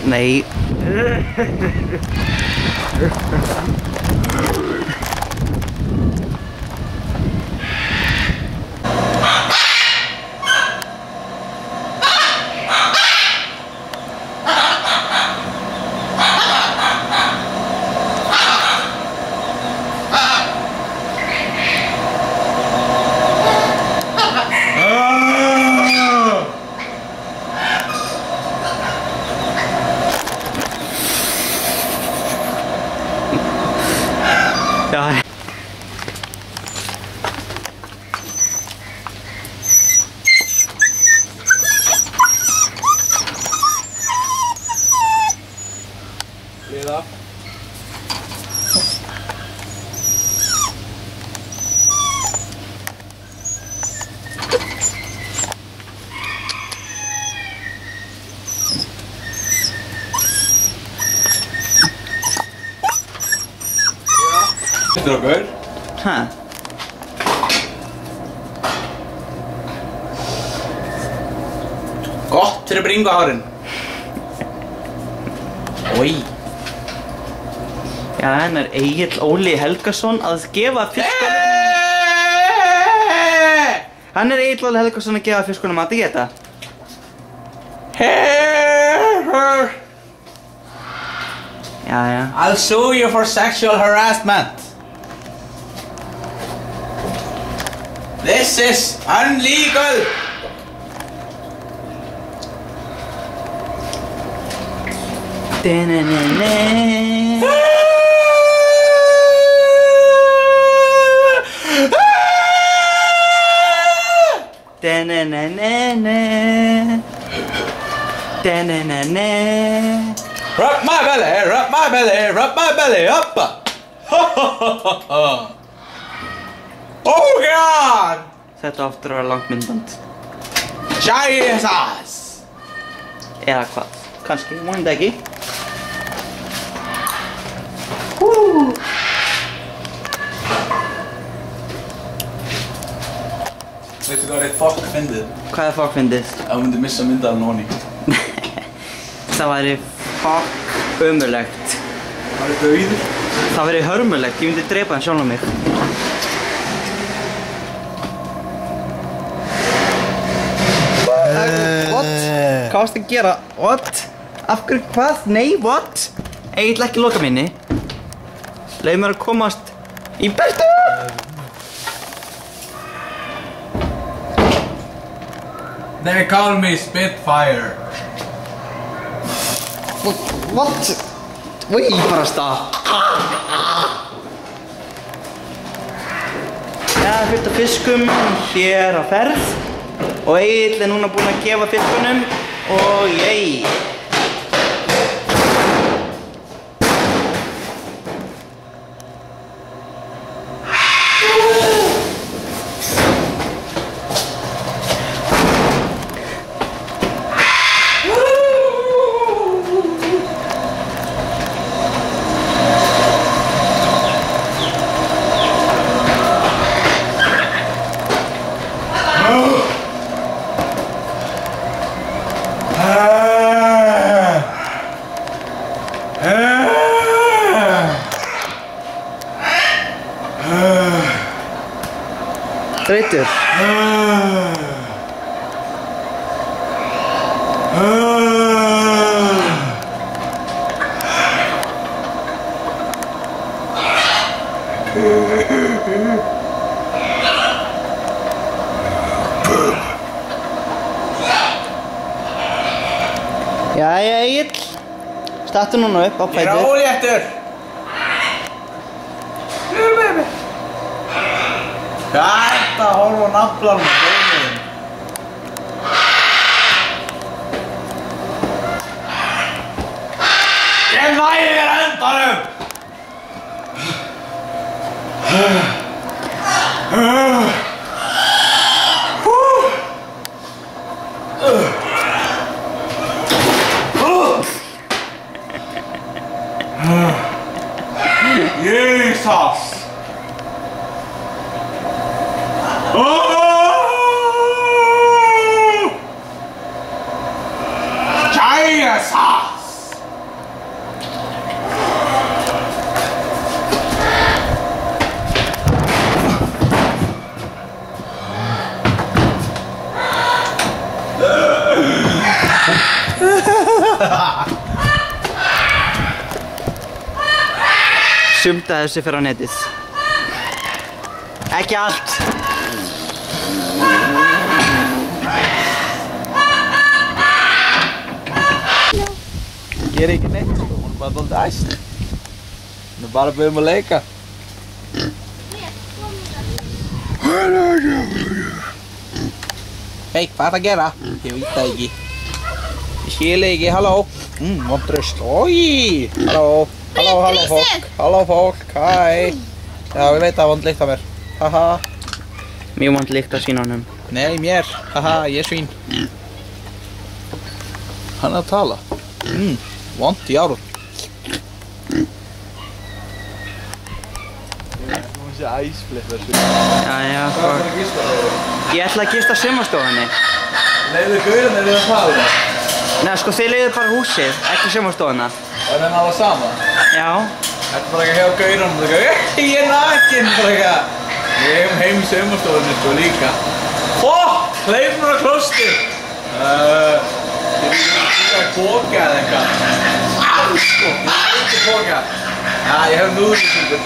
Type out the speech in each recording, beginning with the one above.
Nei. Ja. Leda. Strákur. Hæ? Gott fyrir bringuhárin. Oj. Já, hann Egill Óli Helgason að gefa fiskunum... Hann Egill Óli Helgason að gefa fiskunum mat að geta. Já, já. I'll sue you for sexual harassment. This is illegal. Da-na-na-na. Da-na-na-na-na. Da-na-na-na. Rub my belly, rub my belly, rub my belly up. Oh God! Þetta aftur að vera langt myndband. Jesus! Eða hvað? Kannski, vonandi ekki. Veistu hvað er fokk fyndið? Hvað er fokkfyndið? Ef þú myndir missa myndaðan honi. Það væri fokk ömurlegt. Það er dauður. Það væri hörmulegt, ég myndi drepa hann sjálf á mig. What? Hvað varst að gera? What? Af hverju hvað? Nei, what? Ég ætla ekki að loka minni. Leið mér að komast í burtu! They call me Spitfire. What? Oj, bara stopp. Það er fullt af fiskum hér á ferð og Egill er núna búinn að gefa fiskunum og ég. Þreytur. Jæja, Egill. Stattu núna upp á Ég er fætur. óléttur. Þetta horfa naflar með bónuðin. Ég næði þér endanum. Jesus! Jesus! sumt að þessu fyrir á netið. Ekki allt. Ger ekki neitt, sko. Hún bara dálítið æst. Hún bara að byrja að leika. Hei, hvað er að gera? Ég veit það ekki. Ég skil ekki, halló. Vondraust, oi. Halló fólk. Halló fólk, hæ. Já, ég veit það, vond lykt á mér. Haha. Mjög vond lykt á svínunum. Nei, mér. Haha, ég er svín. Hann er að tala. Vond í árun. Þú sé æsflipper sko. Já, ég ætla að gista sumarstofunni. Leiðu gaurinn við að tala? Nei, sko þið leiðu bara húsið, ekki sumarstofuna. Og það er alveg saman? Já. Þetta er bara ekki hjá gaurinn og það er ég er nakinn bara eitthvað. Ég hef heim í sumarstofunni sko líka. Hleyp mér á klósti. Ég er líka að koka eða eitthvað. Sko, ég er ekki að koka. Já, ég hef núðlisíkur.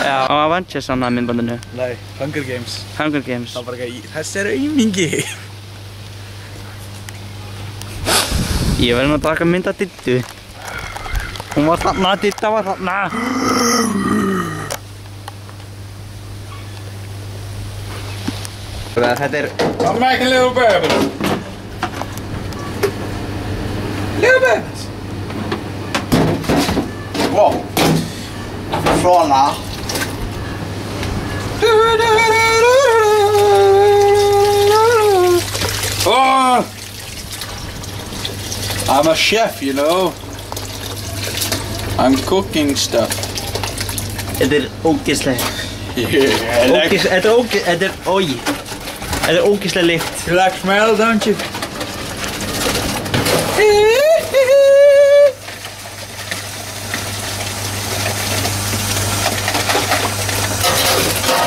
Já, á Avengers annað myndbandinu. Nei, Hunger Games. Hunger Games. Það var bara eitthvað þessi er aumingi. Ég verði nú að taka mynd af Diddu. Hún var þarna, Didda var þarna. Þetta er... I'm making little babies. Little babies. Wow. Svona. Oh. I'm a chef, you know. I'm cooking stuff. Þetta er ógeðslega. Yeah, Þetta er ógeðslega lykt. You like smell, don't you?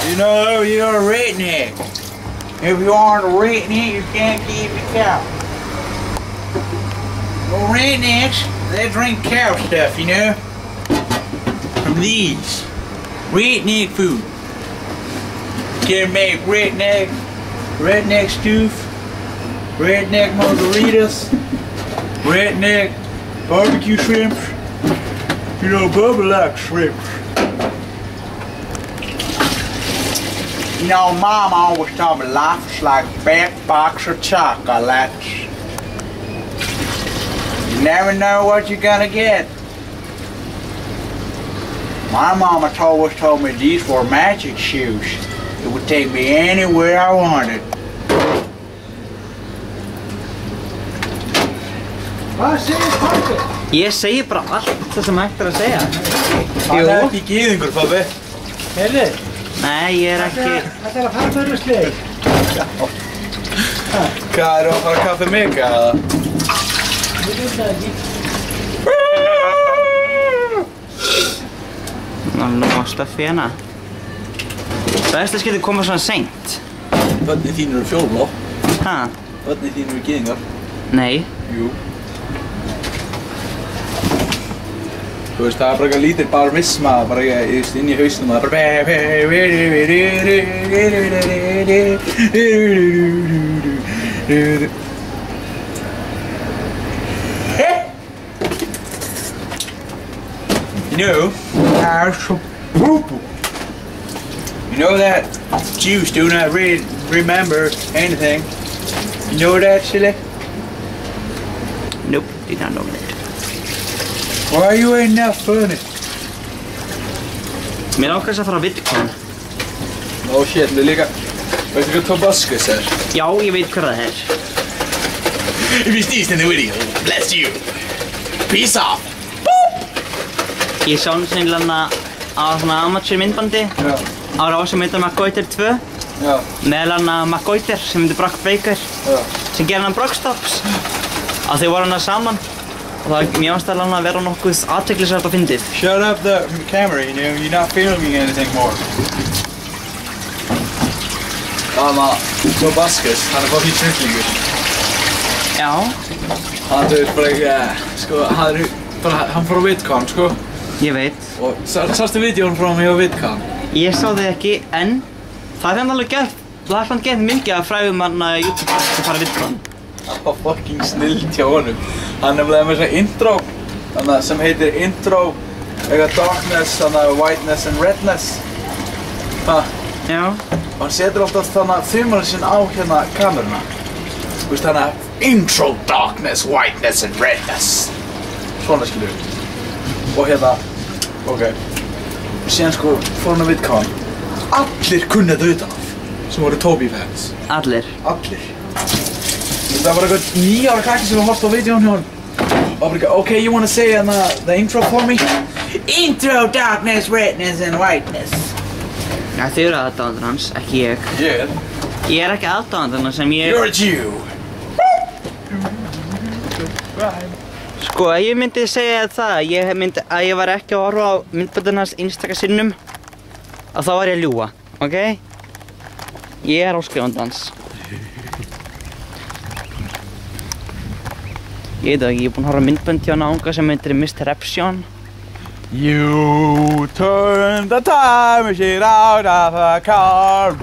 You know, you're a redneck. If you aren't a redneck, you can't keep a cow. Well, rednecks, they drink cow stuff, you know? From these. Redneck food. Can make redneck stew, redneck margaritas, redneck barbecue shrimp. You know, Bubba likes shrimp. You know, Mom always told me life is like a big box of chocolates. You never know what you're gonna get. My mama always told me these were magic shoes. It would take me anywhere I wanted. Hvað segir pabbi? Ég segi bara allt það sem hægt er að segja. Það er ekki gyðingur, pabbi. Heyrðu, Nei, ég er ekki... þetta er að fara fyrir sleik. Hvað, eru að fara kaffi mega eða? Ég veit það ekki. Nú stöffi hérna. Best að skilja koma svona seint. Bönni þín eru fjólblá. Ha? Bönni þín eru gyðingar. Nei. Jú. Þú veist, það er bara eitthvað lítil barmisma, bara inn í hausnum og það er bara You know, you know that Jews do not remember anything. You know that, silly? Nope, did not know that. Why you ain't that funny? Mér ákvæmst að fara á VidCon. Oh shit, det ligger... Veistu hvað Tobuscus er? Já, ég veit hvað það er. If you see in the video, bless you. Peace off. Ég sá hann sennilega á svona amateur myndbandi. Já. Á rási mynda MacGyver 2. Já. Meðal hann MacGyver sem myndir Brock Baker. Já. Sem gerir hann Brockstops. Að þau voru hann saman. Og það mér fannst hann að vera nokkuð athyglisvert og fyndið. Shut up the camera, you know, you're not filming anything more. Tobuscus, hann er bara fyrir snillingur. Já. Hann, þú veist, bara ekki, sko, hann fór á VidCon, sko. Ég veit. Og sástu vídeón frá mig á VidCon? Ég sá þig ekki, en það er alveg gert. Það er svona gett mikið að fræðum manna YouTube sem fara VidCon. Það var fucking snill hjá honum. Hann nefnilega með svona intro, sem heitir intro, eitthvað darkness, whiteness and redness. Já. Og hann setur alltaf þumalinn sinn á hérna kameruna. Þú veist intro, darkness, whiteness and redness. Svona skilur við. Og hérna, ok. Síðan sko fór hann á VidCon. Allir kunni þetta utan af, sem voru Toby fans. Allir. Allir. Það var eitthvað 9 ára krakki sem var horft á vídeón hjá hann. Og bara ekki, okay, you wanna say the intro for me? Intro, darkness, redness and whiteness. Já, þið eru aðdáðandur hans, ekki ég. Ég? Ég er ekki aðdáðandur hans sem ég... You're a Jew. Sko, ég myndi segja það, að ég var ekki að horfa á myndböndin hans einstaka sinnum, að þá var ég að ljúga, ok? Ég er áskrifandi hans. Ég veit það ekki, ég er búinn að horfa á myndbönd hjá náunga sem heitir Mr. Epsion. You turn the time machine out of a car.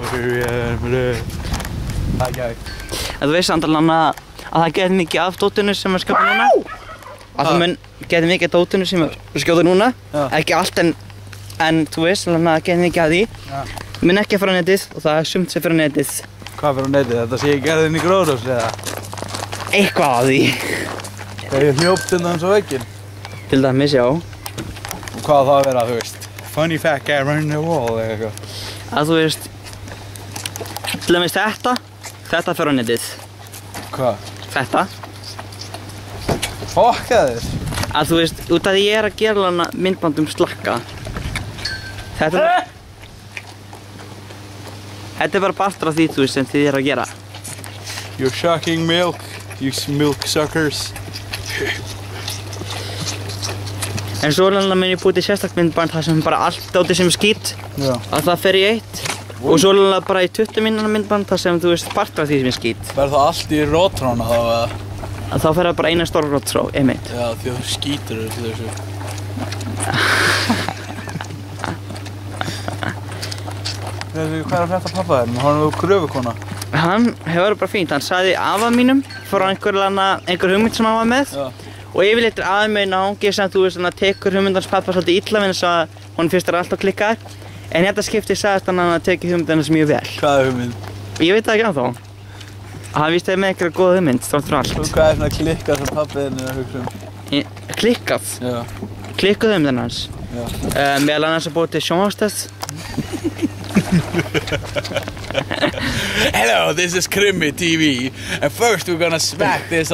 Þú veist andalann að það getur mikið af dótinu sem er skapað núna. Að það mun getur mikið af dótinu sem er skapað núna. Ekki allt en þú veist að það getur mikið af því. Mun ekki að fara á netið og það er sumt sem fyrir á netið. Hvað fyrir á netið? Þetta sé ég gerðin í Gróðrós eða? Eitthvað af því. Það er hljópt innan svo vegginn. Til dæmis, já. Og hvað það að vera, þú veist? Funny fat guy running the wall eða eitthvað? Að þú veist, til dæmis þetta fyrir á netið. Hvað? Þetta. Fokka þér. Að þú veist, út af því ég er að gera hana myndband slakka. Þetta er bara partur af því, þú veist, sem þið er að gera. You're sucking milk, you milk suckers. En svo mun ég búið til sérstakt myndband þar sem bara allt dótið sem er skít. Já. Að það fer í eitt. Og svo bara í 20 mínútna myndband þar sem þú veist partur af því sem er skít. Verður það allt í rótrána þá eða? Að þá fer það bara eina stóra rótrá, einmitt. Já, því að þú skítur þessu. Hvað er að frétta pappa þér? Hann er gröfukona. Hann hefur bara fínt. Hann sagði afa mínum frá einhver hugmynd sem hann var með. Já. Og yfirleitt er afi minn náungi sem þú veist tekur hugmyndans pappa svolítið illa vegna þess að honum finnst það alltaf klikkaðar. En þetta skipti sagðist hann að teki hugmyndans mjög vel. Hvað er hugmynd? Ég veit það ekki ennþá. Hann víst með einhverja góða hugmynd, þrátt fyrir allt. Og hvað er svona klikkað sem pabbi þinn er að hugsa um? Klikkað? Já. Klikkuð hugmyndin hans? Já. Meðal annars að búið til sjónvarpstest. Hello, this is Krimi TV, and first we're gonna smack this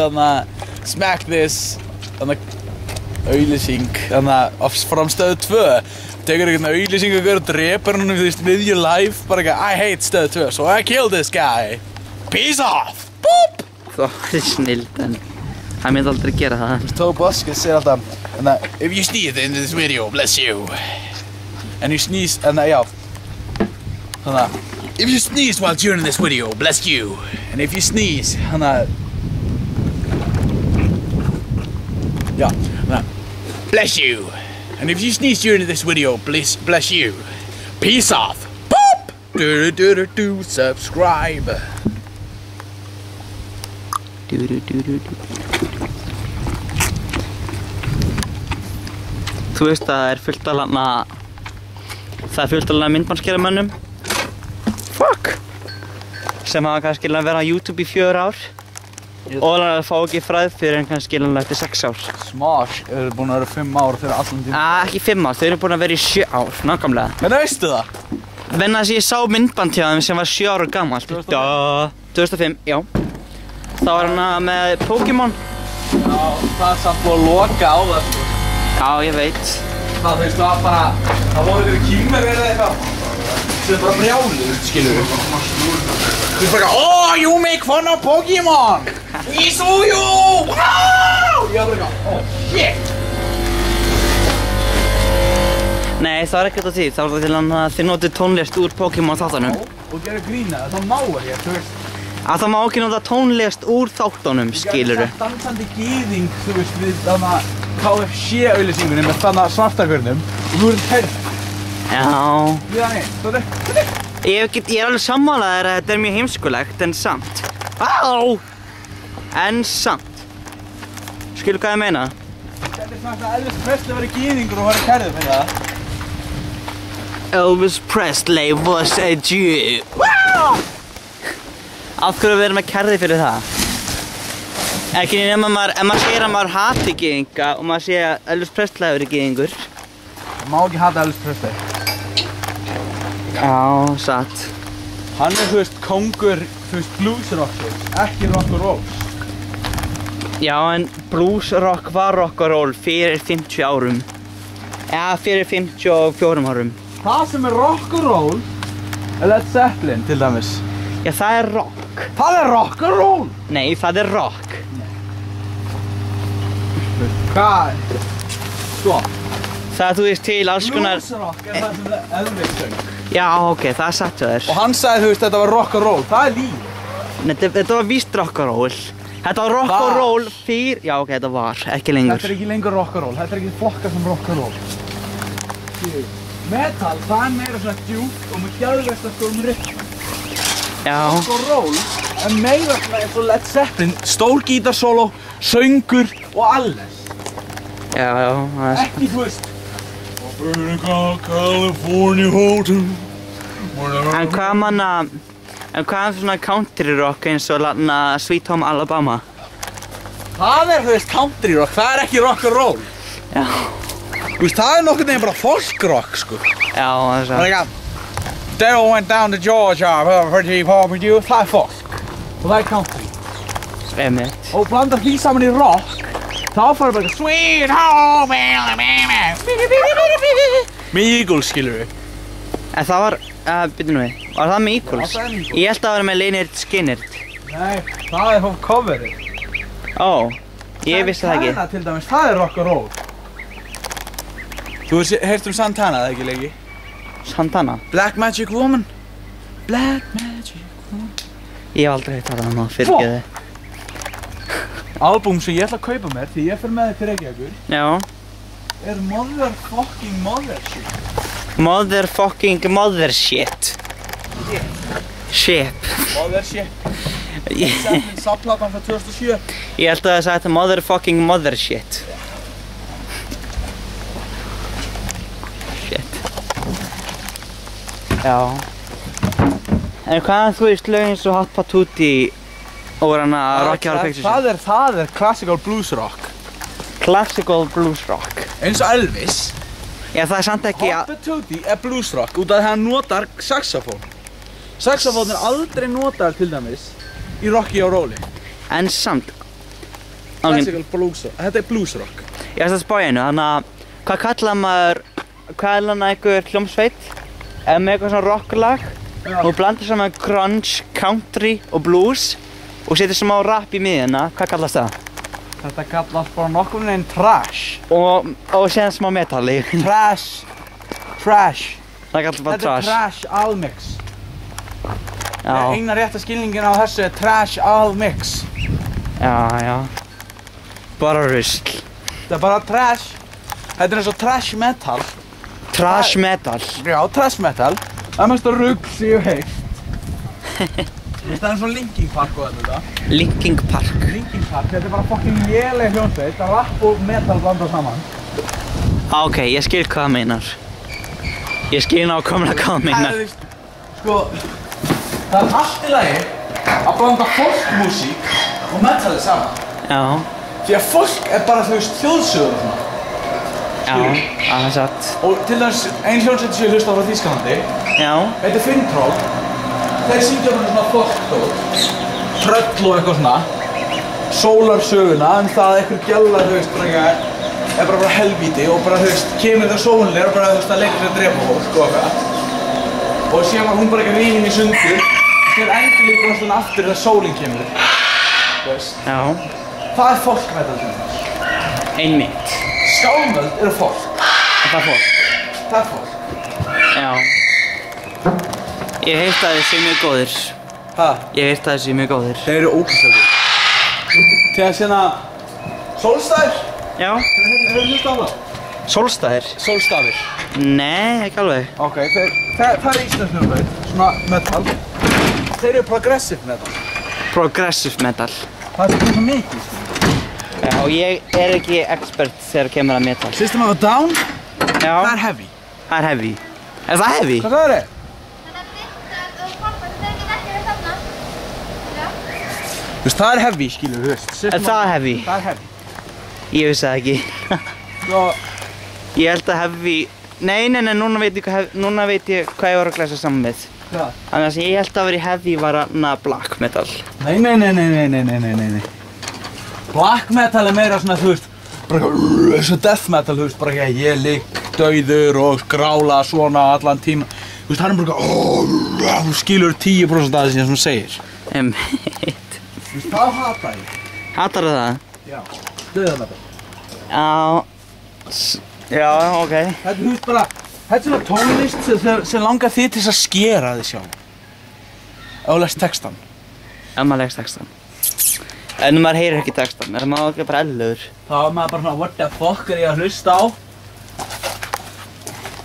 auglýsing from Stöð 2. Tekur einhvern auglýsing og drepar hann við your life, bara ekki, I hate Stöð 2, so I killed this guy. Peace off! Boop! Það er snilt, en hann myndi aldrei gera það. Toe Buskis segir alltaf, if you sneeze in this video, bless you. And you sneeze, já. If you sneeze while during this video, bless you. And if you sneeze, bless you. And if you sneeze during this video, bless you. Peace off. Boop! Subscribe. Þú veist að það er fullt af myndbandsgerðarmönnum sem hafa kannski verið á YouTube í 4 ár og það fá ekki fræð fyrir en kannski eftir 6 ár. Smash eru búin að vera 5 ár fyrir allan tíma. Ekki 5 ár, þau eru búin að vera í 7 ár, nákvæmlega. Hvernig veistu það? Venna þess að ég sá myndband hjá þeim sem var 7 ára gamalt. 2005, já. Það var hann með Pokémon. Já, það er samt búin að loka á það, sko. Já, ég veit. Það veist það bara, það voru einhverju kýmur eða eitthvað. Það er bara brjáluð, skilur við. Þú veist bara, oh, you make fun of Pokémon! We saw you! Wow! Ég var bara eitthvað, oh, shit! Nei, það var ekkert á því. Það var til hann að þið notið tónlist úr Pokémon þáttanum. Og gera grína, það má ekki, þú veist. Að það má ekki nota tónlist úr þáttunum, skilurðu. Ég gæti sett dansandi gyðing, þú veist, við þarna KFC-auglýsingunni með þarna svartagörnum og þú erum herð. Já. Við þannig, stóðu. Ég er alveg sammálaður að þetta er mjög heimskulegt, en samt. Á! En samt. Skilur hvað ég meina? Þetta er svona að Elvis Presley var gyðingur og var herðu fyrir það. Elvis Presley was a Jew. Wow! Af hverju verður maður kærði fyrir það? Ekki nema ef maður segir að maður hati gyðinga og maður segir að Elvis Presley hefur verið gyðingur. Það má ekki hata Elvis Presley. Já, satt. Hann er, þú veist, kongur, þú veist, bluesrocker, ekki rock'n'roll. Já, en bluesrock var rock'n'roll fyrir 50 árum. Já, fyrir 54 árum. Það sem er rock'n'roll er Led Zeppelin, til dæmis. Já, það er rock. Það er rock'n'roll! Nei, það er rock. Hvað? Sko. Það þú veist til alls konar... Bluesrock er það sem Elvis söng. Já, ok, það er satt hjá þér. Og hann sagði, þú veist, þetta var rock'n'roll. Það er líf. Þetta var víst rock'n'roll. Þetta var rock'n'roll fyrir... Já, ok, þetta var, ekki lengur. Þetta er ekki lengur rock'n'roll. Þetta er ekki flokkað sem rock'n'roll. Metal, það er meira svona djúpt og með gjörðvesta skólum rytm. Já. Rock'n'roll er meira svona eins og Led Zeppelin. Stór gítarsóló, söngur og alles. Já, það er... Ekki, þú veist. California Hotel. En hvað er svona country rock eins og Sweet Home Alabama? Það er, þú veist, country rock. Það er ekki rock'n'roll. Já. Þú veist, það er nokkurn veginn bara folk rock, sko. Já, það er Það er ekki Daryl went down to Georgia, það er folk. Og það er country. Einmitt. Og blandar því saman í rock, þá farið bara Sweet Home Alabama. Með Eagles, skilur við. En það var, byrju nú við, var það með Eagles? Já, það er með Eagles. Ég held að það var með Lynyrd Skynyrd. Nei, það er coverið. Ó, ég vissi það ekki. Santana til dæmis, það er rock'n'roll. Þú hefur heyrt Santana, það ekki leiki? Santana? Black Magic Woman. Black Magic Woman. Ég hef aldrei heyrt það hana, fyrirgeðu. Albúm sem ég ætla að kaupa mér, því ég fer með þig til Reykjavíkur, Já. er Motherfucking Mothership. Motherfucking mothershit. Ship. Mothership. Ég Zeppelin safnplatan frá 2007. held að það sagði motherfucking mothershit. Shit. Já. En hvað þú veist lögin eins og Hot Patootie og hana Rocky Horror Picture Show? Það er classical blues rock. Classical blues rock. Eins og Elvis. Já, það er samt ekki Hot Patootie er blues rock út af því að hann notar saxofón. Saxofón er aldrei notar til dæmis í Rocky og Róli. En samt. Classical blues rock. Þetta er blues rock. Ég ætla að spá einu, þannig að hvað kallar maður, hvað er hana einhver hljómsveit? Eða með eitthvað svona rocklag og blandir saman grunge, country og blues og setur smá rap í miðjuna, hvað kallast það? Þetta kallast bara nokkurn veginn trash. Og séðan smá metal í. Trash. Það kallast bara Þetta er trash. trash almix. Já, Eina rétta skilningin á þessu er trash almix. já. Bara rusl. Þetta er bara trash. Þetta er eins og trash metal. Trash metal. Já, trash metal. Það er mest að rugl sem ég hef heyrt. Það er eins og Linkin Park og þetta. Linkin Park. Linkin Park, þetta er bara fucking léleg hljómsveit. Rapp og metal blanda saman. Ok, ég skil hvað það meinar. Ég skil nákvæmlega hvað það meinar. Sko, það er allt í lagi að blanda folkmusík og metalið saman. Já, Því að folk er bara, þú veist, þjóðsögur og svona. já, það er satt. Og til dæmis, ein hljómsveit sem ég hlusta á frá Þýskalandi, Já, heitir Finntroll. Þeir syngja bara svona folkdót, tröll og eitthvað svona, sólarsöguna það að einhver gælla, þú veist, er bara helvíti og bara, þú veist, kemur það sólinlega og bara, þú veist, að leika sér að drepa fólk og eitthvað. Og síðan var hún bara eitthvað rífin í sundur, og síðan endur líka bara svona aftur þegar sólinn kemur, þú veist. já, Það er folkmetal til þess. einmitt. Skálmöld eru folk. Það er fólk. Það er folk. Já. Ég heilt að þið séu mjög góðir. Ha? Ég veist að þessi er mjög góðir. Þeir eru ógeðslega góðir. Þegar sérna Sólstafir. Já. Hefur hlustað á það? Sólstafir? Sólstafir. Nei, ekki alveg. Ok, það er íslensk hljómsveit, svona metal. Þeir eru progressive metal. Progressive metal. Það er svo mikið, sko. Já, ég er ekki expert þegar kemur að metal. System of a Down, Já. það er heavy. Það er heavy. Er það heavy? Hvað sagði þið? Þú veist, það er heavy, skilur, þú veist. Er það heavy? Það er heavy. Ég vissi það ekki. Svo, Ég held að heavy... Nei, núna veit ég hvað ég var að glæsa saman með. hvað? Þannig að ég held að vera í heavy var black metal. Nei. Black metal er meira svona, þú veist, bara eins og death metal, þú veist, bara ekki ég ligg dauður og grála svona allan tíma. Þú veist, hann er bara þú skilur 10% af þessi sem hún segir. Einmitt. Þú veist, það hata ég. Hatarðu það? Já, döðametal. Já, ok. Þetta, þú veist bara, þetta er svona tónlist sem langar þig til þess að skera þig sjálf. Ef þú lest textan. Ef maður leggst textan. En maður heyrir ekki textan, er maður ekki bara eðlilegur. Þá er maður bara svona, what the fuck er ég að hlusta á?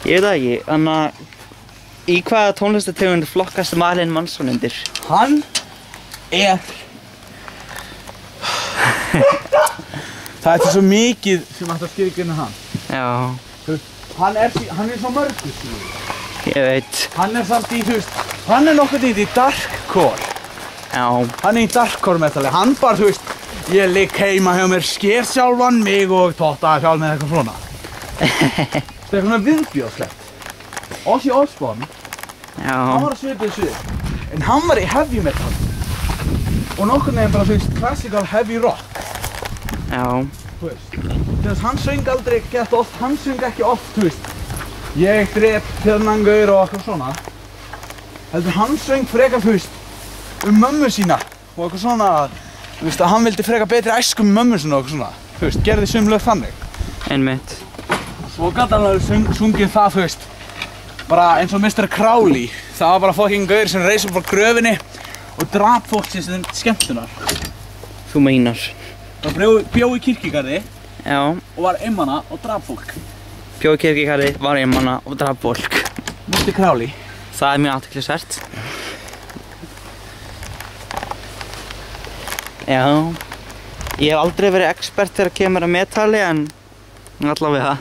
Ég veit það ekki, þannig að í hvaða tónlistategund flokkast Marlon Mansson undir? Hann er... Það er svo mikið sem ætti að skilgreina hann. Já, Þú veist, hann er svo mörgur, skilur. ég veit. Hann er samt í, þú veist, hann er nokkuð í darkcore. Já, Hann er í darkcore metali. Hann bara, þú veist, ég ligg heima hjá mér, sker sjálfan mig og totta sjálf með eitthvað svona. Það er svona viðbjóðslegt. Ozzy Osbourne, hann já, var að svipuðu svið. En hann var í heavy metal. Og nokkurn veginn bara, þú veist, classical heavy rock. já, Þú veist, hann söng aldrei gett oft, hann söng ekki oft, þú veist. Ég drep þennan gaur og eitthvað svona. Heldur hann söng frekar, þú veist, mömmu sína og eitthvað svona, þú veist, að hann vildi frekar betri æsku með mömmu sína og eitthvað svona. Þú veist, gerði sum lög þannig. einmitt. Svo gat hann alveg sungið það, þú veist, bara eins og Mr. Crowley. Það var bara fucking gaur sem reis upp frá gröfinni og drap fólk sem skemmtunar. Þú meinar. Það bjó í kirkjugarði Já, og var einmana og drap fólk. bjó í kirkjugarði, var einmana og drap fólk. Mr. Crowley. Það er mjög athyglisvert. Já, ég hef aldrei verið expert þegar kemur að metali en allavega.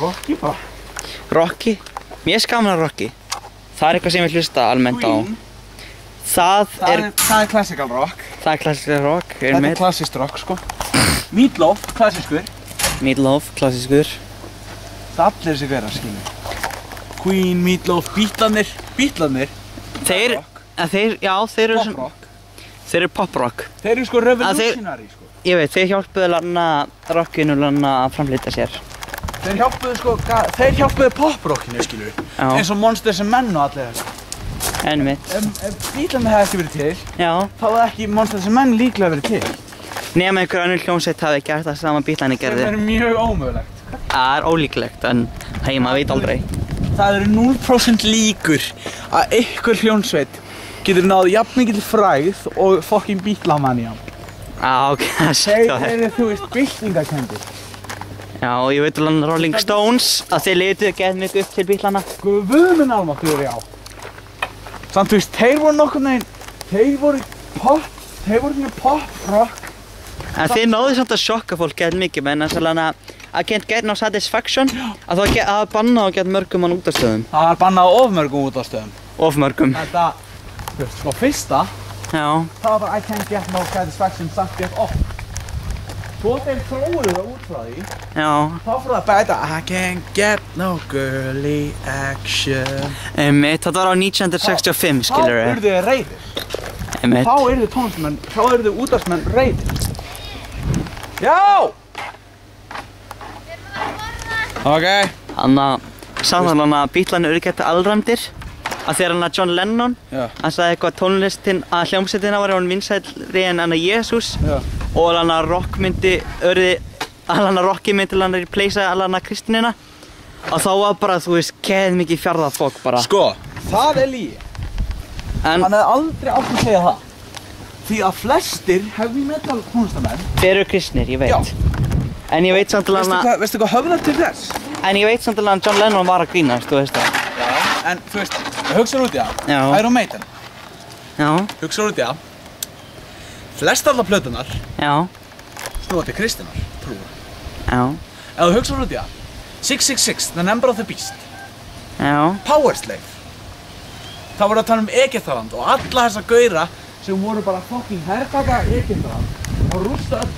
Rocky bara. Rocky, mér er skaman að Rocky. Það er eitthvað sem ég hlusta almennt á. Queen. Það er Það er classical rock. Það er klassískt rock, Þetta er klassískt rock, sko. Meatloaf, klassískur. Meatloaf, klassískur. Það er allir þessi gaurar, skilur. Queen, Meatloaf, Beatlanir. Þeir, já, þeir eru Pop rock. Þeir eru pop rock. Þeir eru sko revolutionary, sko. Ég veit, þeir hjálpuðu rockinu að framflytja sér. Þeir hjálpuðu pop rockinu, skilur. Já. Eins og Monsters and Men og allir þessu. Einmitt. Ef Beatlanir hefði ekki verið til, Já, þá hefði ekki Monsters and Men líklega verið til. nema einhver önnur hljómsveit hafi gert það sama Beatlani Það gerði. er mjög ómögulegt. Það er ólíklegt, en hei, maður veit aldrei. Það eru 0% líkur að einhver hljómsveit getur náð jafn mikill frægð og fucking Beatlemania. Ok, það sé Þeir það. eru, þú veist, byltingarkenndir. Já, ég veit alveg Rolling Stones, að þeir leituðu gett mikið upp til Beatlana. Guð minn almáttugur, já. Samt, þú veist, þeir voru nokkurn veginn, þeir voru svona pop rock. En þeir náðu samt að sjokka fólk gett mikið, menn að svolítið að get no satisfaction, að það bannað og gett mörgum á útastöðum. Það var bannað of mörgum útastöðum. Of mörgum. Þetta, þú veist, sko, fyrsta, Já. það var bara I can't get no satisfaction, samt get off. Svo þeir þróuðu það út frá því, Já. þá fór það bæta I can't get no girly action. Einmitt, þetta var á 1965, skilur Þá urðu þið reiðir. Einmitt. Þá urðu tónlistarmenn, þá urðu útvarpsmenn reiðir. Já! Ok. Þannig að samþálan að Beatlani eru gett alræmdir. Að þegar hann að John Lennon, Já. hann sagði eitthvað tónlistin að hljómsveitina var hann vinsælri en hann að Jesús. Já. Og hann að rock myndi Rocky myndi hann að replacea hann að kristinina. Og þá var bara, þú veist, geð mikið fjarðafólk bara. Sko, það er lygi. En hann hefði aldrei átt að segja það. Því að flestir heavy metal tónlistamenn þeir eru kristnir, ég veit. Já. En ég veit samt alveg Veistu hvað höfðar til þess? En ég veit samt alveg að John Lennon var að grínast, þú veist það. Já. En þú veist, hugsaðu út í það. Já. Iron Maiden. Já. Hugsaðu út í það. Flest allar plötunar Já. snúa til kristinnar trúar. Já. Ef þú hugsaðu út í það. 666, The Number of the Beast. Já. Powerslave. Það voru að tala um Egyptaland og alla þessa gaura sem voru bara fucking hertaka Egyptaland og rústa öll.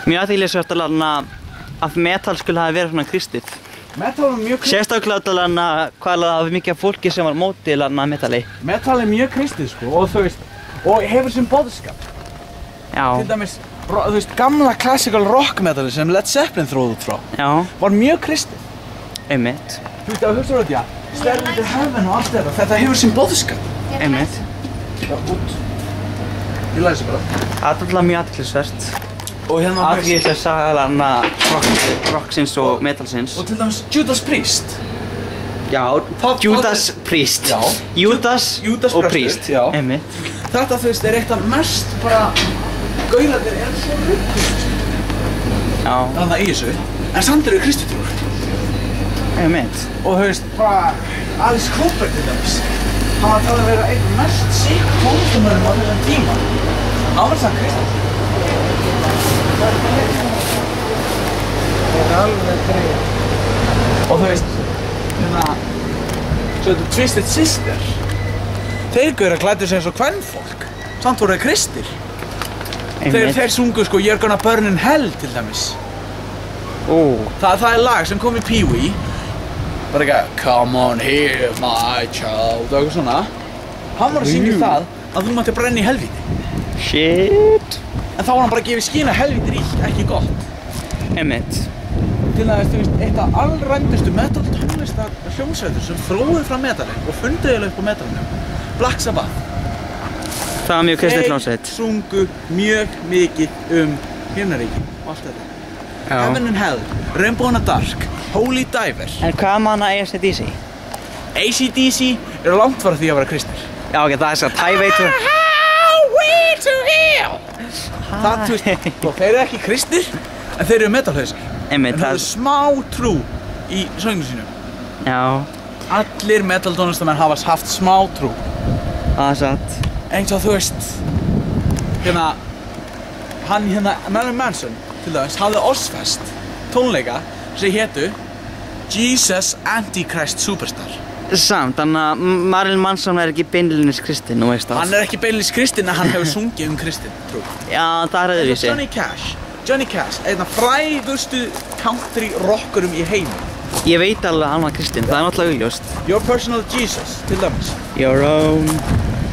Mjög athyglisvert alveg að metal skulle hafa verið svona kristið. Metal er mjög kristið. Sérstaklega alveg hvað það var mikið af fólki sem var mótið metali. Metal er mjög kristið sko og þú veist, og hefur sem boðskap. Já. Til dæmis, þú veist, gamla classical rock metali sem Led Zeppelin þróði út frá. Já. Var mjög kristið. Einmitt. Þú veist, að hugsa út í það. Stairway to Heaven og allt þetta hefur sem boðskap. Einmitt. Já, út. Ég læsi bara. Það er alltaf mjög athyglisvert. Og hérna Athyglisvert saga rocksins og metalsins. Og til dæmis Judas Priest. Já, Judas Priest. Já. Judas og prestur, Priest. já. Einmitt. Þetta þú veist er eitt af mest bara gaurarnir er svo ruggust. Já. Þannig í þessu. En samt eru kristitrúar. Einmitt. Og þú veist, bara Alice Cooper til dæmis. Hann var talað að vera einn mest sikk tónlistamönnum á þessum tíma. Hann var samt kristinn. Það er alveg greið. Og þú veist, hérna, svo þetta Twisted Sister. Þeir gaurar klæddu sig eins og kvenfólk. Samt voru þeir kristir. Þeir sungu sko You're Gonna Burn in Hell til dæmis. Það er lag sem kom í Pee-wee. Bara eitthvað, come on here my child, og eitthvað svona. Hann var að syngja það að þú mátti brenna í helvíti. Shit. En þá var hann bara að gefa í skyn að helvíti er illt, ekki gott. Einmitt. Til dæmis, þú veist, eitt af allræmdustu metal tónlistar hljómsveitur sem þróuðu frá metalinn og fundu eiginlega upp á metalinum. Black Sabbath. Það var mjög kristið hljómsveit. Þeir sungu mjög mikið himnaríki og allt þetta. Já. Heaven and Hell, Rainbow in the Dark, Holy Diver. En hvað með hana AC/DC? AC/DC eru langt frá því að vera kristnir. Já, ok, það er svo Highway to Hell. Það, þú veist, þeir eru ekki kristnir, en þeir eru metalhausar. Einmitt, En það er smá trú í söngum sínum. Já, Allir metal tónlistamenn hafa haft smá trú. það er satt. Eins og þú veist, Marilyn Manson, til dæmis, hafði Ozfest tónleika sem hétu Jesus Antichrist Superstar. Samt, þannig að Marilyn Manson er ekki beinlínis kristinn, þú veist það. Hann er ekki beinlínis kristinn en hann hefur sungið kristin trú. Já, það er öðruvísi. Johnny Cash, einn af frægustu country rockerum í heimi. Ég veit alveg að hann var kristinn, það er náttúrulega augljóst. Your Personal Jesus, til dæmis. Your own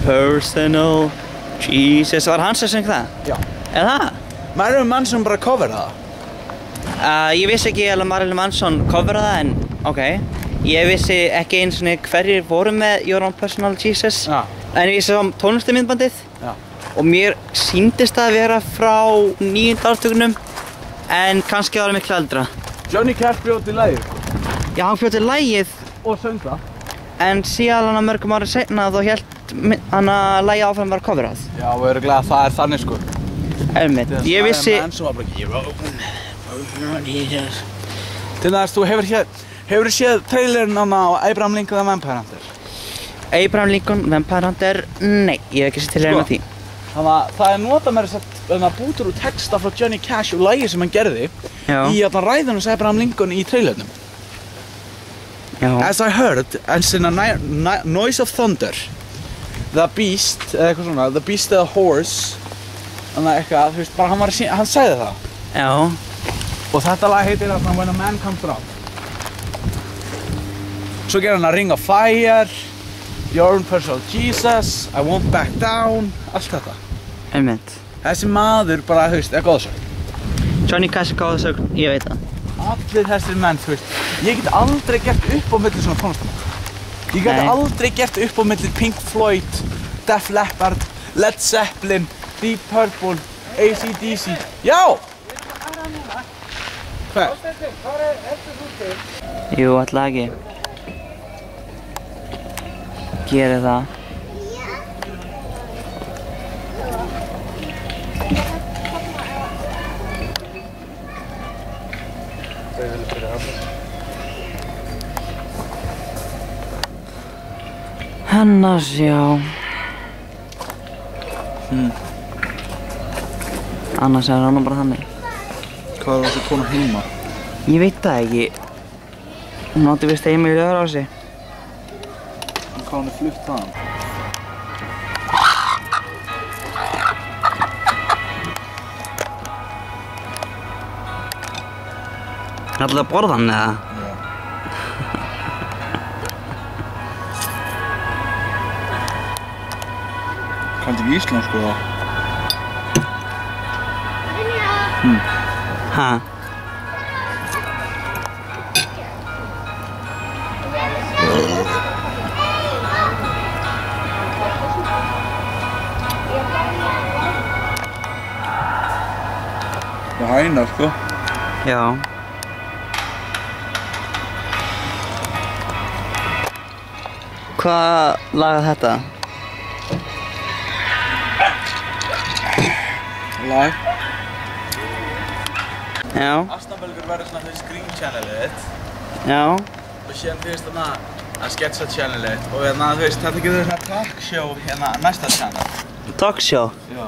personal Jesus, var hann sem söng það? Já. Eða það? Marilyn Manson bara coverað það. Ég vissi ekki alveg að Marilyn Manson coveraði það, en ok. Ég vissi ekki eins og hverjir voru með Your Own Personal Jesus. Já. En ég vissi um tónlistarmyndbandið. Já. Og mér sýndist það að vera frá 9. áratugnum, en kannski var það miklu eldra. Johnny Cash bjóti lagið. Já, hann fljóti lagið, Og söng það. en síðan hann mörgum ára seinna þá hélt hann að lagið áfram var coverað. Já, og örugglega það er þannig sko. Einmitt, ég vissi... Manson var bara Your Own Personal Jesus. Til þess, þú hefur séð trailerinn á Abraham Lincoln The Vampire Hunter? Abraham Lincoln, Vampire Hunter, nei, ég hef ekki séð til reyna því. Þannig að það er notað með þess að bútur úr texta frá Johnny Cash og lagið sem hann gerði í ræðunum sem Abraham Lincoln í trailernum. As I heard, as in a noise of thunder, the beast, eða eitthvað svona, the beast eða horse, þannig að eitthvað, þú veist, bara hann sagði það. Já. Og þetta lag heitir þarna When a Man Comes Around. Svo gerði hann að Ring of Fire, Your Own Personal Jesus, I Won't Back Down, allt þetta. Einmitt. Þessi maður bara, þú veist, er góðsögn. Johnny Cash er góðsögn, ég veit það. Allir þessir menn, þú veist, ég get aldrei gert upp á milli svona tónlistamanna. Ég get aldrei gert upp á milli Pink Floyd, Def Leppard, Led Zeppelin, Deep Purple, AC/DC. Já! Hvað? Jú, alltaf ekki. Gerið það. vil fyrir hann. Annars, já. Annars er hann bara þannig. Hvað er þessi kona heima? Ég veit það ekki. Hún átti vist heima í Laugarási. En hvað hann flutt þaðan? Ætlaðu að borða hann eða? Já. Kanntu ekki íslensku þá? Ha? Það er hæna, sko. Já. Hvað lagað þetta? Lag. Já. Asnabelgur verður svona fyrir Scream channelið þitt. Já. Og síðan þú veist þarna að sketcha channelið þitt. Og hérna þú veist, þetta getur svona talkshow hérna næsta channel. Talkshow. Já.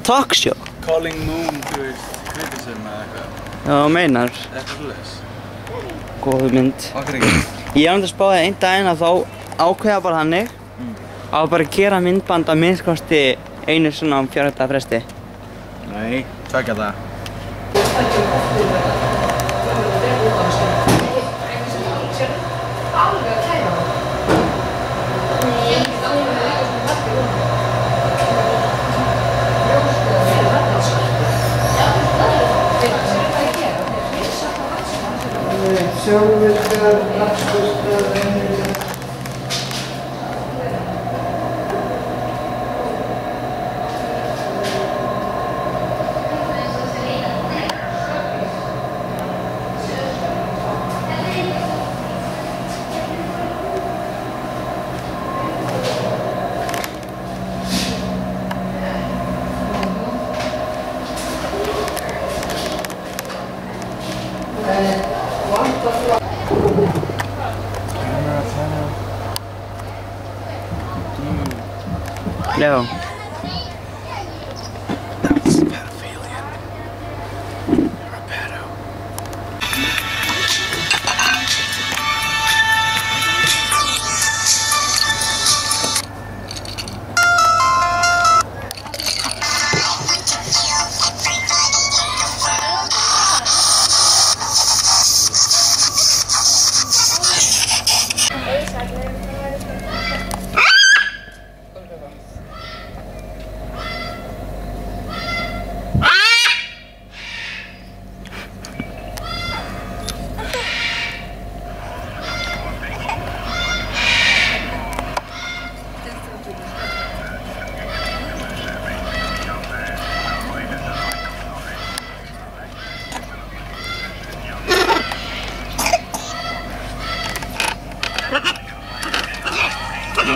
Talkshow? Calling Moon, þú veist, criticism eða eitthvað. Já, meinar. Eitthvað svoleiðis. Góð mynd. Okkur ekki. Ég hef spáði einn daginn að þá ákveða bara þannig að bara gera myndband að minnstkosti einu svona 4 daga fresti. Nei, 2 daga. Sjónvirkar, nafnskostar, Já. That's pedophilia. You're a pedo.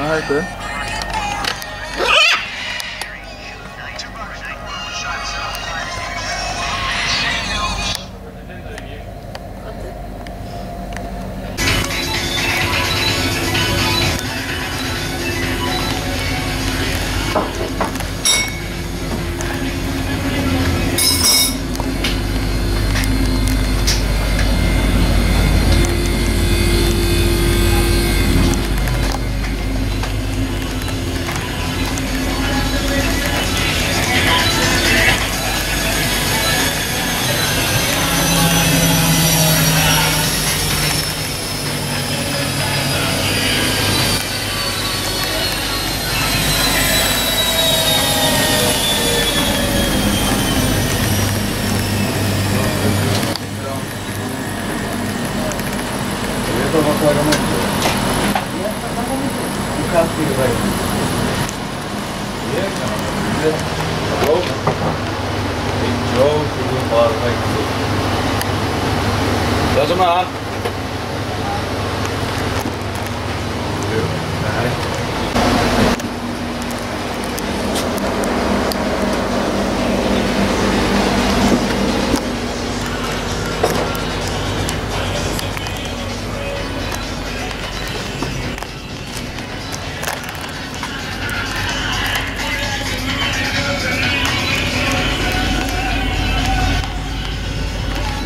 Hættu. Doesn't matter.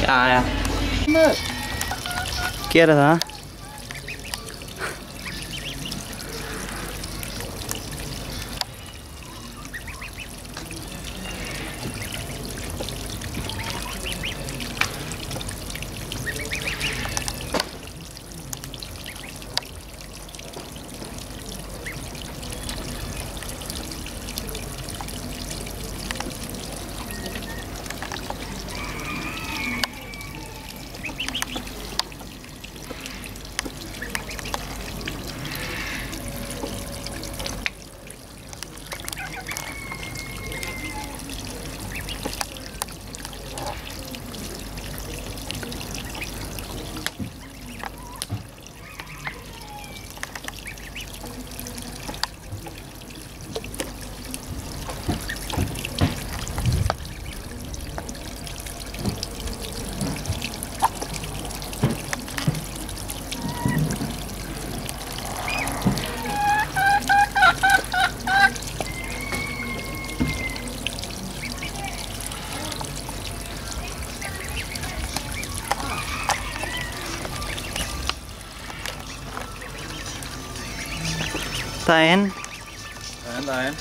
Jæja. Gera það. Daginn. Daginn.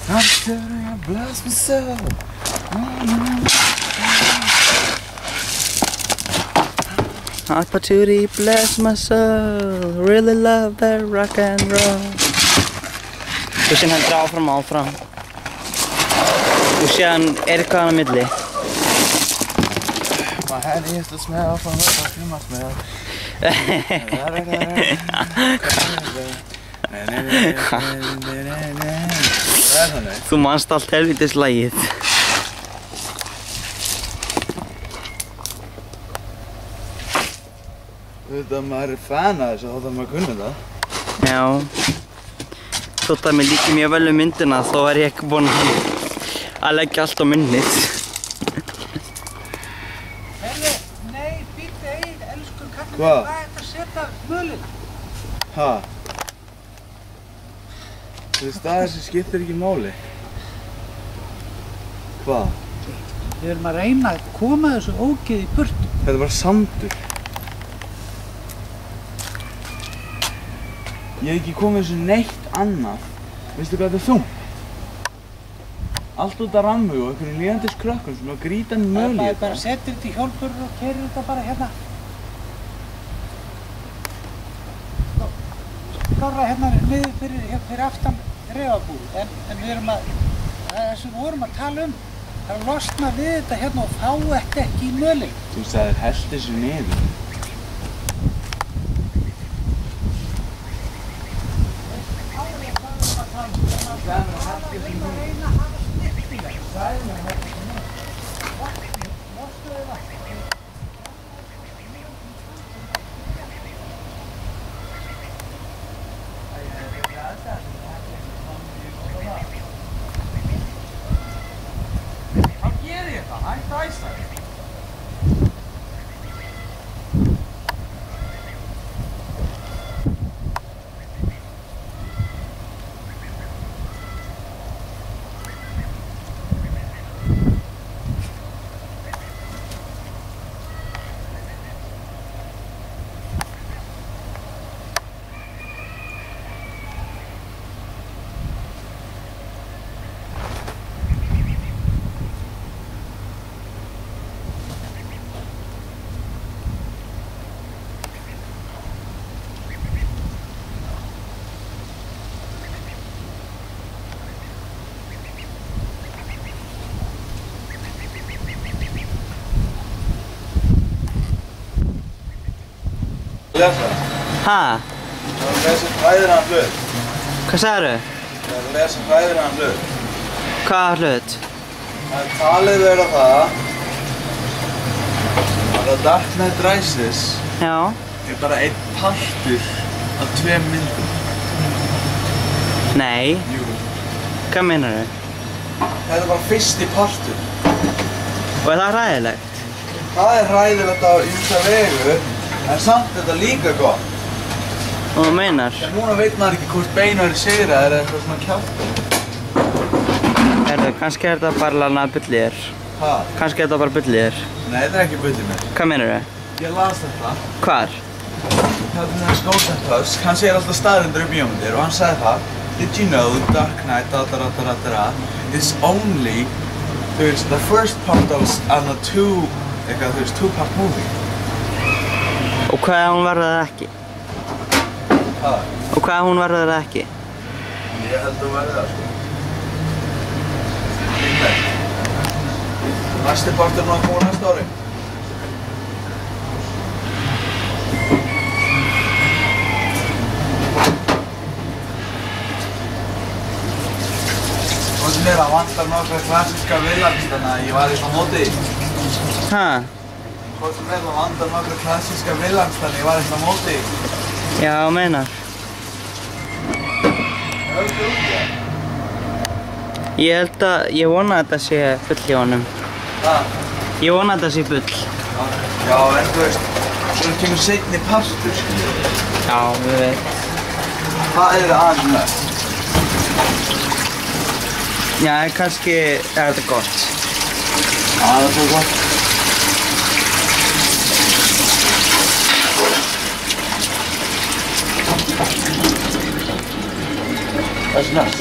After I bless myself. Opportunity bless my soul. Really love that rock and roll. Svo sem heldur áfram. Og síðan eitthvað á milli. My head is the smell from the perfume I smell. Þú manst allt helvítis lagið. Þetta maður fan af þessu, þá þarf maður að kunna það. Já. Þótt að mér líki mjög vel myndina, þá er ég ekki búinn að leggja allt á minnið. Nei, býttu Egill, elsku kallinn, Hvað? hvað er þetta að setja mölin? Ha? Þetta er staðir sem skiptir ekki máli. Hvað? Við erum að reyna að koma þessu ógeði í burtu. Þetta er bara sandur. Ég hef ekki komið þessu neitt annað. Veistu hvað þetta er þungt? Allt út af rammu og einhverjum líðandis krökkum sem að grýta möl í Maður þetta. bara setur þetta í hjólbörur og keyrir þetta bara hérna. Skárra hérna niður fyrir aftan refabúið. En við erum að, það sem við vorum að tala um, það er að losna við þetta hérna og fá þetta ekki í mölin. Þú sagðir held þessu niður. Lesa. Ha? Það er að lesa hræðilegan hlut. Hvað sagðirðu? Það er að lesa hræðilegan hlut. Hvaða hlut? Það er talið vera það að The Dark Knight Rises Já. er bara einn partur af 2 myndum. Nei. Jú. Hvað meinarðu? Þetta er bara fyrsti partur. Og er það hræðilegt? Það er hræðilegt á ýmsa vegu, en samt er þetta líka gott. Og þú meinar? En núna veit maður ekki hvort Beinari sigraði eða eitthvað svona kjaftur. Kannski er þetta bara lana bullir. Hæ? Kannski er þetta bara bullir. Nei, þetta er ekki bullir mér. Hvað meinarðu? Ég las þetta. Hvar? Hérna er Skósent Husk, hann segir alltaf staðreyndir bíómyndir og hann sagði það. Did you know Dark Knight is only, þú veist, the first part of a two-part movie. Og hvað ef hún verður það ekki? Hæ? Og hvað ef hún verður það ekki? Ég held að verði það, sko. Líklega. Næsti partur er nú að koma næsta ári. Hvort mér að vantar nokkra klassíska villags þannig að ég var í svona móti. Ha? Hvort mér að vantar nokkra klassíska villags þannig að ég var í svona móti. Já, meinar. Ég vona að þetta sé bull í honum. Það? Ég vona að þetta sé bull. Já, en þú veist, svona kemur seinni partur, skilur. Já, við veit. Hvað er það aðeins með? Já, kannski er þetta gott. Já, það er svo gott. Það er snart.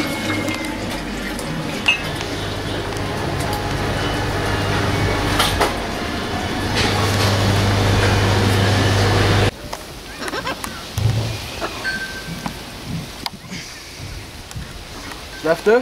Slepptu?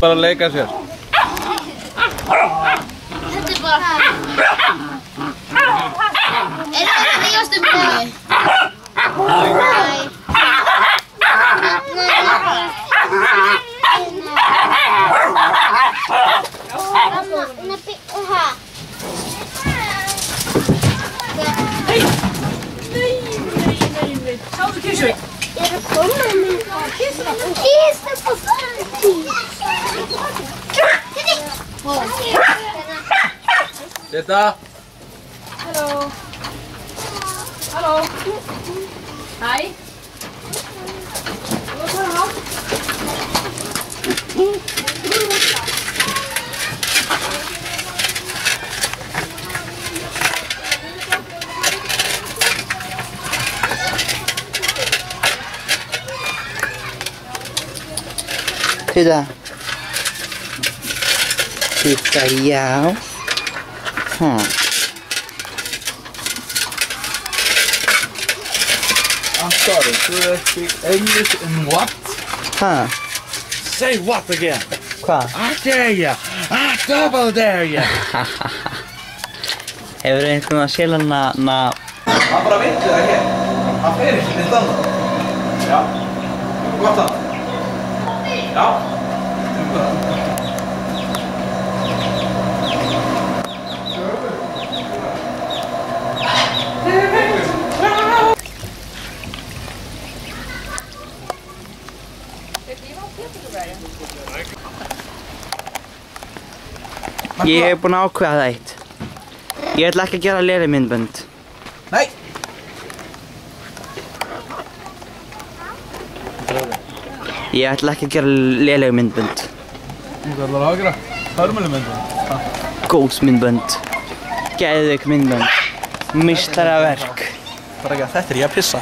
Bara að leika sér. Þetta er bara... Er það að ríðast um mig? Nei. Sjáðu Kissu! Ég er að koma með Kissu på Sitta! Halló! Halló! Hæ! Pizza. Pizza, já. I'm sorry, do you speak English in what? Ha? Say what again? Hvað? I dare ya! I double dare ya! Hefur einhvern veginn að séla hana... Hann bara veitir það ekki. Hann fer ekki neitt annað. Já. Gott það. Já. Ég hef búinn að ákveða það eitt. Ég ætla ekki að gera léleg myndbönd. Nei! Ég ætla ekki að gera léleg myndbönd. Þú ætlar að gera hörmuleg myndbönd. Góðs myndbönd. Geðveik myndbönd. Meistaraverk. Bara ekki að þetta er ég að pissa.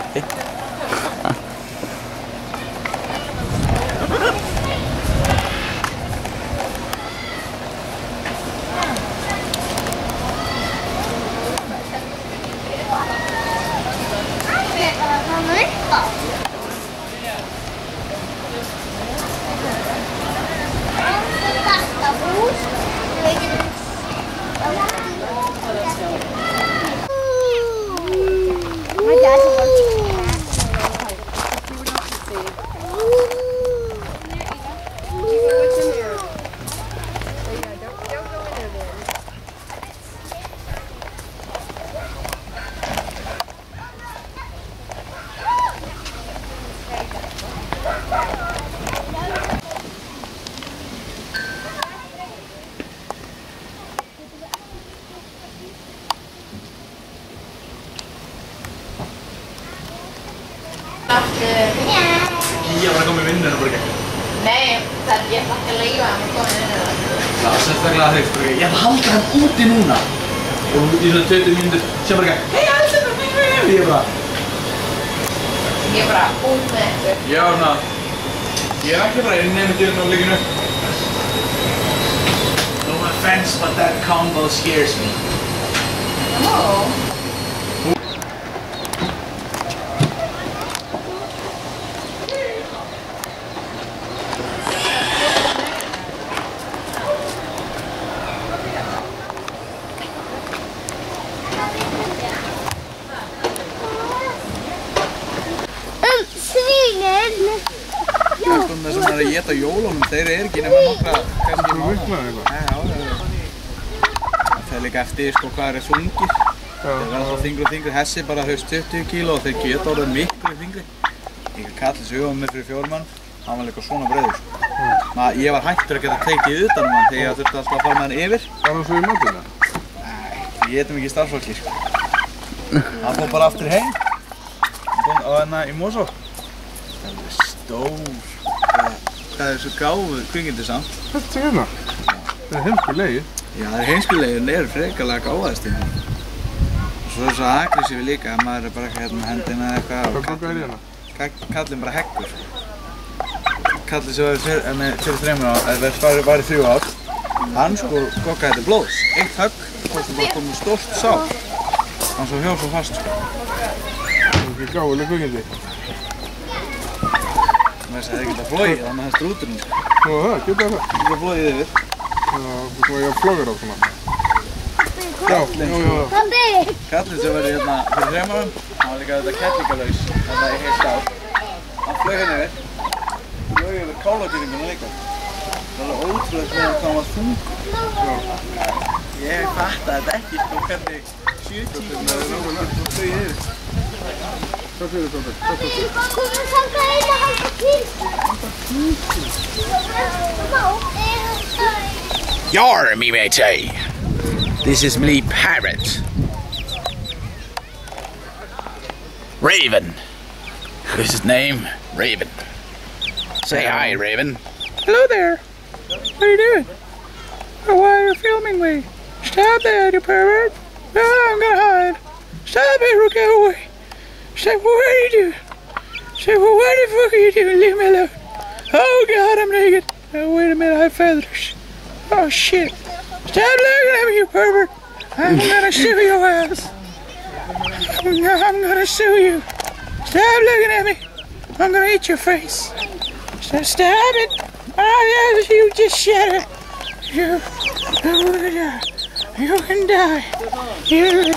Ég var að koma í vinnuna bara ekki. Nei, það er ég ekki að leifa hann að koma í vinnuna. Já, sérstaklega þegar bara ég ætla að halda hann úti núna. Og í svona 20 mínútur sem bara ekki, hei, alls er bara mig. Ég bara út með ykkur. Ég var svona, ég er ekki bara inn með dyrunarleikinu. No offense, but that combo scares me. Oh. Það sem er að éta jólunum, þeir ekki nema nokkra kannski mánuði. Það er líka eftir sko hvað er þungir. Þeir verða alltaf þingri og þingri. Hessi bara haust 20 kíló og þeir geta orðið miklu þingri. Ég kalli sig um mig fyrir 4 mann. Hann var líka svona breiður. Ég var hættur að geta tekið utan um hann þegar ég þurfti alltaf að fara með hann yfir. Var hann svo í matuna? Nei, ég étum ekki starfsfólki sko. Hann fór bara aftur heim. Og hérna í Mosó. Það er stór. Það er svo gáfuð kvikindi samt. Þetta er hérna. Það er heimskulegir. Já, það er heimskulegir en þeir eru frekalega gáðast í hérna. Og svo er svo aggressífi líka að maður er bara ekki hérna með hendina eða eitthvað. Hvað ganga er hérna? Kallinn bara heggur. Kallinn sem var fyrir 3 ára, eða var í 3 ár. Hann sko gokkaði þetta blóðs. Eitt högg, þá er bara komið stórt sár. Hann svo hjá svo fast sko. Það er ekki gáfuleg kvikindi. Það er ekki að flóið, þannig að það er strúturinn sko. Nú það, geta það. Ekki að flóið yfir. Já, þú veist að ég flögur á svona. Já. Kallinn sem var hérna fyrir 3 árum, hann var líka þetta kettlingalaus, þetta í heilt ár. Hann flög hérna yfir, flög yfir kálagýringuna líka. Það var alveg ótrúlega hvað hann var þungur. Ég fattaði þetta ekki sko hvernig 70 kílómetrar flög yfir. Hvað fyrir þetta? Yar, me matey. This is me parrot. Raven. What's his name? Raven. Say hi, Raven. Hello there. What are you doing? Oh, why are you filming me? Stop that, you pervert. No, I'm gonna hide. Stop it, get away. Say, what are you doing? Say, well, what the fuck are you doing? Leave me alone. Oh, God, I'm naked. Oh, wait a minute, I have feathers. Oh, shit. Stop looking at me, you pervert. I'm gonna sue your ass. I'm gonna sue you. Stop looking at me. I'm gonna eat your face. So stop it. Oh, yes, you just shut it. You can die. You can die. You're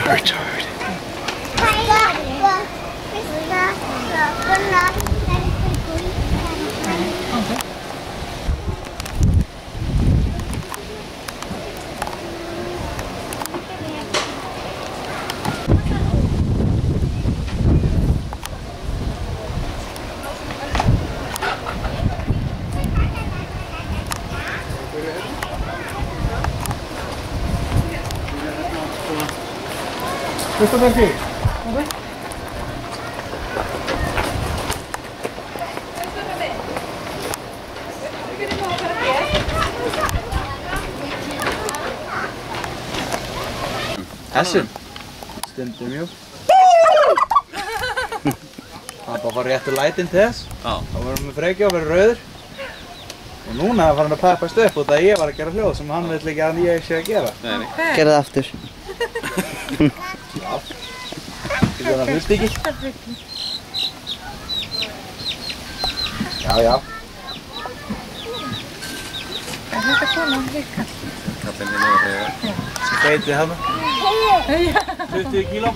retarded. Questo perché? Hessum? Stundum jú. Það bara fara réttu lætin til þess. Þá verðum við frekja og verður rauður. Og núna var hann að peppast upp út að ég var að gera hljóð sem hann vill ekki að ég sé að gera. Gerðu það aftur. Getur það hlust ekki? Já, já. Er þetta konan líka? Kallinn í nefnfröðu. Sem heiti hérna. 20 kíló.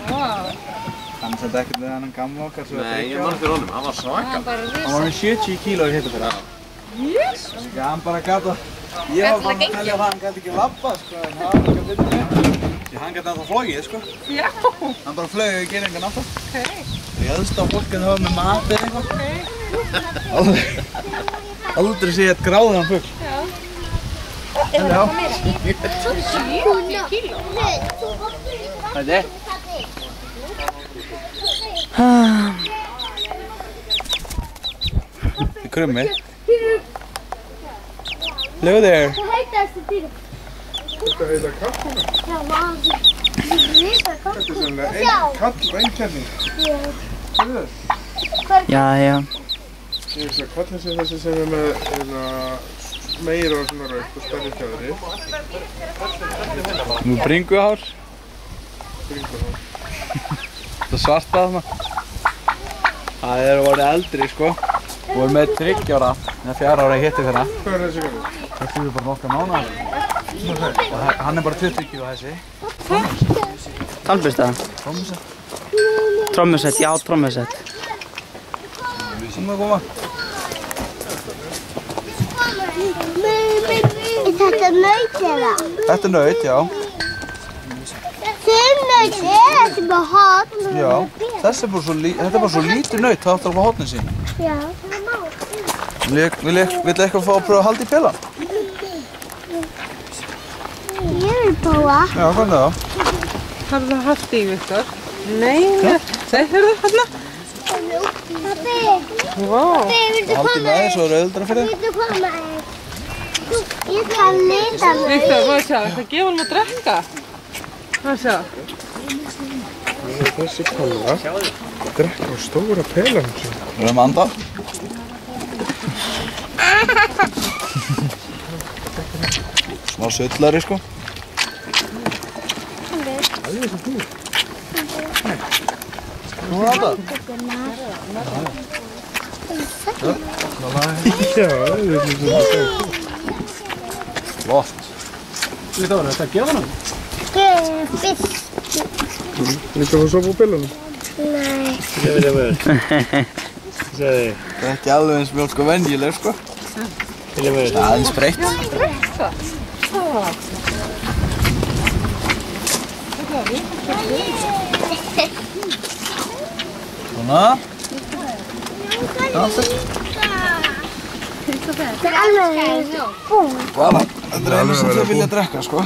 Hann er samt ekkert með hann gamla okkar. Nei, ég man eftir honum, hann var svakal. Hann var með 70 kíló í heitafyrra. Jésus! Hann bara gata. Ég var bara að telja það, hann gæti ekki labba, sko, en það var ekki að byrja með. Því hann gæti alltaf flogið, sko. Já. Hann bara flög í geringan alltaf. Ég helst á fólkinu hafa með mat eða eitthvað. Aldrei sé ég eitt gráðan fugl. Já. Hvað er það? Það er krummi. Hello there. Hvað heitir þessi dýr? Þetta heita kattúna. Já, maður. Þetta er sennilega kall og einkenning. Jæja. Ég veist að kallin sé þessi sem er með meira og svona raukt og stærri kjöðri. Nú bringuhár. Bringuhár. Það svarta þarna. Það er orðið eldri, sko. Og er með 3 ára, eða 4 ára í hitafyrra. Hvað er þessi gæði? Þetta er bara nokkra mánaðar. Og hann er bara 20 kíló þessi. Tannbursta? Trommusett. Trommusett, já, trommusett. Sem að koma. Er þetta naut eða? Þetta er naut, já. Þeim naut er þetta bara hot. Já. Þetta er bara svo lítið naut, það áttur alveg hotnin sín. Já. Vill eitthvað fá að pröfa að halda í pelan? Ég vil prófa. Já, hvað er það? Har það haft í Viktor? Nei, segir það hérna? Pappi, Vá. viltu Haldi koma með þér, svo er auðvitað fyrir þig. Viltu koma Ég kann lita mig. Viktor, hvað sjá, það gefa hann að drekka? Hvað sjá? Þessi kalla drekka á stóra pelan. Við erum að anda. Smá sullari, sko. Þú er að anda? Já, það er þetta. Flott. Þetta var þetta að gefa hann? Fisk. Líka að sofa á pelanum. Nei. Ég veit að vera. Segði, Það er ekki alveg eins mjölk og venjuleg, sko. vilja vera. Það er aðeins breytt. Svona. Það er alveg búm. Voilà. Þetta er einu sem þau vilja drekka, sko.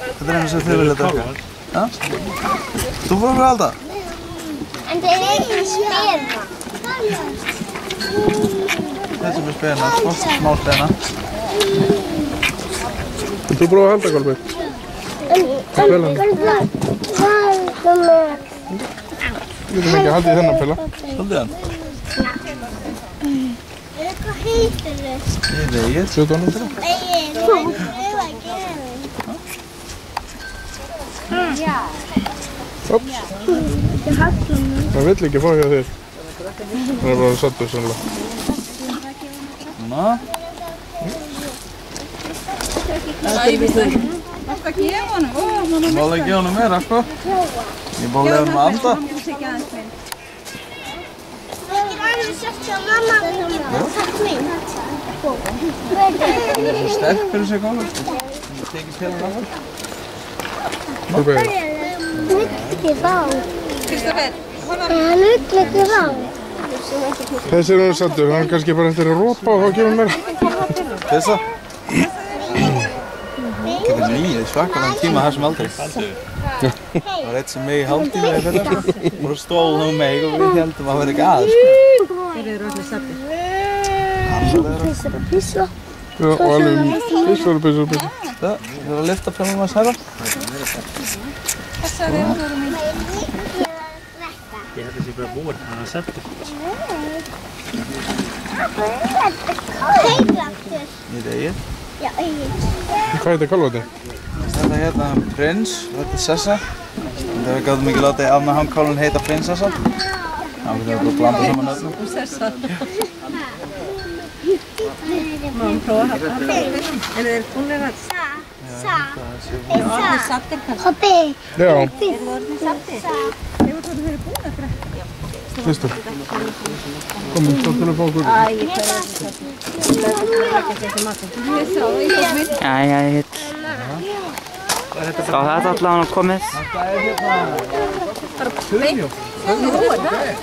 Þetta er einu sem þau vilja drekka. Ja? Þú fór okkur að halda? En það er ekki spena. Þetta er spena, smá spena. Þú prófa að halda, Kolbeinn. Á pelanum. Við getum ekki að halda í þennan pela. Haldið hann. Hvað heitir þau? Ég veit ég. Sjóta honum pela. Ops. Það vill ekki fá hjá þér. Það er bara sattur sannlega. Svona. Hvað gefa hann? Ég má ekki honum meira, sko. Ég má lefa honum að anda. Hann er svo sterk fyrir sig góður, sko. Hann tekið pelan af hann. Kolbeinn. Hann vill ekki fá. Kristoffer, Hann vill ekki fá. Þessi er hann sattur. Hann er kannski bara eftir að ropa og þá gefur hann meira. Þessa? Getur nýið svakalega tíma þessum aldrei. Það var eitt sem mig í hálftíma í fyrra. Bara stóð hún mig og við heldum að vera ekki að, sko. þeir eru allir sattir. Pissa. Já, og alveg pissa. Það er að lyfta fram að særa. Þessar eru það mín. Ég held að það sé bara búinn, hann er settur. Heiðlaftur. Ég veit ég. Já, eigin. Hvað heitir kálfati? Þetta hérna Prins, þetta er Sessa. Þegar við gáðum ekki látið af með hamkálun heita Prinsessa. Þá getum við bara að blanda saman öllum. Sessa. Má hann prófa að hafa. En þeir búinir að... Hoppi. Já. Eru það orðin sattir? Hefur þú verið búin að drekka? Kristur. Komum, þá til að fá okkur. Jæja, hitt. Þá þetta allavega komið.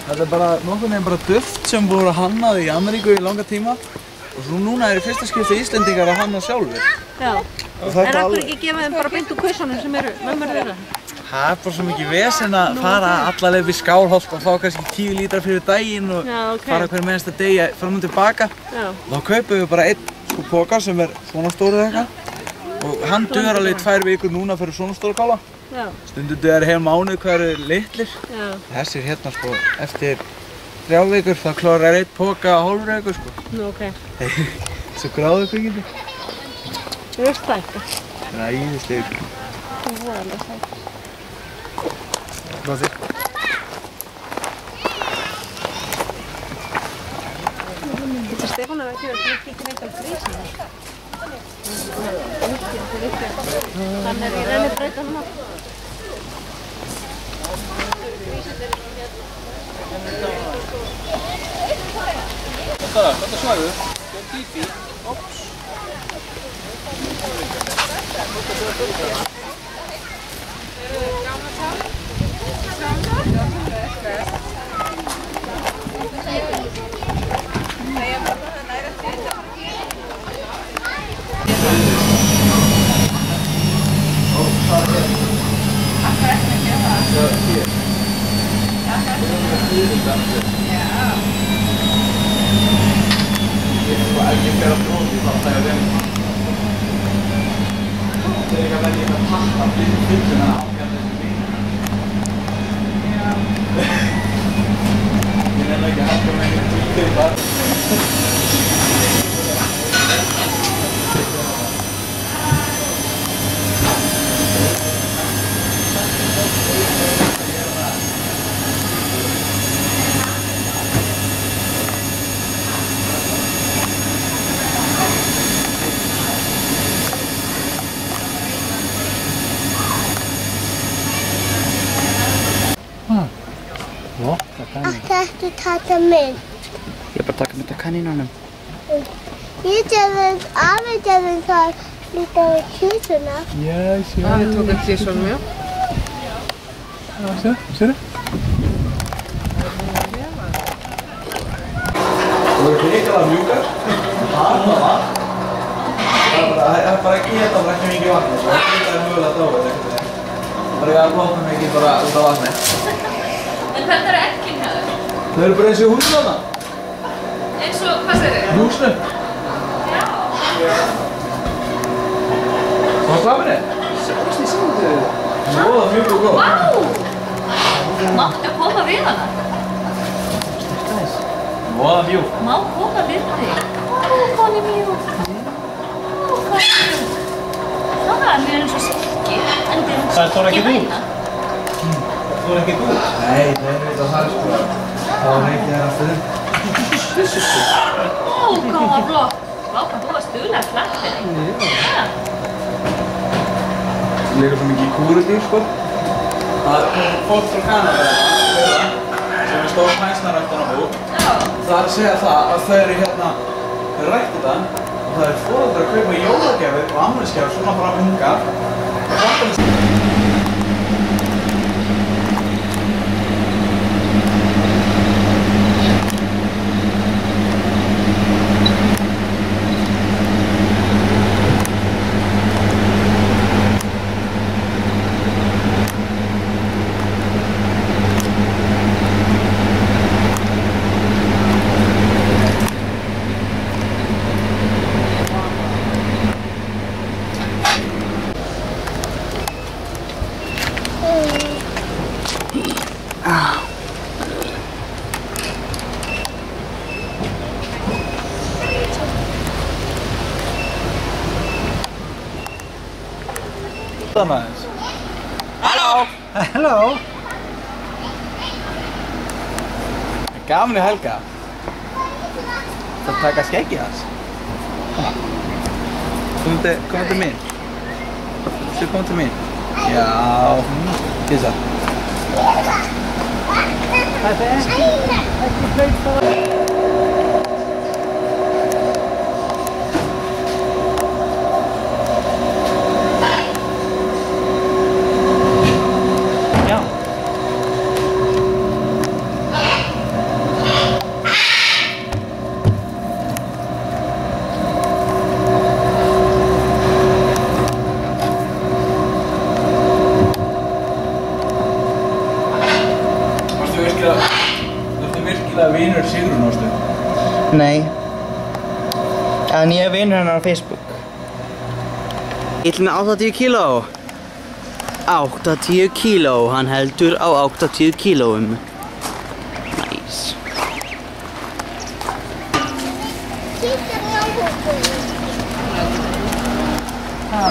Þetta er bara nokkurn veginn bara duft sem voru hannað í Ameríku í langa tíma og svo núna er í fyrsta skipti Íslendingar að hanna sjálfur. Já. En akkur ekki gefa þeim bara beint úr kussunum sem eru mömmur þeirra? Það er bara svo mikið vesen að fara alla leið við Skálholt og fá kannski 10 lítra fyrir daginn og fara hver mennsta degi fram og tilbaka. Þá kaupum við bara einn poka sem er svona stóru eitthvað og hann dugar alveg 2 vikur núna fyrir svona stóra kála. Stundum dugar heil mánuð hvað eru litlir. Þessir hérna sko eftir 3 vikur þá klárar einn poka hálfur vikur sko. Nú, ok. Svo gráðu kvikindi. Þú veist það ekki. Það er æðislegur. Það er voðalega sætt. Hvað þér? Þetta Stefán er ekki verið að kíkja neitt á grísinu. Þannig er ég renni breytanum á. Þetta svæðu? Þetta er Fifi. Ops. Þetta taka mynd. Ég er bara að taka mynd af kanínunum. Ég gerði það líka á kísuna. Ég sé. Við tókum kísunum, já. Já, sér þið? Það eru hrikalega mjúkar. Það er bara ekki hérna bara ekki mikið vatni. Það er mögulega að dráfa þetta. Það er að blóta mikið bara út af vatni. En hvernig eru eggin hjá þér? Þau eru bara eins og húsinu þarna. Eins og, hvað segir þið? Húsinu. Já. Hvað flaminni? Hvernig sjáum þið þið? Móða mjúk og góð. Vá! Máttu koma við hana? Móða mjúk. Má koma við þig? Ó, hvað er mjúk? Ó, hvað er mjúk? Það er mér eins og silki, en það er Það tór ekki út. væna. Það tór ekki út. Nei, það er eitthvað það sko. Það var ekki þér aftur. Ó, hvað var flott. Vá, þú varst duðlega flættir. Já. Það liggur svo mikið í kúrudýr sko. Það er fólk frá Kanada sem er stór hænsnaræktunarbú. Það er að segja það að þau eru hérna, þau rækta þetta og það er foreldrar að kaupa jólagjafir og afmælisgjafir svona frá ungar. Aðeins. Halló! Halló! Það er gaman í Helga. Það taka skeggið hans. Kom til mín. Svo kom til mín. Já, kissa. Það er ekki hlaut það. Þú virkilega vinur Sigrún, ástu? Nei. En ég er vinur hennar á Facebook. Ég ætla með 80 kíló. 80 kíló, hann heldur á 80 kílóum. Nice. Var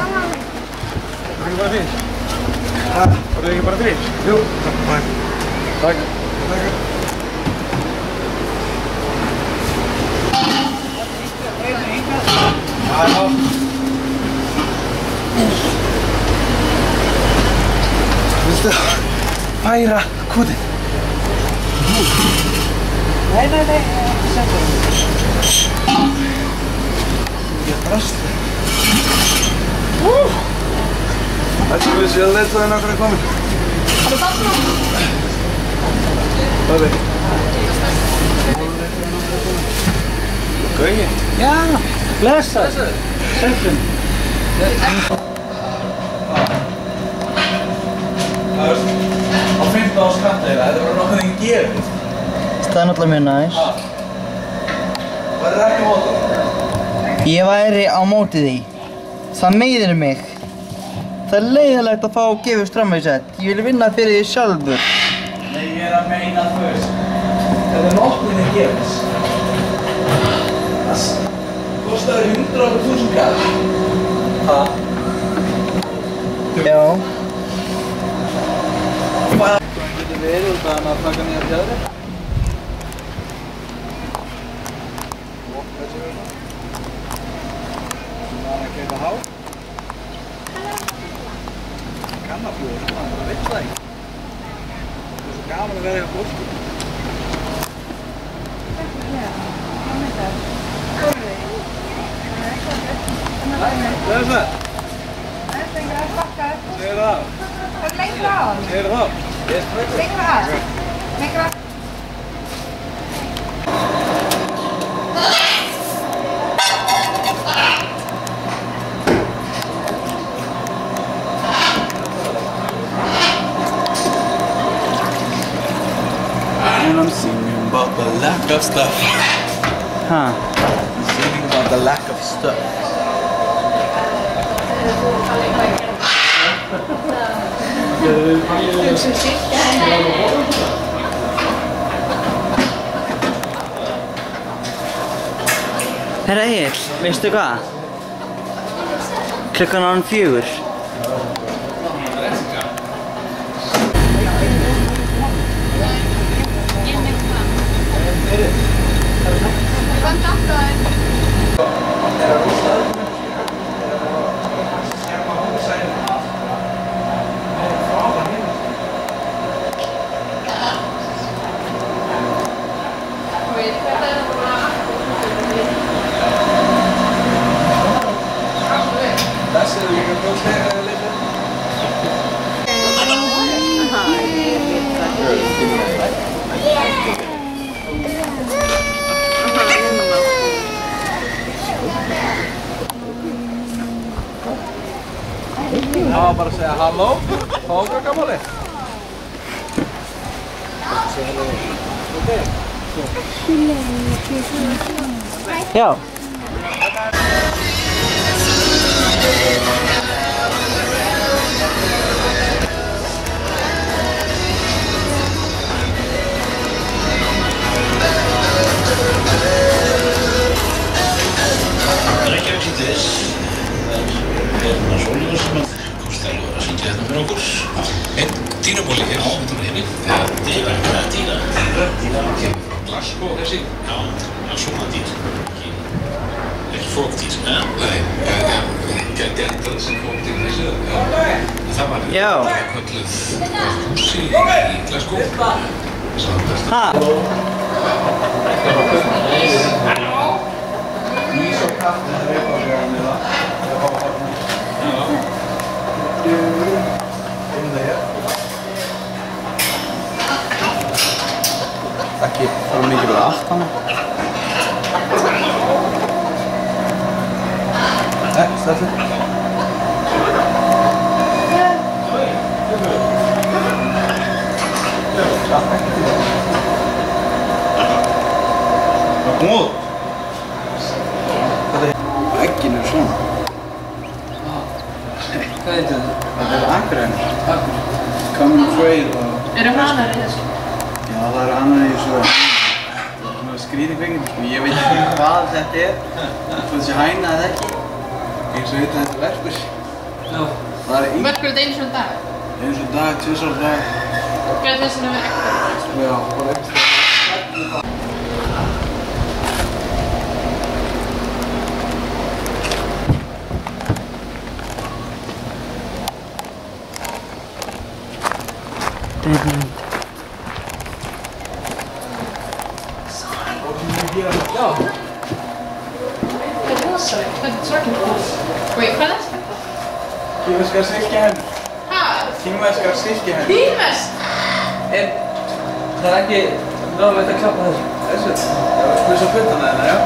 það ekki bara fyrr? Var það ekki bara fyrr? Jú. Takk. Já. Viltu færa kútinn? Nei, setja það. Ég brast. Ættu við séð leiðtoginn okkar er komin. Har du tatt noe? Hvað er þið? Gauði? Já, blessað. Sættum. Það er á 15 árs kantæra, þetta er bara nokkuð þinn gefið. Það er náttúrulega mjög næs. Hvað er ekki mót það? Ég væri á móti því. Það meiðir mig. Það er leiðilegt að fá að gefa strömmausett. Ég vil vinna fyrir því sjálfur. Nei, ég er að meina þú veist. Þetta er nokkuð þinn gefið. Það kostaður 100.000 kall. Ha? Já. Hvað getur verið út af hann að taka nýja fjæðri? Kaupa há? Kannaflúður, það veit það ekki. Það er svo gaman að vera hjá fólki. Hvað er það? Segir það á. Segir það á. Lengra. And I'm singing about the lack of stuff. Huh. I'm singing about the lack of stuff. Herra Egill, veistu hvað? Klukkan er orðin 4. Það var bara að segja halló, fóka gamali. Já. með okkur. Einn dýrabóli hér, þetta var hérna. Dýra, ok. Glasgow þessi? Já, svona dýr. Ekki fókdýr, nei. gæti endað sem kom til þessu. Það var kölluð húsi í Glasgow. Ha? Ís og kaffi, það eitthvað að gera með það. Ekki fara mikið við allt hana. Nei, stættu. Kom út. Eggin svona. Hvað heitir þetta? Þetta Akureyri. Common Trail og... Eru hanar í þessu? Já, það eru hanar í þessu. Svona skrýtið kvikmynd, sko. Ég veit ekki hvað þetta er. Svo þessi hæna eða ekki. Eins og þetta verkur. Já. Það er verkur þetta eins og dag? Eins og dag, tvisvar dag. Gerði þess að það verður ekkert? Já, bara ekkert. Já. Það er rosalegt, þetta er svaklega cool. Wait, hvað er þetta? Kínverskar silkihendur. Hæ? Kínverskar silkihendur. Kínversk? Það er ekki náðulegt að klappa þessu. Þessu? Það er spils á puttana þeirna, já.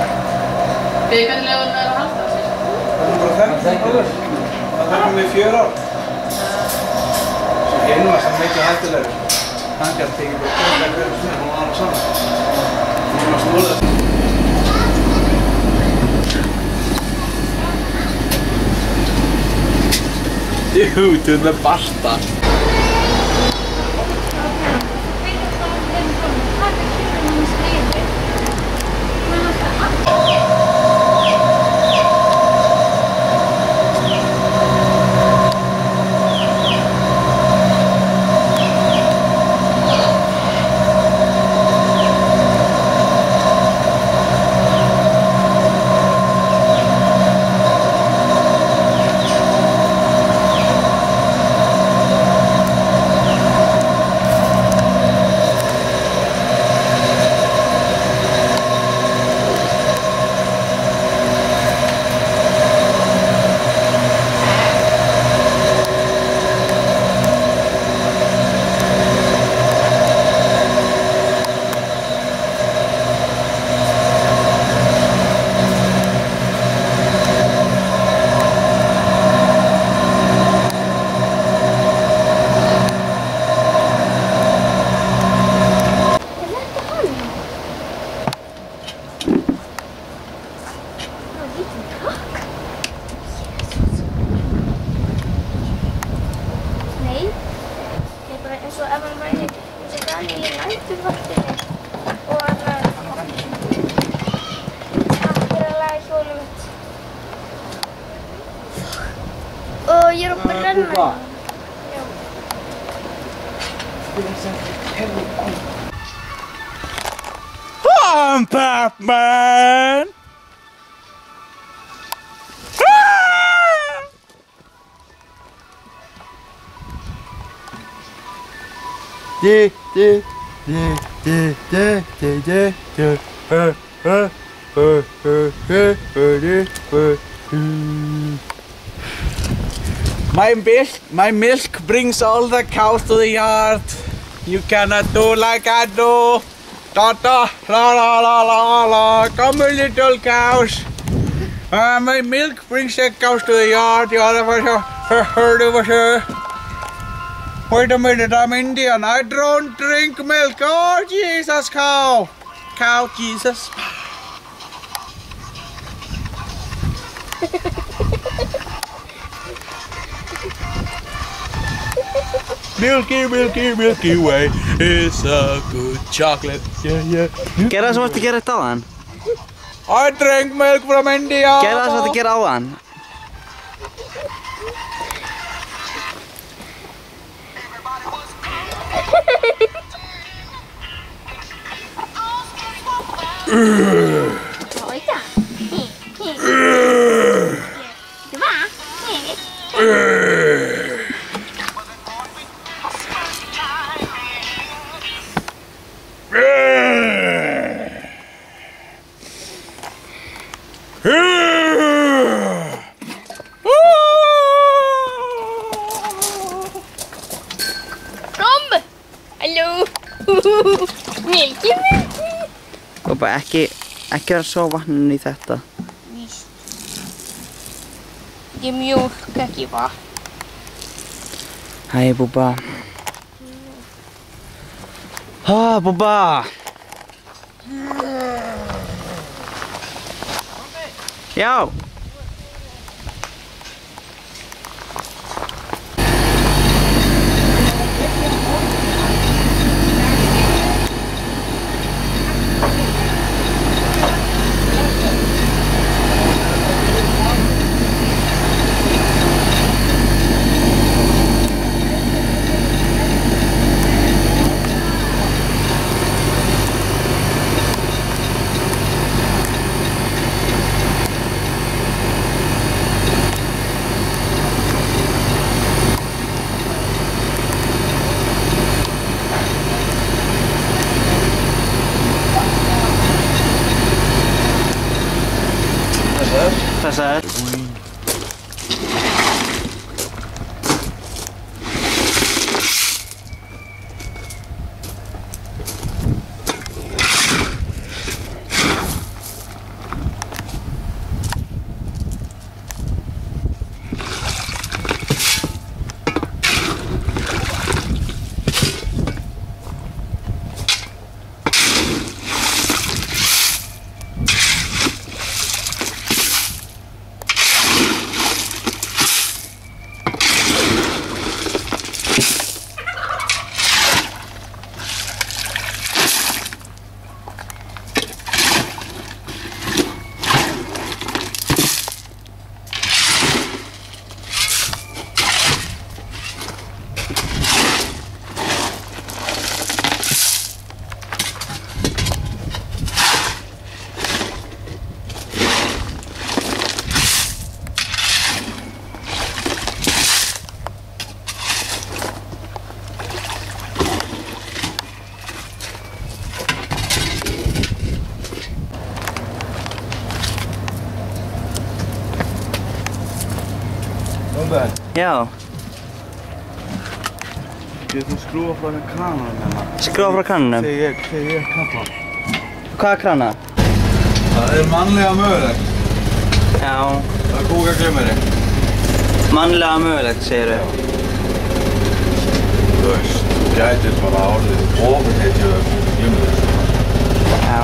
Við hvernig leifum við að halda þessu? Það er bara 15 áður. Það þarfum við 4 ár. Svo hinn var sem mikið hættulegur. Hann gæti tekið bara hvernig hverjum snið, hún var alveg saman. Hún var snúðast. Dude, du är basta. Og ég er að brenna. I'm Batman! My milk brings all the cows to the yard. You cannot do like I do. Da da la la la la la. Come little cows. My milk brings the cows to the yard. You have heard of it? Wait a minute, I'm Indian. I don't drink milk. Oh Jesus, cow. Cow Jesus. Milky, milky, milky way is a good chocolate. Yeah, yeah. Gerðu það sem varst að gera þetta á hann. I drink milk from India. Gerðu það sem varst að gera á hann. Oj då. Det var. Búbba, ekki vera svo vatninu í þetta. Víst. Ég mjólk ekki vatn. Hæ, Búbba. Búbba! Já! Pasar. Já. Getur þú skrúfa frá þennan krananum hérna? Skrúfa frá krananum? Þegar ég kalla. Hvaða krana? Það er mannlega mögulegt. Já. Það er kúkaglimmeri. Mannlega mögulegt, segirðu? Þú veist, þú gætir bara orðið ofurhetju jumlur. Já.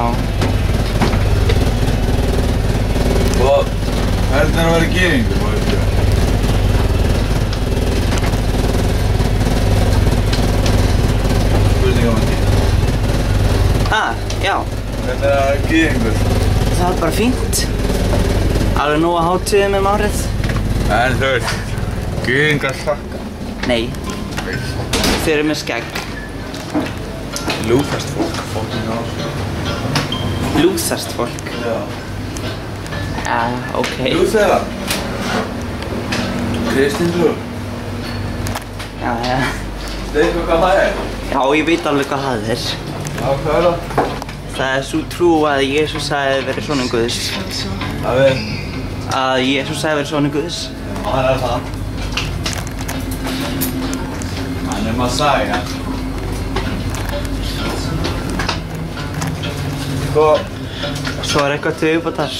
Og hvernig að vera gyðingur, má ég spyrja? Já. Hvernig er það gyðingur? Það er bara fínt. Alveg nóg að hátíðum árið. En þú veist, gyðingar slakka. Nei. Þeir eru með skegg. Lúþarst fólk, fólkinn á. Lúþarst fólk? Já. Ok. Lúþera. Kristin trú. Já. Veistu hvað það er? Já, ég veit alveg hvað það er. Já, hvað er það? Það er svo trú að Jesús sagði verið sonur Guðs. Að Jesús sagði verið sonur Guðs. Já, hann er það. Hann er Messiah. Svo er eitthvað til viðbótar.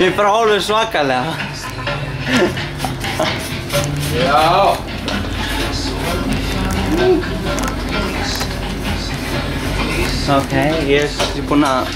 Ég er bara alveg svakalega. Já. Ok, ég er búinn að...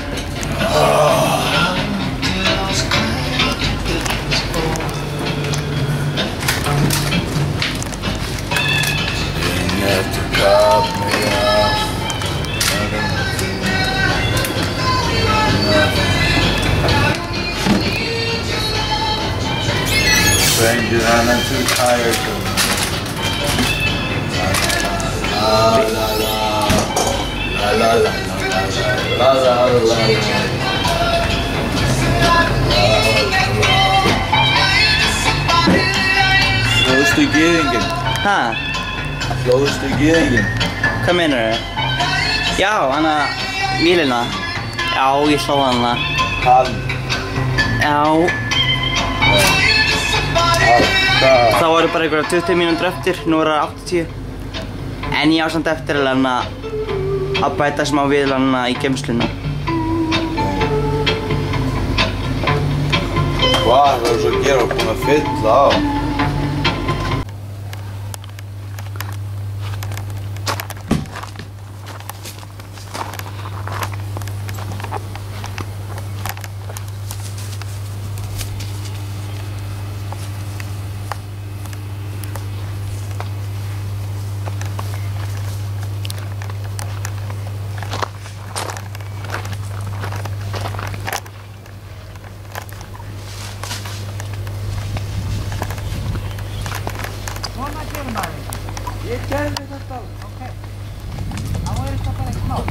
Stranger, and I'm too tired to... La la la la la la la la la la la la. gyðinginn. Hæ? Hlóðstu gyðinginn. Hvað meinarðu? Já, hana Mílina. Já, ég sló hana. Hann. Já. Það voru bara einhverja 20 mínútur eftir, nú er það 80. En ég á samt eftir að bæta smá við í geymsluna. Hvað verður svo að gera og búin að fylla á? Ég gerði þetta, ok. Þá er þetta bara ekki mál.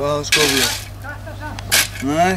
Hvaða skóflu? Nei.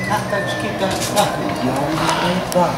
Þetta er skýta vatni. Já, ég veit það.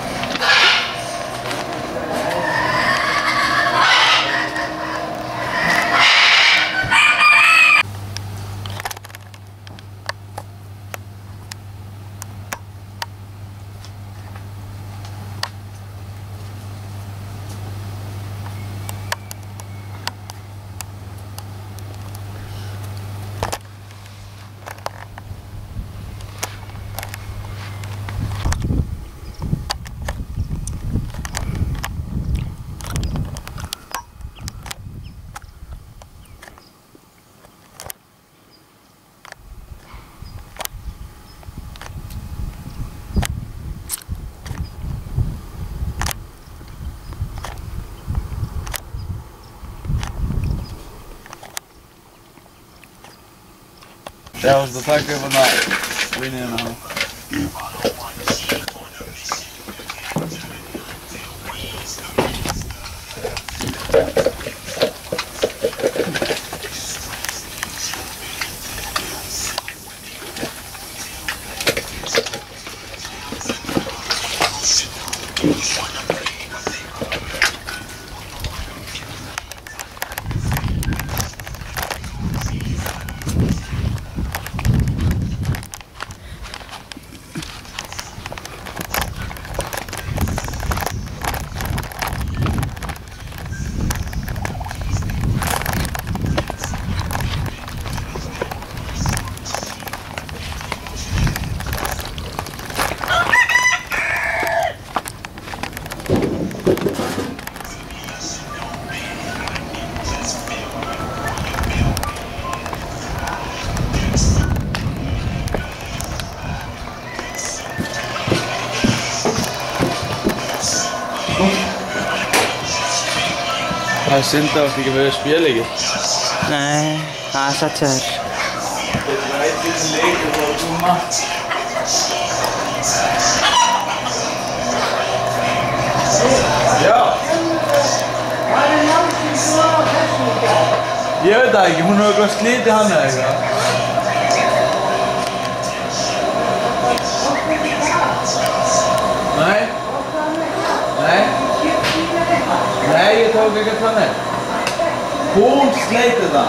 Já, þú veist að taka upp hana vinniðina hana. Það er synd að þú ekki með spjaleiki. Nei, það er satt hjá þér. Þetta er eitthvað leikur frá Tuma. Já. Hvað er náttúrulega svo á þessu í dag? Ég veit það ekki, hún hefur eitthvað slitið hann eða eitthvað. ok, hvað þannig? Hún sleit þetta.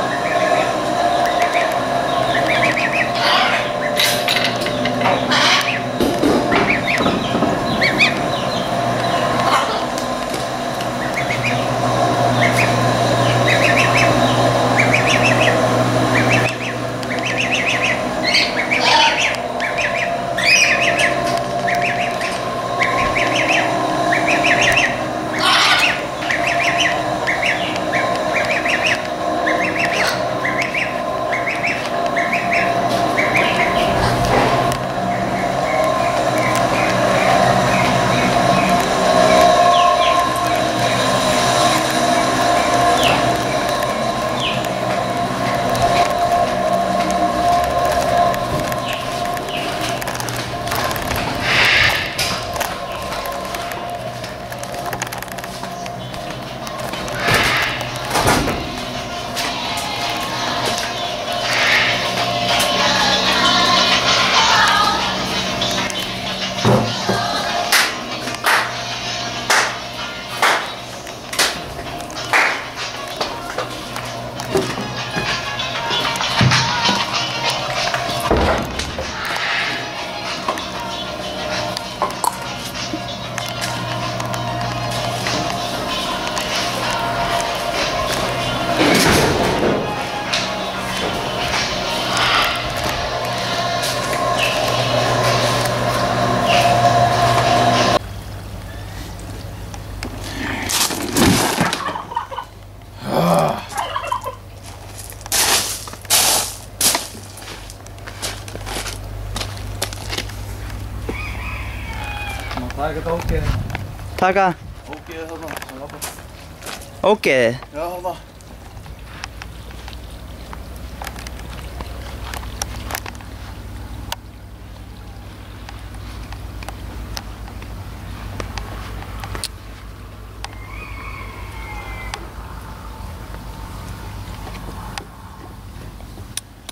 Taka þetta ógeðið. Taka? Ógeðið þarna, sem labbar. Ógeðið? Já, þarna.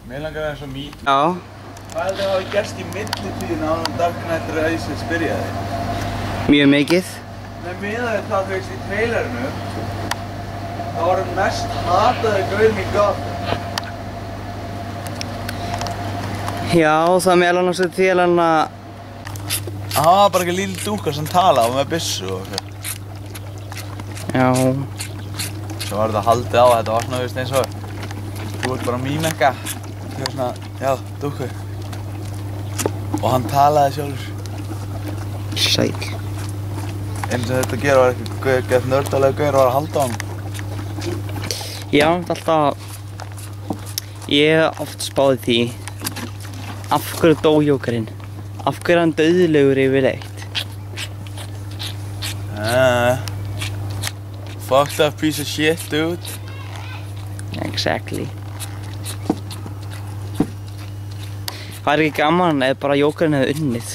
Mér langar eins og mít. Já. Hvað heldur það hafi gerst í millitíðina áður en Dark Knight Rises byrjaði? Mjög mikið. Nei, miðað við það þú veist í trailerinu, þá var hann mest hataði gaurinn í Gotham. Já, það meðal annars til hann að... Hann var bara ekki lítil dúkka sem talaði með byssu og eitthvað. Já. Svo var þetta haldið á, þetta var svona, veist, eins og þú ert bara mýmekka. Það var svona, já, dúkku. Og hann talaði sjálfur. Sæll. Eins og þetta gera var eitthvað gett nördalega gaur var að halda á hann. Já, alltaf... Ég hef oft spáð því af hverju dó Jókerinn? Af hverju er hann dauðlegur yfirleitt? Fucked up piece of shit, dude. Exactly. Það er ekki gaman eða bara Jókerinn hefði unnið.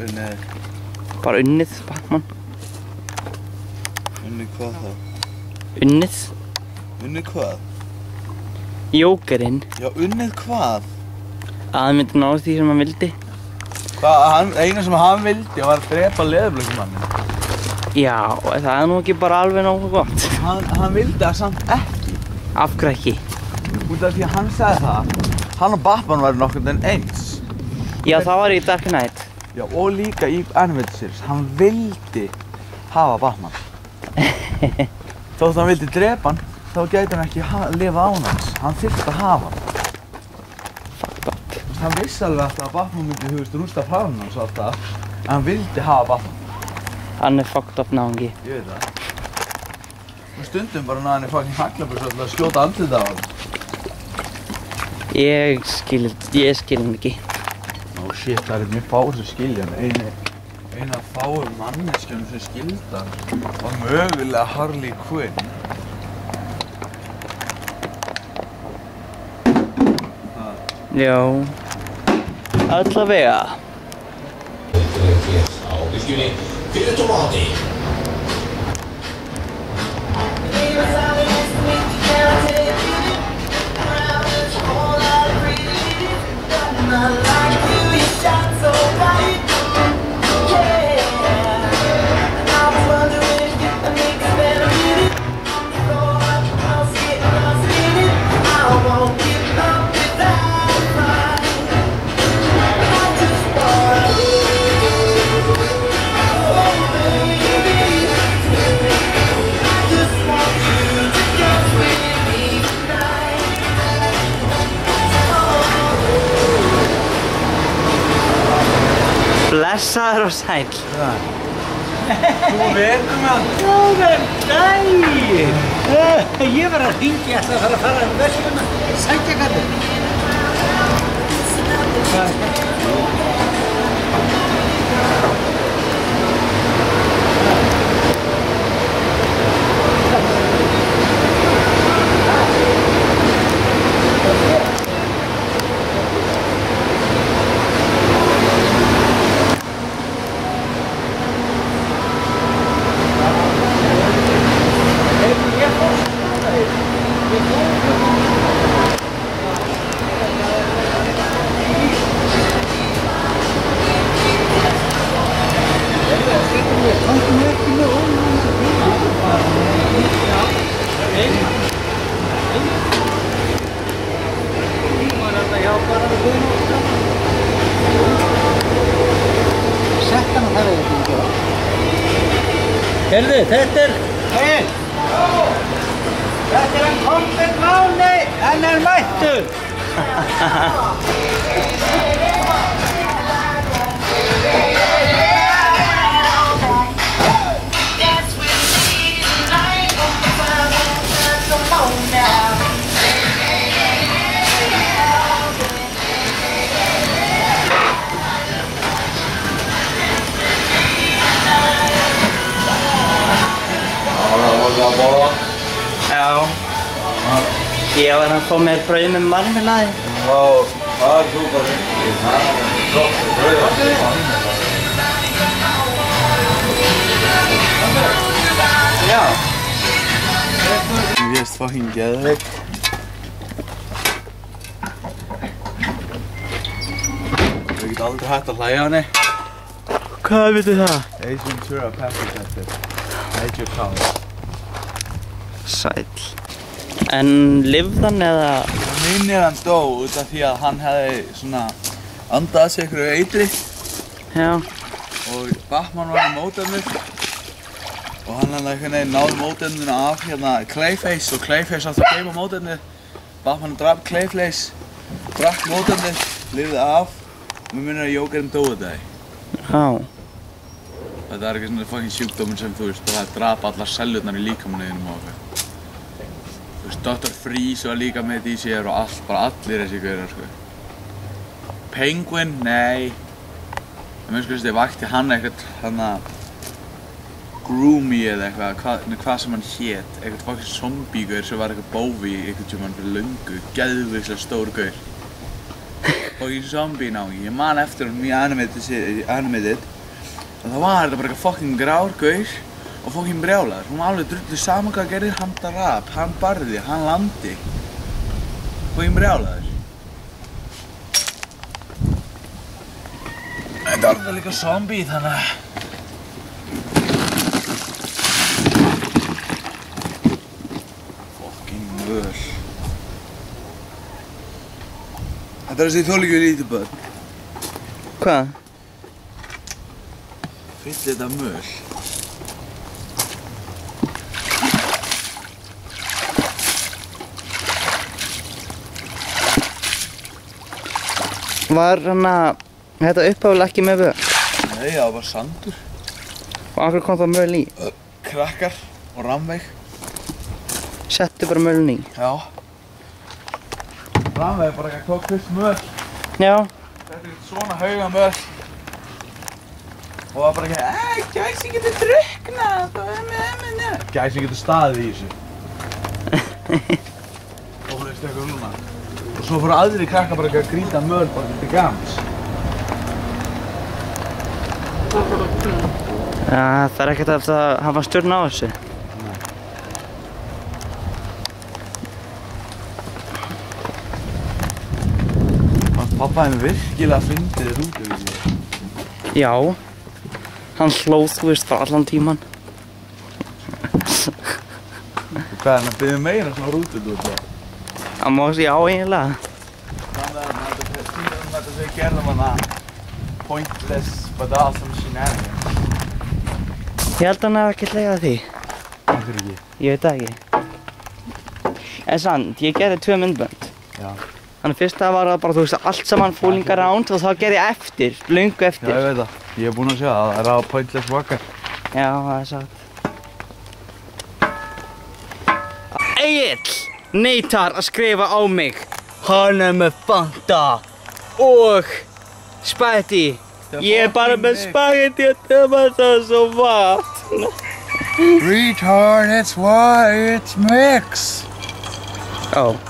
Unnið? Bara unnið, Batman. Unnið hvað þá? Unnið. Unnið hvað? Jókerinn. Já, unnið hvað? Að hann myndi ná því sem hann vildi. Hvað, eina sem hann vildi var að drepa leðurblökkumannin. Já, það er nú ekki bara alveg nógu gott. Hann vildi það samt ekki. Af hverju ekki? Út af því að hann sagði það, hann og Batman væri nokkurn veginn eins. Já, það var í Dark Knight. Já, og líka í Animated Series. Hann vildi hafa Batman. Þótt hann vildi drepa hann, þá gæti hann ekki lifa án hans. Hann þyrfti að hafa hann. Fucked up. Hann vissi alveg alltaf að Batman myndi, þú veist, rústa planinu hans og allt það. En hann vildi hafa Batman. Hann er fucked up náungi. Ég veit það. Og stundum bara náði hann í fucking haglabörs og að skjóta andlitið á hann. Ég skil hann ekki. Oh shit, það er mjög fáir sem skilja hann. Eina af fáum manneskjum sem skilda hann var mögulega Harley Quinn. Já. Allavega. Á bylgjunni fyrir tómati. Blessaður og sæll. Þú verður mann. Góðan daginn! Ég var að hringja, ég ætla að fara um versluna. Sækja kallið. Hvað er þetta? Heyrðu, þetta er... Hei! Þetta er hann Kolbeinn Máni, hann er mættur! Já. Ég var að fá mér brauð með marmelaði. Já, það er þú bara ekki. Það er gott brauð. Já. Ég veist fucking geðveikt. Ég get aldrei hægt að hlæja henni. Hvað veitu það? Ace Ventura Package eftir. Major Power. Sæll. En lifði hann eða? Minnir hann dó út af því að hann hefði svona andað sig einhverju eitri. Já. Og Batman var í mótefnið. Og hann einhvern veginn náði mótefninu af hérna Clayface og Clayface átti að geyma mótefnið. Batman draf Clayface, drakk mótefnið, lifði af. Og mér minnir að Jokerinn dói þetta. Já. Þetta er ekki svona fucking sjúkdóminn sem þú veist, bara drapa allar sellurnar í líkamanniðinum og eitthvað. Þú veist, Dr. Freeze var líka með þetta í sér og allt, bara allir þessi gaurar, sko. Penguin, nei. Það minnst sko, ég vakti hann eitthvað, hann að Groomy eða eitthvað, hvað sem hann hét. Eitthvað fucking zombie-gaur sem var eitthvað bófi í eitthvað tjóman fyrir löngu, geðveislega stór gaur. Fucking zombie-nági, ég man eftir hann í animated. Og það var þetta bara eitthvað fucking grár gaur og fucking brjálaður. Hún var alveg drullu saman hvað gerði, hann drap, hann barði, hann landi. Fucking brjálaður. Þetta var alltaf líka zombie þannig að... Fucking möl. Þetta er þessi þjóðlíku lítið börn. Hvað? Fyll þetta möl. Var hann að þetta uppáhald ekki með möl? Nei, það var sandur. Og af hverju kom það möl í? Krakkar og Rannveig. Settu bara mölin í? Já. Rannveig bara ekki tók fyrst möl. Já. Þetta er svona hauga möl. Og það var bara ekki, gæsin getur drukknað og Gæsin getur staðið í þessu. Og hún veist eitthvað núna. Og svo fóru aðri krakkar bara ekki að grýta möl bara til gams. Já, það er ekkert eftir að hafa stjórn á þessu. Nei. Pappa hefði virkilega fyndið rútuvísi. Já. Hann hlóð, þú veist, bara allan tíman. Hvað er hann að biðja meira svona rútudúr þá? Það má segja já eiginlega. Þannig að þetta sem gerðum hana pointless but awesome shenanigans. Ég held að hann hef ekki hlegað því. Af hverju ekki? Ég veit það ekki. En samt, ég gerði 2 myndbönd. Já. Þannig fyrsta var það bara, þú veist, allt saman fooling around og þá gerði ég eftir, löngu eftir. Já, ég veit það. Ég er búinn að sjá það er á Pointless Walker. Já, það er satt. Egill neitar að skrifa á mig. Hann er með Fanta og spagetti. Ég er bara með spagetti og tomatos og vatn. Retard, it's what? It's mix. Oh.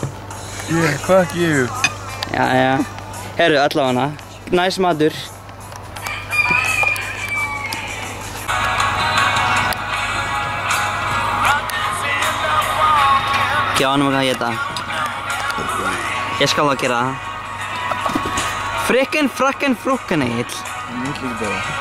Yeah, fuck you. Já. Herru, allavega. Næs matur. Já, hann er með hvað að geta. Ég skal það gera það. Frikkin, frakkin, frukkin, Egill. Mjög líka betra.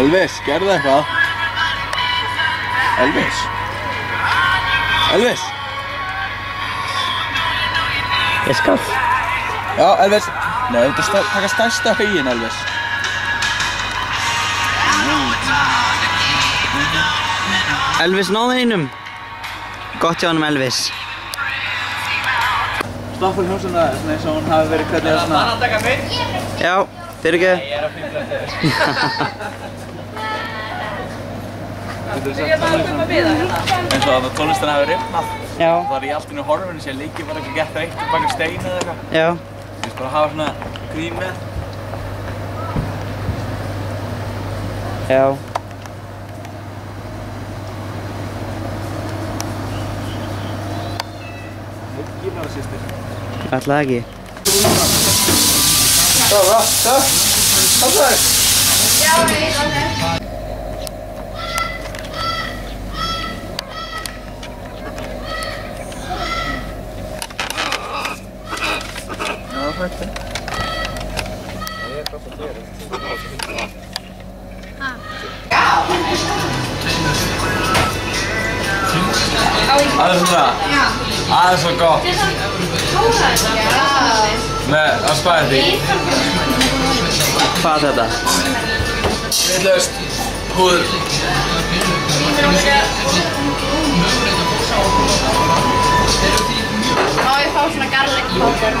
Elvis, gerðu eitthvað. Elvis. Elvis. Ég skal. Já, Elvis. Nei, þú ert að taka stærsta hauginn, Elvis. Elvis náði einum. Gott hjá honum, Elvis. Stoppar hljómsuna eins og hún hafi verið hvernig það svona... Mann að taka mig? Já, fyrir ekki. Nei, ég er að fýbla eftir þess. Getur þú sagt það svona eins og að tónlistina hafi rifnað. Já. Það er í allt innu horfinu sem leikið var eitthvað gett eitt og baka stein eða eitthvað. Já. Þú veist bara að hafa svona grín með. Já. Gímnarsystir. Ætlaði ekki. Það. Já, nei, það. Aðeins svona, aðeins svo gott með að spagetti. Hvað er þetta? Vitlaust púður. Má ég fá svona garlic powder?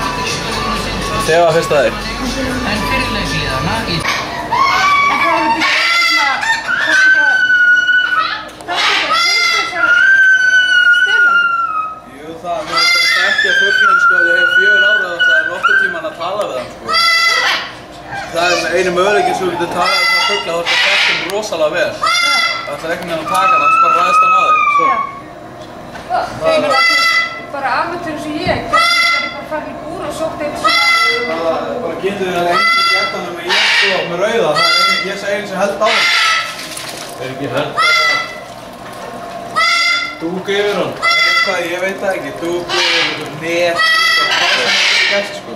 Þegar var fyrst að þig? Þekkja fuglinn sko, ég hef 4 ára og það er nokkuð tíman að tala við hann sko. Það er einu möguleikinn sem þú getur talað um svona fugla, þá ertu að þekkja hann rosalega vel. Það ætlar ekki með hann að taka hann, annars bara ræðist hann á þig. Það er bara amatör eins og ég, hvernig er bara farin í búr og sótt eitt svona... Það bara getur þér að engi gert hann með ég sko með rauða, það er ég sem einu sem held á hann. Það er ekki held á hann. Dúk yfir hann. Hvað, ég veit það ekki, dúkur, net, hvað sem þetta gæst sko.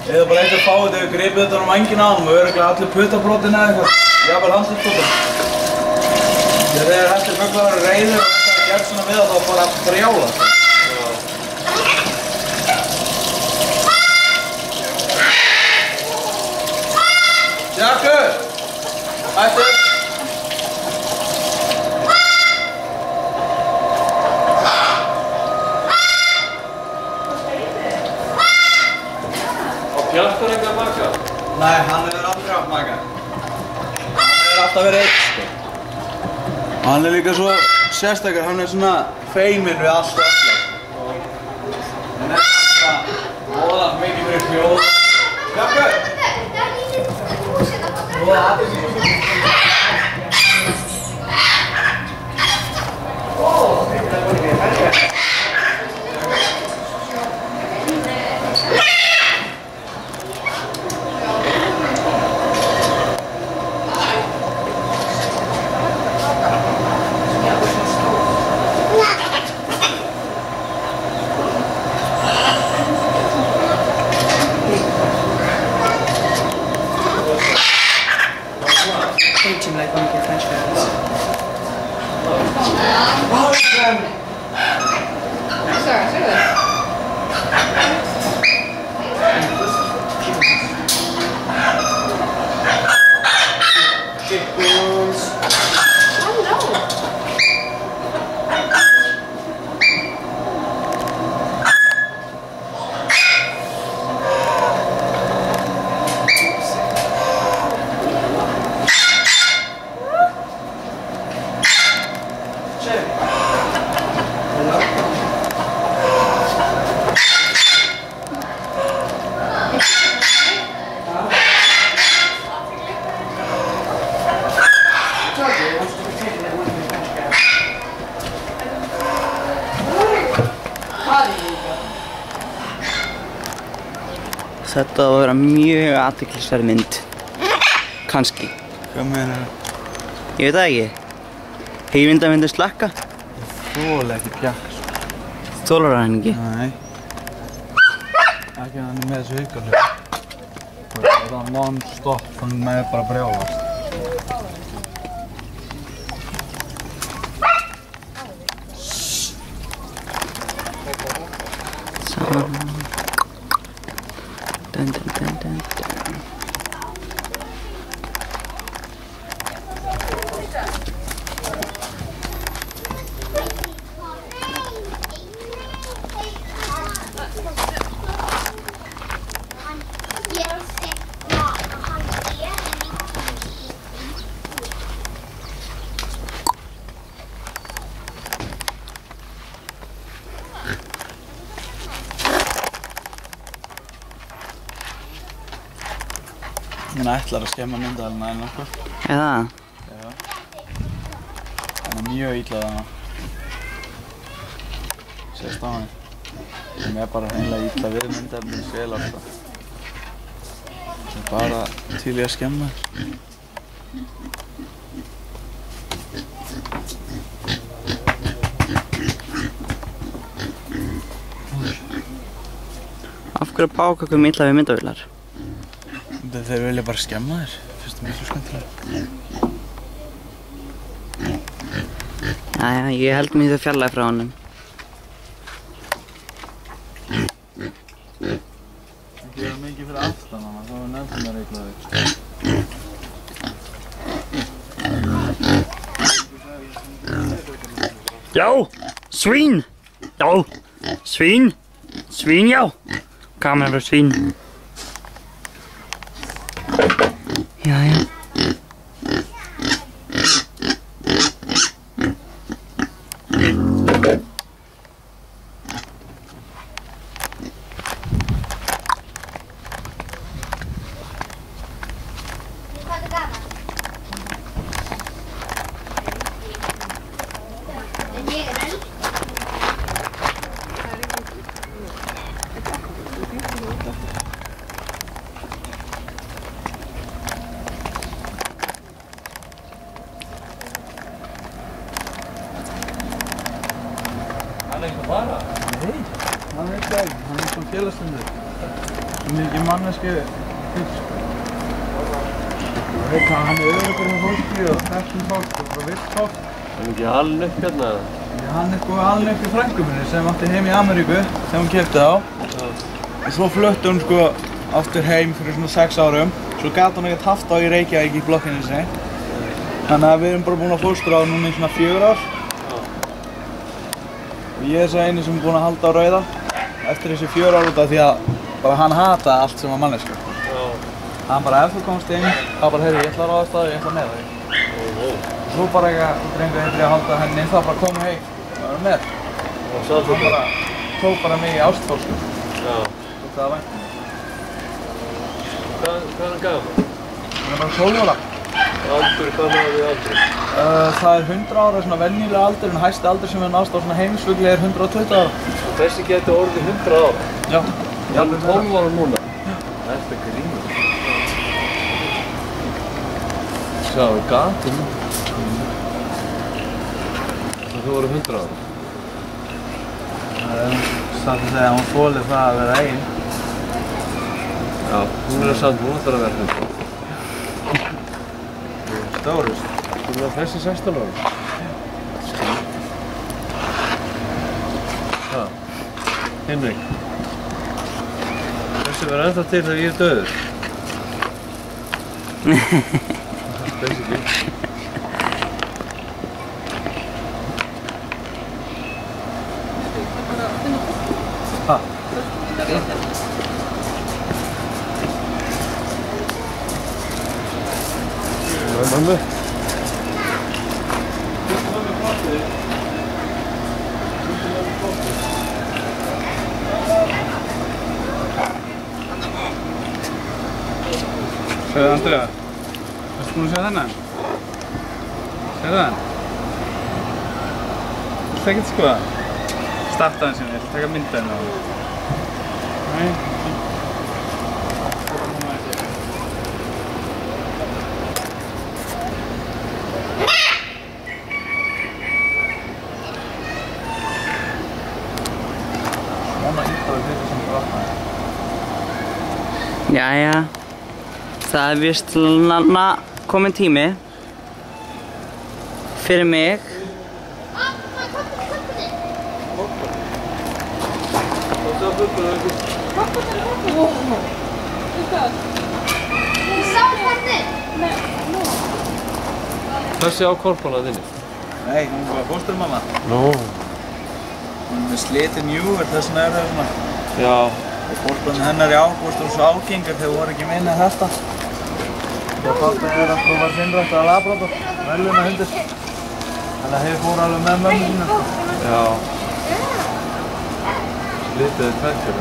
Eða bara eitthvað fáið þegar við gripið þetta á vængina á hann og örugglega allir putabrotin eða eitthvað, jafnvel handleggsbrotin. Þegar allir fuglar eru reiðir og eitthvað er gert svona við það þá bara brjála sko. Jakkur! Hættu! Hjálpar ekki að maka? Nei, hann hefur aldrei átt maka. Hann hefur alltaf verið einn sko. Hann er líka svo sérstakar, hann er svona feiminn við allt og alla. Hann er svona voða mikið fyrir hljóð. Jakkur! Voða aðeins. Like one of your French fries. Sorry, Chickens. Oh no. Þetta á að vera mjög athyglisverð mynd. Kannski. Hvað meinar það? Ég veit það ekki. Heimynda myndi slakka. Þóla ekki pjakk. Þólar hann ekki? Nei. Ekki hann með þessu haukalöf. Það er non-stop, hann með bara brjálast. Dun, dun, dun, dun, dun. Hann ætlar að skemma myndavélina eða nokkuð. Er það? Já. Hann er mjög illa þarna. Sést á hann. Hann er bara hreinlega illa við myndavélina vel alltaf. Það er bara til í að skemma þér. Af hverju báka okkur illa við myndavélar? Þeir vilja bara skemma þér. Finnst það miklu skemmtilega. Jæja, ég held mér þau fjarlægi frá honum. Það gera mikið fyrir aftan hana, þá er nefnum að reikla þig. Já, svín! Já, svín! Svín, já! Gaman að vera svín. Jæja. Hann er ekki að fara? Nei, hann er ekki að, hann er svona félagslindur. Hann er ekki mannesku fyrst. Hann er öruggur hjá fólki og þessum fólk og bara vilt fólk. Hann er ekki alveg upp hérna? Hann er sko alveg upp í frængu minni sem átti heim í Ameríku þegar hún keypti þá. Og svo flutti hún sko aftur heim fyrir svona 6 árum. Svo gat hún ekkert haft á í Reykjavík í blokkinni sinni. Þannig að við erum bara búin að fóstra á núna í svona 4 ár. Og ég er svo eini sem er búinn að halda á rauða eftir þessi 4 ár út af því að bara hann hataði allt sem var mannesku. Hann bara ef þú komst inn, þá bara heyrðu ég ætla að ráðast það og ég ætla með þig. Og svo bara eitthvað drengur heitir ég að halda henni inn þá bara komu heim og vera með. Og hann bara tók bara mig í ástfólsku. Já. Tók það að vænta mig. Hvað er hann gaman? Hann er bara 12 ára. Aldur, hvað náðu við aldur? Það er 100 ára svona venjulega aldur en hæsti aldur sem við náðst á svona heimsfugli er 120 ára. Og þessi getur orðið 100 ára? Já. Ég er 12 ára núna. Þetta er grímur. Sjáu, gatinn. Þú voru 100 ára? Það er satt að segja að hún þolir það að vera ein. Já, hún er samt, hún ætlar að vera 100 ára. Stórust. Þú er þessi 16 ára? Hvað? Hinrik. Þessi verður ennþá til þegar ég er döður. Basically. Ha? Mamma. Segðu Andrea, ertu búin að sjá þennan? Sérðu það? Viltu ekkert skoða? Starta hans hérna, ég ætla að taka mynda hérna á hann. Nei. Jæja, það er vist kominn tími fyrir mig Þessi á korpana þinni? Nei, hún var fósturmamma. Nú. Hún er slitinn júgur, þess vegna er það svona. Já. Og fósturinn hennar í ágúst og svo ágengar þegar voru ekki minni þetta. Það fannst að það var sinnrætt að labrador, veluna hundur. Þannig að þeir fóru alveg með mömmu sína. Já. Slitið tventur.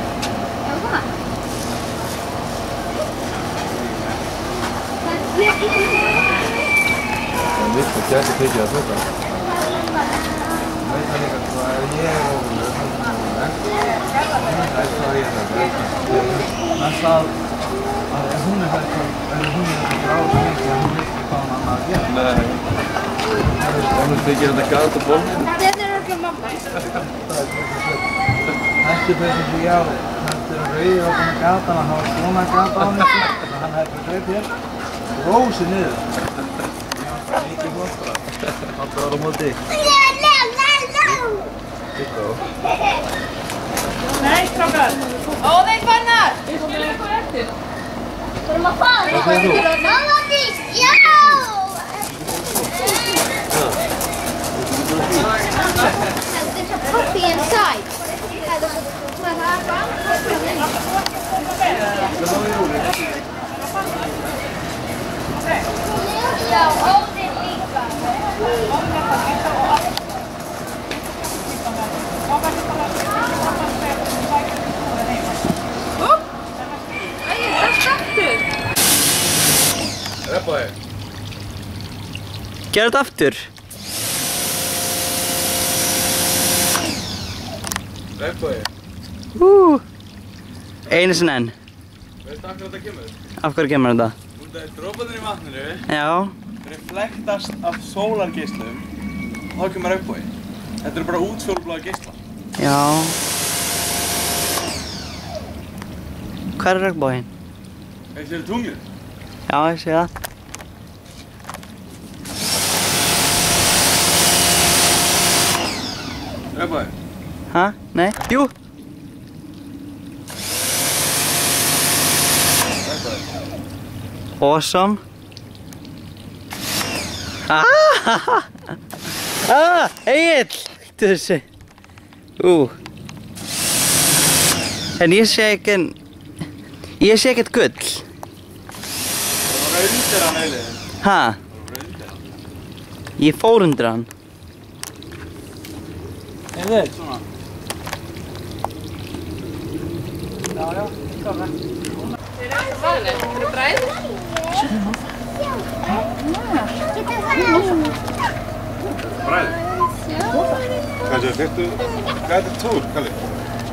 Það vilt að gæti tekið að þetta. Veit það líka hvað er ég og hann sagði að ef hún er þetta á sig ekki að hún vissi hvað hann annað að gera. Nei. Hún tekið þetta gat á bólninu. Þetta er okkur mamma. Þetta er þess að já, þetta er rauðið á þannig gatan að hafa svona gata á hann þannig að hann hefði hlaup hér og rósi niður. Mikið fóstra. Alltaf var á móti. Nei, strákar! Ó, þeir fannar! Við skilum ykkur eftir. Þurfum að fara. Mamma dís, já! There's a puppy inside. Já, óðinn líka. Rebboði. Gerðu þetta aftur. Rebboði. Einu sinni enn. Veistu af hverju þetta kemur? Af hverju kemur þetta? Út af droparnir í vatninu Já. reflektast af sólargeislum og þá kemur regnbogi. Þetta eru bara útfjólubláða geislar. Já. Hvað er regnboginn? Þetta eru tunglið. Já, ég sé það. Regnbogi. Hæ? Nei? Jú! Awesome. Egill! Hættu þessu. En ég sé ekkert gull. Það var undir hann eilið. Ha? Ég fór undir hann. Eða svona. Já, hvað er það? Þeir eru ekki vanlega. Þeir eru bræðir. Bræði? Hvað er þetta? Hvað er þetta tór, Kalli?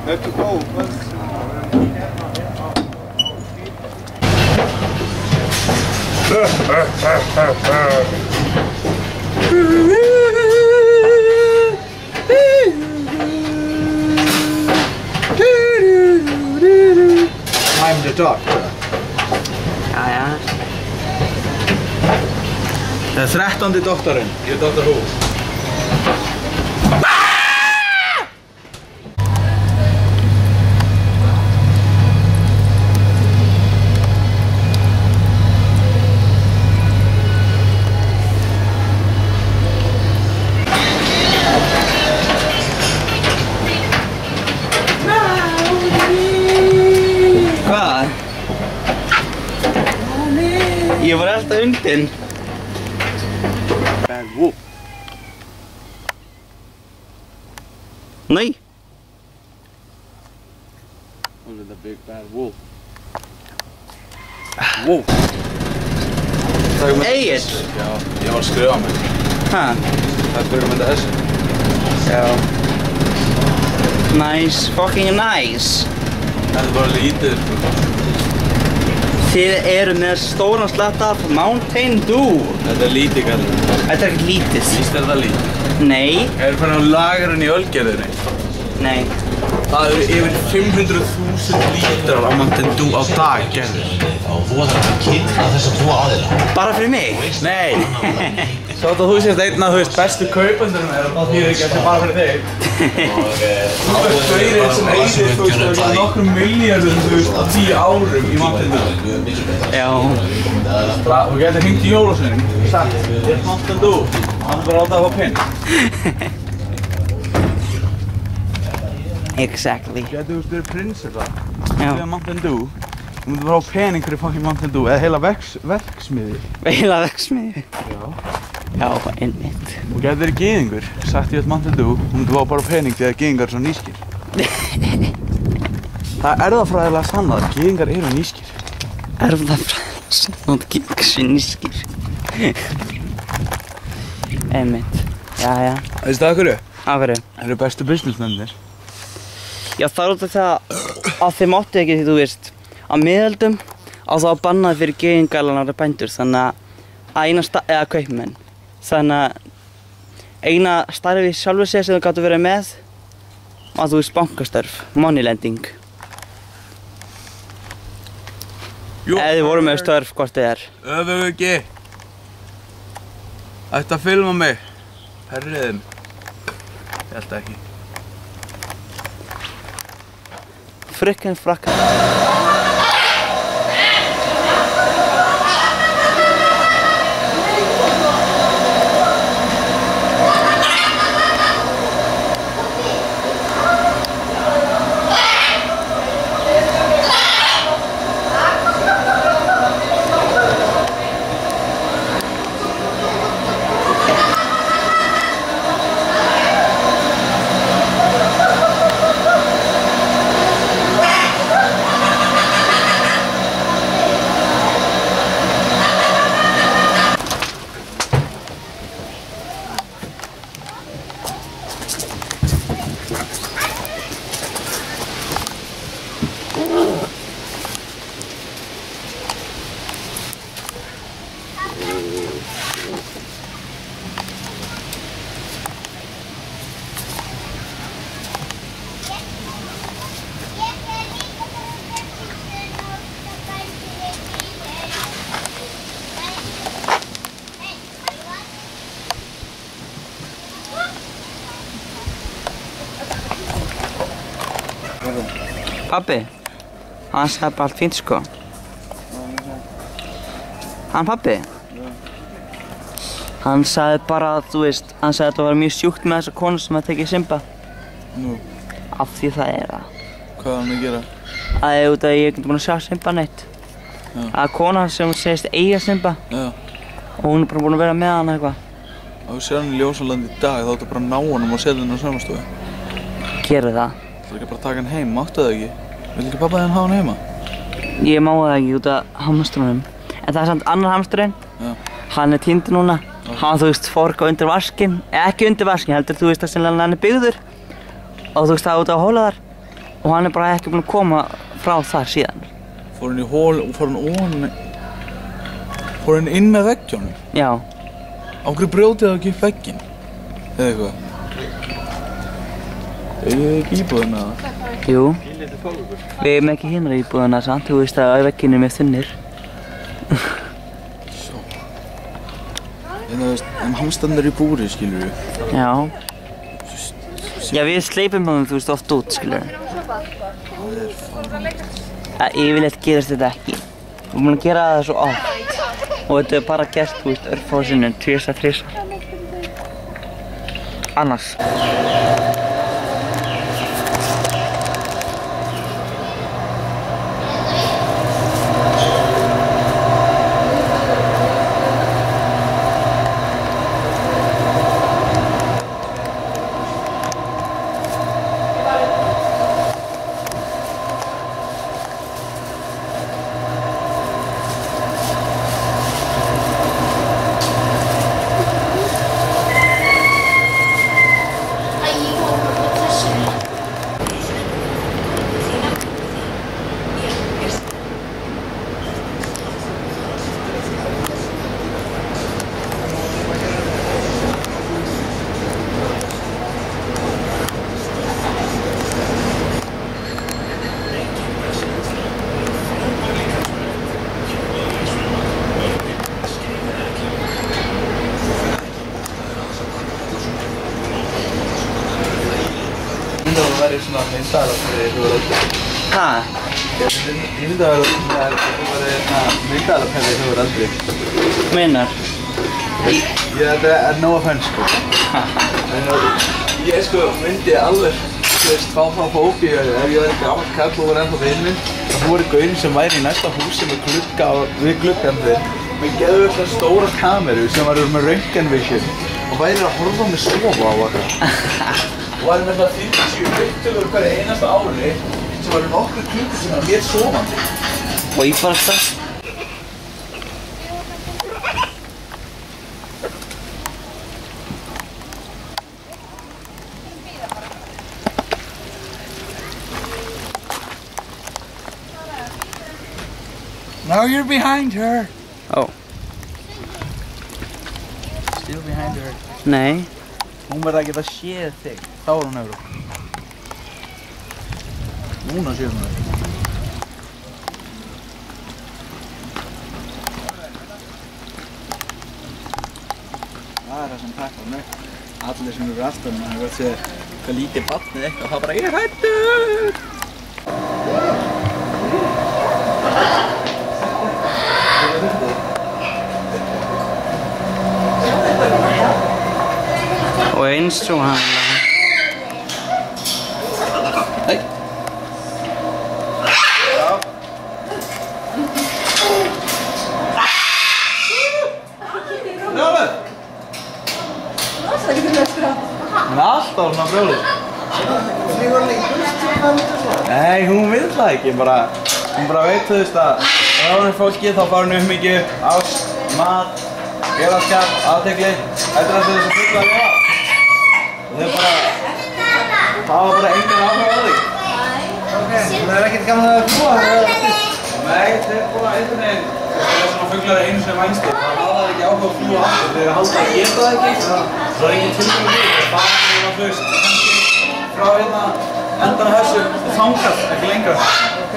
Þetta er góð. I'm the doctor. Jæja. Það er 13. doktorinn. Ég er Dr. Who. Hvað? Ég var alltaf undir. Bad wolf. Nei. Only the big bad wolf. Wolf. Egill? Já, ég var að skrifa mig. Hæ? Það er byrjum með þessu. Já. Nice, fucking nice. Þetta er bara lítið, sko. Þið eru með stóran slatta af Mountain Dew. Þetta er lítið, kallið. Þetta er ekkert lítið. Víst er þetta lítið? Nei. Er það á lagerinn í Ölgerðinni? Nei. Það eru yfir 500.000 lítrar af Mountain Dew á dag, gerður. Og þú ætlar að kynna þessa tvo aðila. Bara fyrir mig? Nei. Svo að þú sést einn af, bestu kaupendurinn er það þýðir ekki að þetta er bara fyrir þig. Þú veist tveirinn sem eyðir, nokkrum miljardum, á 10 árum í Mountain Dew. Já. Þú getur hringt í jólasveininn, sagt, ég er Mountain Dew, hann er bara átt að fá pinn. Exactly. Þú getur verið prinsessa, Já. við Mountain Dew, þú myndir bara á pening fyrir fucking Mountain Dew, eða heila verksmiði. Heila verksmiði? Já. Já, einmitt. Þú getur verið gyðingur, sagt ég veit Mountain Dew, þú myndir fá bara pening þegar gyðingar eru svo nískir. Það er erfðafræðilega sannað að gyðingar eru nískir. Erfðafræðilega sannað að gyðingar eru nískir. Einmitt. Já. Veistu það hverju? Af hverju? Það eru bestu businessmennir. Já, það er út af það að þeir máttu ekki því þú veist á miðöldum á þá að bannaði fyrir gyðingalarnar bændur þannig að eða kaupmenn þannig að eina starfi sjálfu sér sem þú gáttu verið með var þú veist bankastörf, money lending eða þið voru með störf hvort þið er. Öfugi. Ætti að filma mig. Herriðum. Ég held ekki. Frickin' frakkan. Pabbi, hann sagði bara allt fínt sko. Hann pabbi? Hann sagði bara, þú veist, hann sagði að þetta var mjög sjúkt með þessa konu sem að tekið Simba. Nú? Af því það er það. Hvað er hann að gera? Það er út af að ég er ekki búinn að sjá Simba neitt. Já. Það er kona sem segist eiga Simba. Já. Og hún er bara búinn að vera með hann eitthvað. Ef þú sér hann í Ljósalandi í dag, þá áttu bara að ná honum og setja hann á saumastofu. Gerðu það. Þú ekki bara að taka hann heim, máttu það ekki? Vill ekki pappa þinn hafa hann heima? Ég má það ekki út af hamstrunum. En það er samt annar hamsturinn. Já. Hann er týndur núna. Hann, þú veist, fór eitthvað undir vaskinn. Ekki undir vaskinn, heldur þú veist að sennilega hann er byggður. Og þú veist það út á hóla þar. Og hann er bara ekki búinn að koma frá þar síðan. Fór hann í hól og fór hann ofan... Fór hann inn með veggjónum? Já. Á hverju brjótið það ekki upp vegginn? Eða eitthvað? Eigið þið ekki íbúðina það? Jú. Við erum ekki hinnar íbúðina samt. Þú veist að vegginn er með þunnir. En þú veist, hamstarnir í búri, skilur við. Já. Já, við sleipum honum, þú veist, oft út, skilur við. Yfirleitt gerist þetta ekki. Við erum að gera það svo oft. Og þetta er bara gert, þú veist, örfáa sinnum, 2-3. Annars. að það væri svona myndaðar fyrir þú eldri. Hæ? Ég myndi að það væri myndaðar fyrir þú eldri. Meinar? Þetta er no offense sko. Ég sko myndi alveg fá fóbíu ef ég væri gamall kall og var ennþá vinn minn. Það voru gaurinn sem væri í næsta húsi með glugga við gluggan með geðvöldlega stóra kameru sem var með röntgenvision og væri að horfa mig sofa á okkar. Og væri með það 50 upptökur hverja einasta ári sem var nokkru klukkutíma af mér sofandi. Og ég bara stað. Now you're behind her. Oh. Still behind her. Nei. Hún verður að geta séð þig. Þá er hún öfru. Núna séð hún þig. Það er það sem takkar mig. Allir sem eru alltaf með að segja hvað lítið barnið eitthvað og það bara ég er hættur. Og eins og hann. Hei. Já. Brjóður. Hún er alltaf svona brjóður. Nei, hún vil það ekki, hún bara veit þú veist að ef hún er fólkið þá fara hún umhyggju, ást, mat, félagsskap, athygli. Þetta er alltaf þessu fulla að lifa. Og þau bara, það var bara engan áhuga á því. Ok, það er ekkert gaman að fljúa það? Nei, þetta er bara einhvern veginn. Það er svona fuglar einu sem vænstir. Það hafa ekki áhuga að fljúa aftur. Þeir eru haldið að geta það ekki. Það er ekki tilbúin við. Það er bara þegar það flugst. Frá hérna endan af þessu og þangað, ekki lengra. Ok.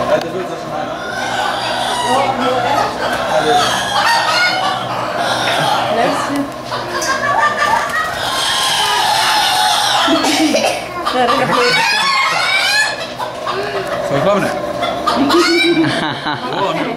Þetta er fullt þessum hægna. Svo er klafinu? Góða nú.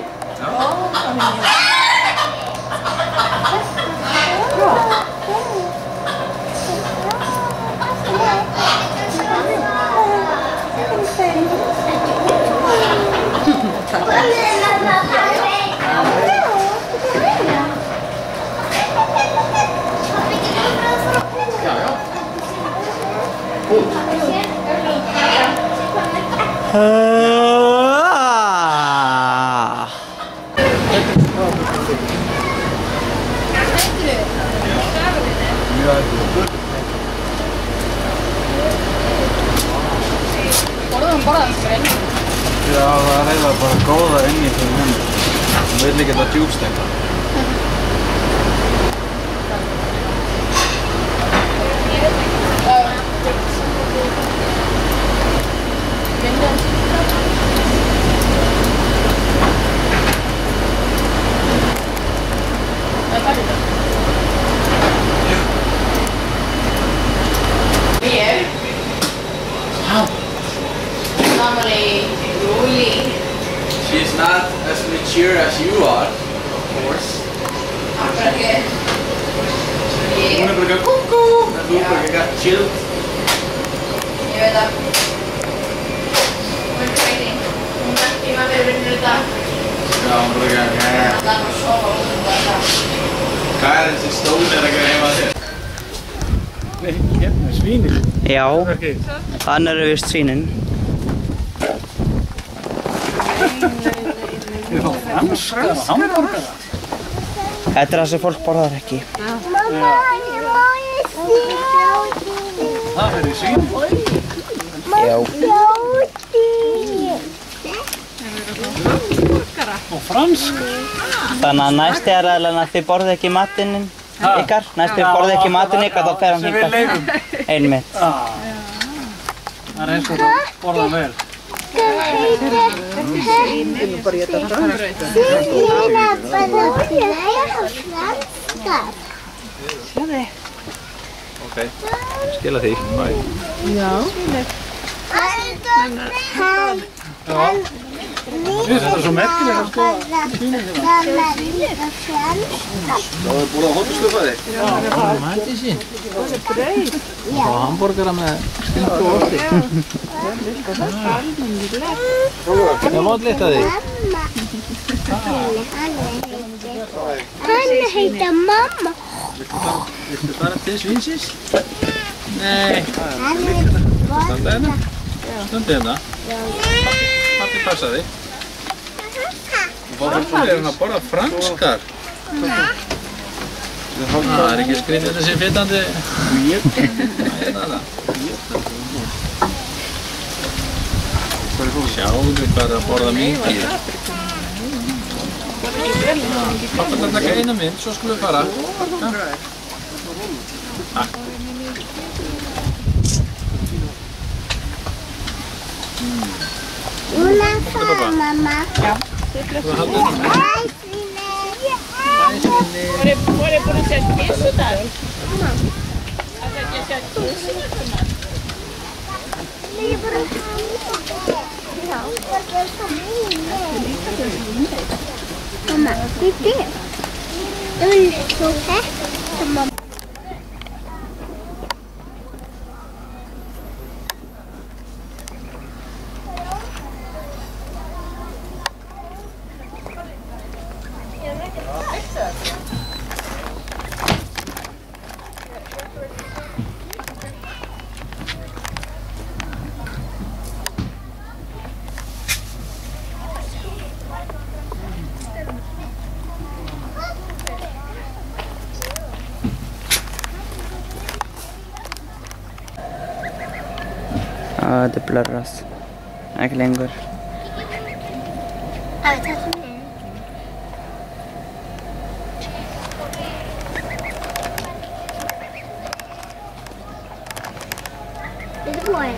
Borðum bara þessu fyrir enn. Já, það er eiginlega bara góða inni fyrir henni. Hún vil ekki þetta djúbstekka. She's not as mature as you are, of course. Hún er bara eitthvað kúkú, en þú er bara eitthvað chill. Ég veit það. Hún er training. Hún er ekki með mér vinnur í dag. Já, hún er bara eitthvað Það er bara að sofa út þetta. Hvað er þessi stól að gera heima þér? Nei, hérna er svínið. Já, hann eru vist svínin. Við fáum franskar og hamborgara. Þetta er það sem fólk borðar ekki. Það fyrir svínið. Já. Og franskar. Þannig að næst er að þið borðið ekki matinn ykkar. Næst þið borðið ekki matinn ykkar, þá fer hann hingað. Einmitt. Það er eins og það borða vel. Ok, skila því. Bye. Já. Þetta er svo merkilega sko. Það er búið að hóttuslöfaði. Já, mæti sín. Það er brauð. Og hambúrgara með skinku og osti. Það var litt að því. Hann heitir mamma. Viltu fara til svínsins? Nei. Standa hérna? Standi hérna? Pappi passa þig. Hvað er hann að borða franskar? Það er ekki skrítið þessi fytandi. Sjáðu hvað er að borða mikið. Pappa ætlar að taka eina mynd, svo skulum við fara. Takk. Núna fara mamma. Já. Þú haldið henni. Hæ, Svíni. Var ég búin að segja kissu þar? Það er ekki að segja kissu þar. Ég er bara að hafa. Já, það er svo mjög. Mamma, þetta er. Þú er svo þetta, mamma. Þetta blurrast. Ekki lengur. Þetta er mér. Þetta er búið.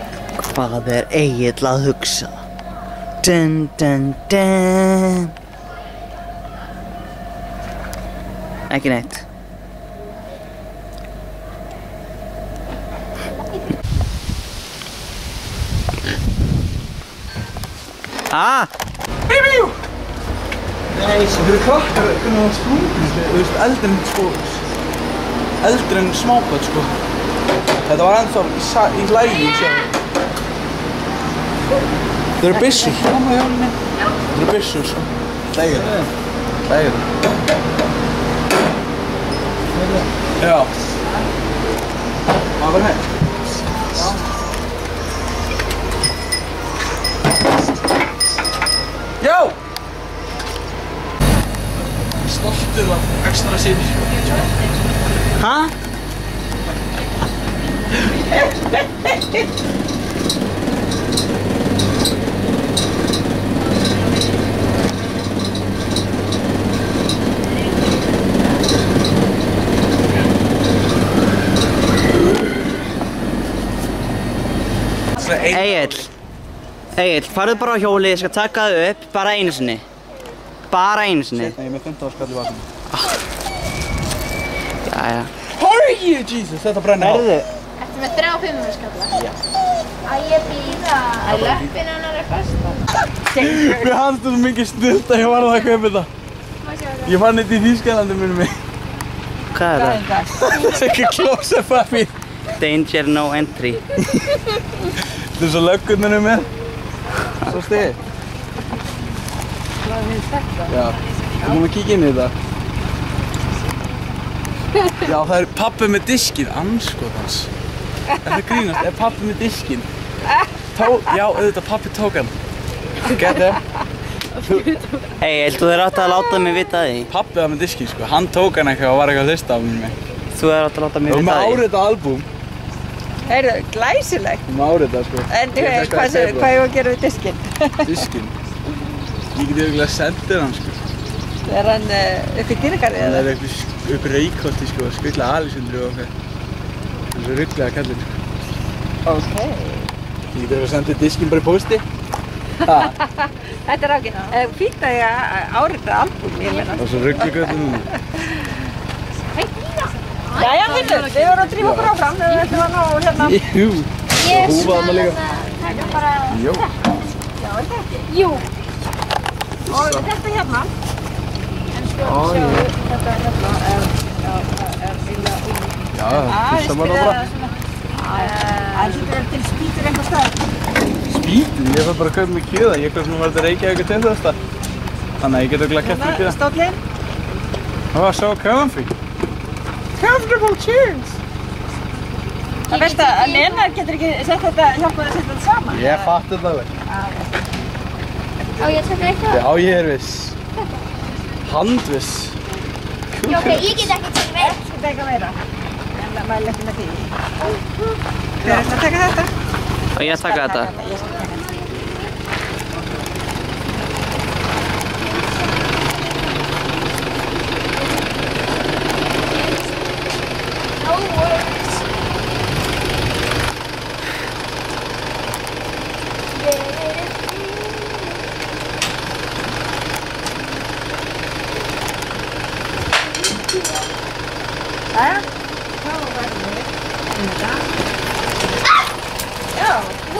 Hvað er Egill að hugsa? Dun dun dun. Ekki neitt. Bíbíu! Nei, það eru krakkar, hvernig það sprungið, þú veist, eldri en smáböt, sko. Þetta var ennþá í lægi, sjá. Það eru byssur. Mamma hjálp minn. Það eru byssur, sko. Lægir það. Lægir það. Já. Það var henn. Já! Stoltur af ekstra sín. Hæ? Egill, farðu bara á hjólið, ég skal taka það upp bara einu sinni. Bara einu sinni. Nei, ég er með 15 skall í vatninu. Jæja. Hurry, Jesus, þetta brennir á. Ertu með 3 og 5 skalla? Já. Að ég býða að löppin hennar er fasta. Mér fannst þetta mikið snilt að ég var að kaupa þetta. Ég fann þetta í Þýskalandi minnum mig. Hvað er það? Þetta er ekki klósettpappír. Danger no entry. Þetta er svo löggurnar með. Svo stið. Hvað finnst þetta? Já, þú múum að kíkja inn í þetta. Já, það er pabbi með diskinn, anskotans. Þetta grínast, er pabbi með diskinn. Já, auðvitað, pabbi tók hann. Get them. Egill, þú þarf átt að láta mig vita því. Pabbi var með diskinn, sko. Hann tók hann eitthvað og var eitthvað að hlusta á mig. Þú þarf átt að láta mig Þú vita með því. árita albúm. Heyrðu, glæsilegt. Þú með árita, sko. En hvað ég var að gera við diskinn? Diskinn? Ég geti auðvitað sendir hann, sko. Er hann upp í dýragarði Hann eða? er eitthvað upp í Reykholti, sko, að skvilla Alisundru og eitthvað. Það er svo rugglega kallinn, sko. Ok. Ég geti auðvitað sendið diskinn bara í pósti. Þetta ágætt. Fínt að ég árita albúm, ég meina. Það er svo ruggligöldin núna. Jæja, við vorum að drífa okkur áfram. Við ætlum að ná hérna. Jú. Og húfaðum að líka. Þetta er bara... Jó. Já, er þetta ekki? Jú. Og þetta hérna. En sko, sjáu, þetta hérna er illa úr. Já, fyrsta bara bara. Það er til spýtur einhver stað. Spýtur? Ég þarf bara að kaupa mig kjöða. Ég var að reykja eitthvað til þetta. Þannig að ég get örugglega keypt mér kjöða. Stóllinn. Oh, so comfy. Comfortable chairs. Það veist að Lena getur ekki sett þetta, hjálpað að setja þetta saman. Ég fatti þetta vel. Á ég að taka eitthvað? Já, ég viss. Handviss. Já, ok, ég get ekki tekið meira. Ekki taka meira. En það mæli ekki með því. Hver er að taka þetta? Og ég taka þetta.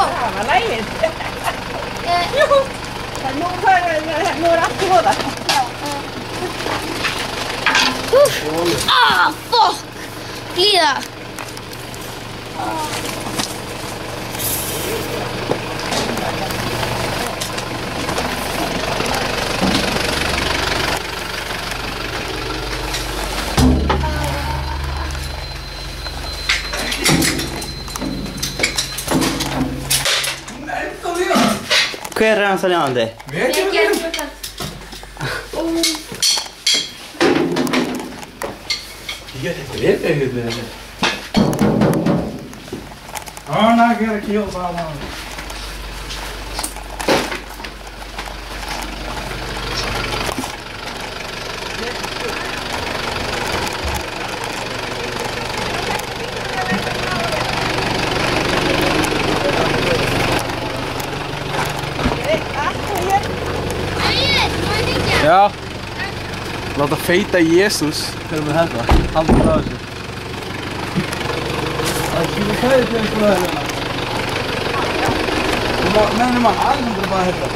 Það var lægið. Nú er allt í hóða. Fuck! Glíða. Hver er hans að ljóðandi? Við gerum þetta. Ég get ekki við þetta. Oh, now I gotta kill someone. Já. Láta feita Jesús þegar við þetta. Haldur frá þessu. Það er ekki fæðið til einhverju að hérna. Nefnum að Alexander bara hérna.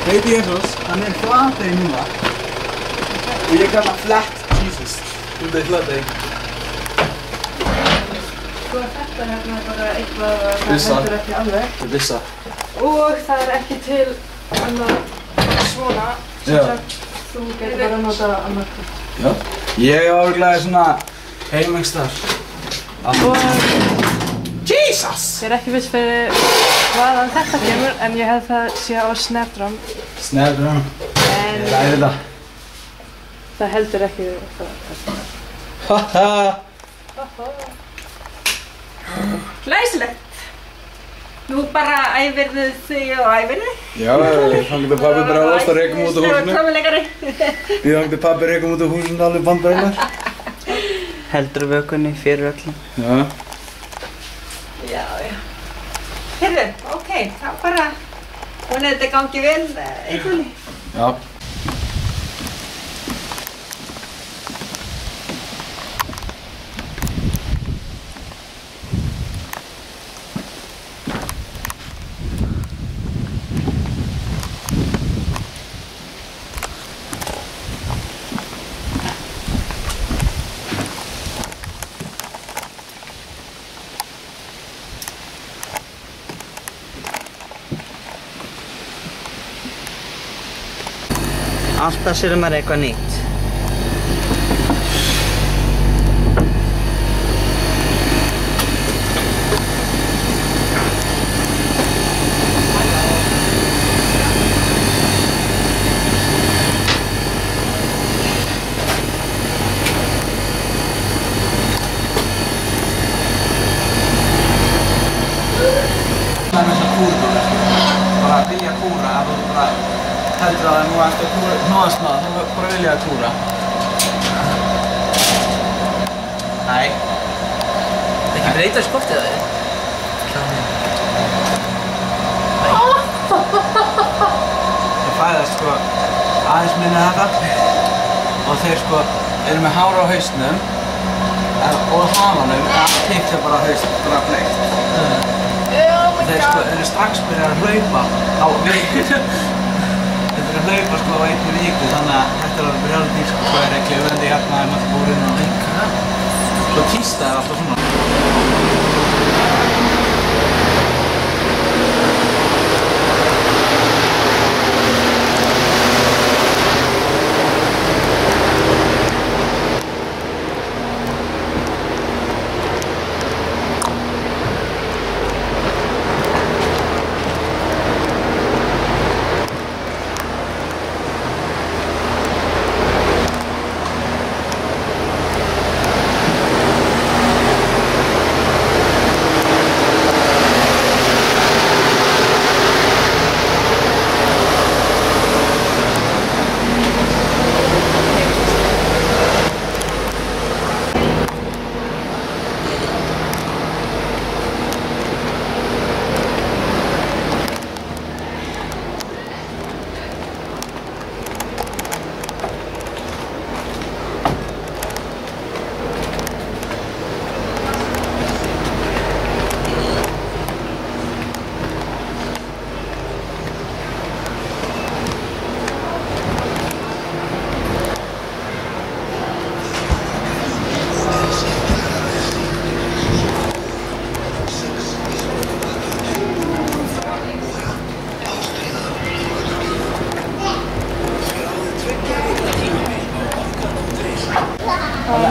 Feiti Jesús, hann er flategi núna. Og ég kalla Flat Jesus. Þetta er flategi. Sko þetta hérna er bara eitthvað að það Vissa. hendur ekki alveg. Þetta er vissa. Og það er ekki til annað svona, sem Já. sagt, þú getur bara að nota annað. Já. Ég er áreglega svona heimengstar. Jesus! Ég er ekki viss fyrir hvaðan þetta kemur, en ég held það sé á Snapdrum. Snapdrum. Ég ræði þetta. Það heldur ekki það. Haha! Glæsilegt. Nú bara æfirðu þig og æfirðu. Já, hann getur pabbi bara að losta rekum út af húsinu. Trómuleikari. Við hann getur pabbi rekum út af húsinu alveg bandbæðinar. Heldur vökunni fyrir öllum. Já. Já. Heyrðu, ok, þá bara vonið þetta gangi vel í kvöldi. Já. Alltaf sér maður eitthvað nýtt. Bara vilja kúra, að þú bara heldur að nú eftir að hnoðast maður, þú bara vilja að kúra. Nei. Ekki breyta skoftið það þig? aðeins minni þetta og þeir sko eru með hár á hausnum og halanum allt hitt er bara haust, bara bleikt. Og þeir sko eru strax byrjað að hlaupa á viku. Þeir eru að hlaupa sko á einni viku þannig að þetta er alveg brjálandi sko. Svo er ekki öfandi hérna í matabúrinu og eitthvað. Svo tísta er alltaf svona.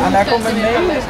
Hann er komið með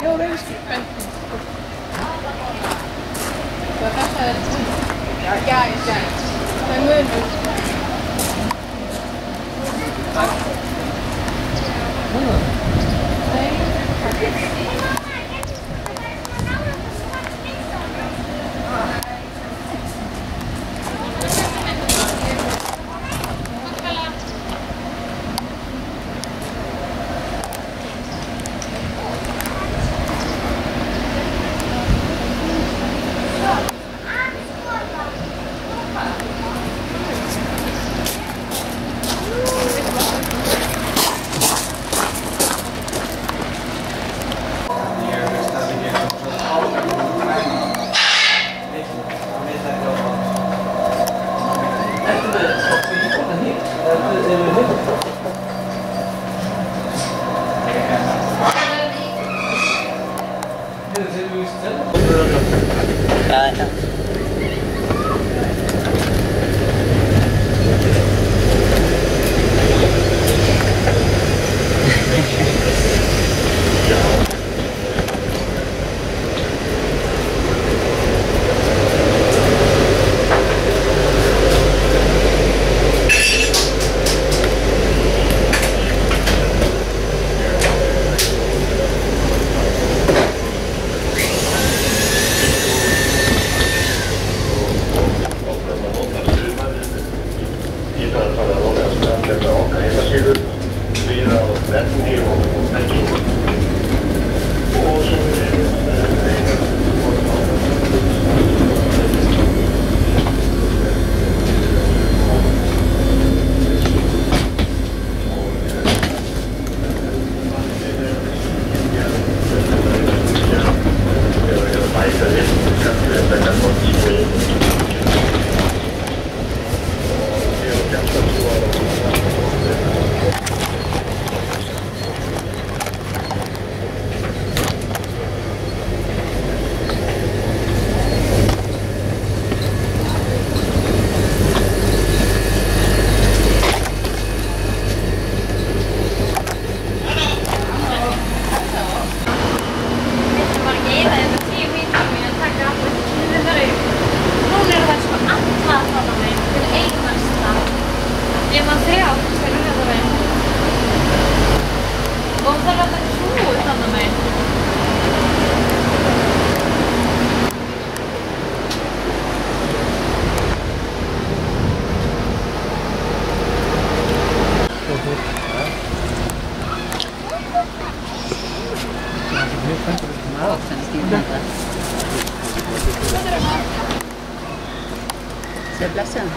Sebelah sana.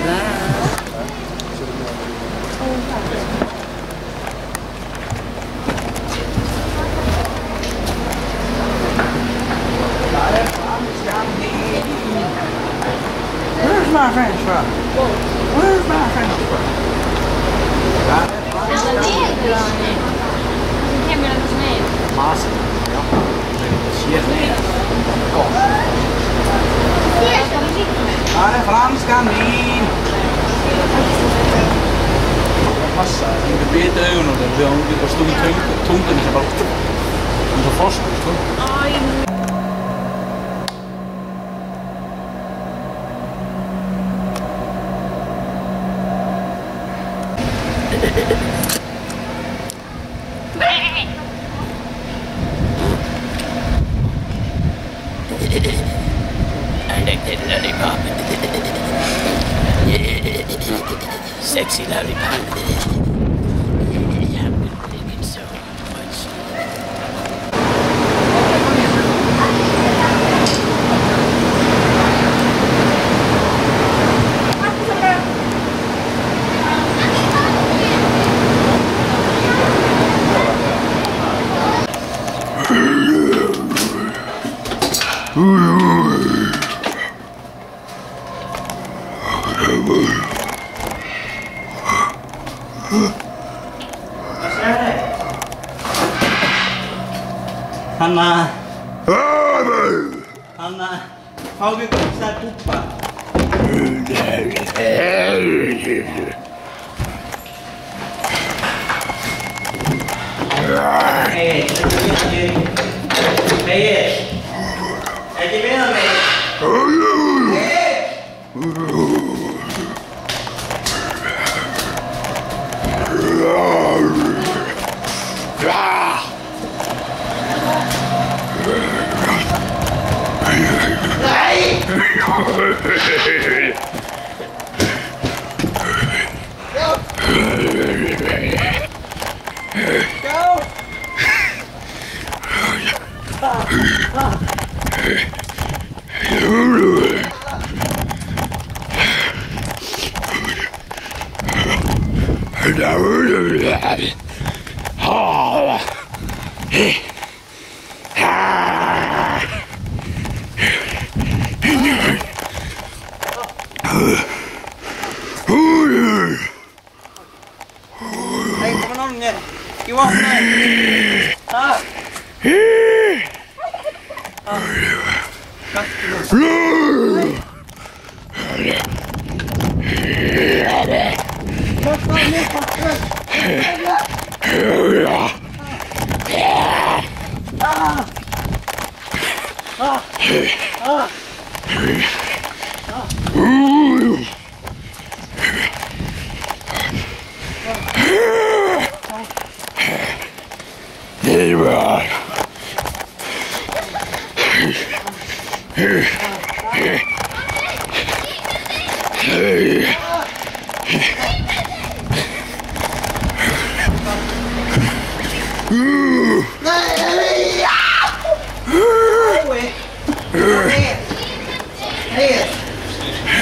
Lah. Where's my French fry? Where's my French fry? Massa. Það franskan mín. Passa, það er bita augunum þegar hún getur bara stungið tungunni sem bara eins og froskur, sko. I like that lollipop. Sexy lollipop. I'm gonna dig it so much. Hanna, fáum við það búpa. Ekki við að mig. You want that?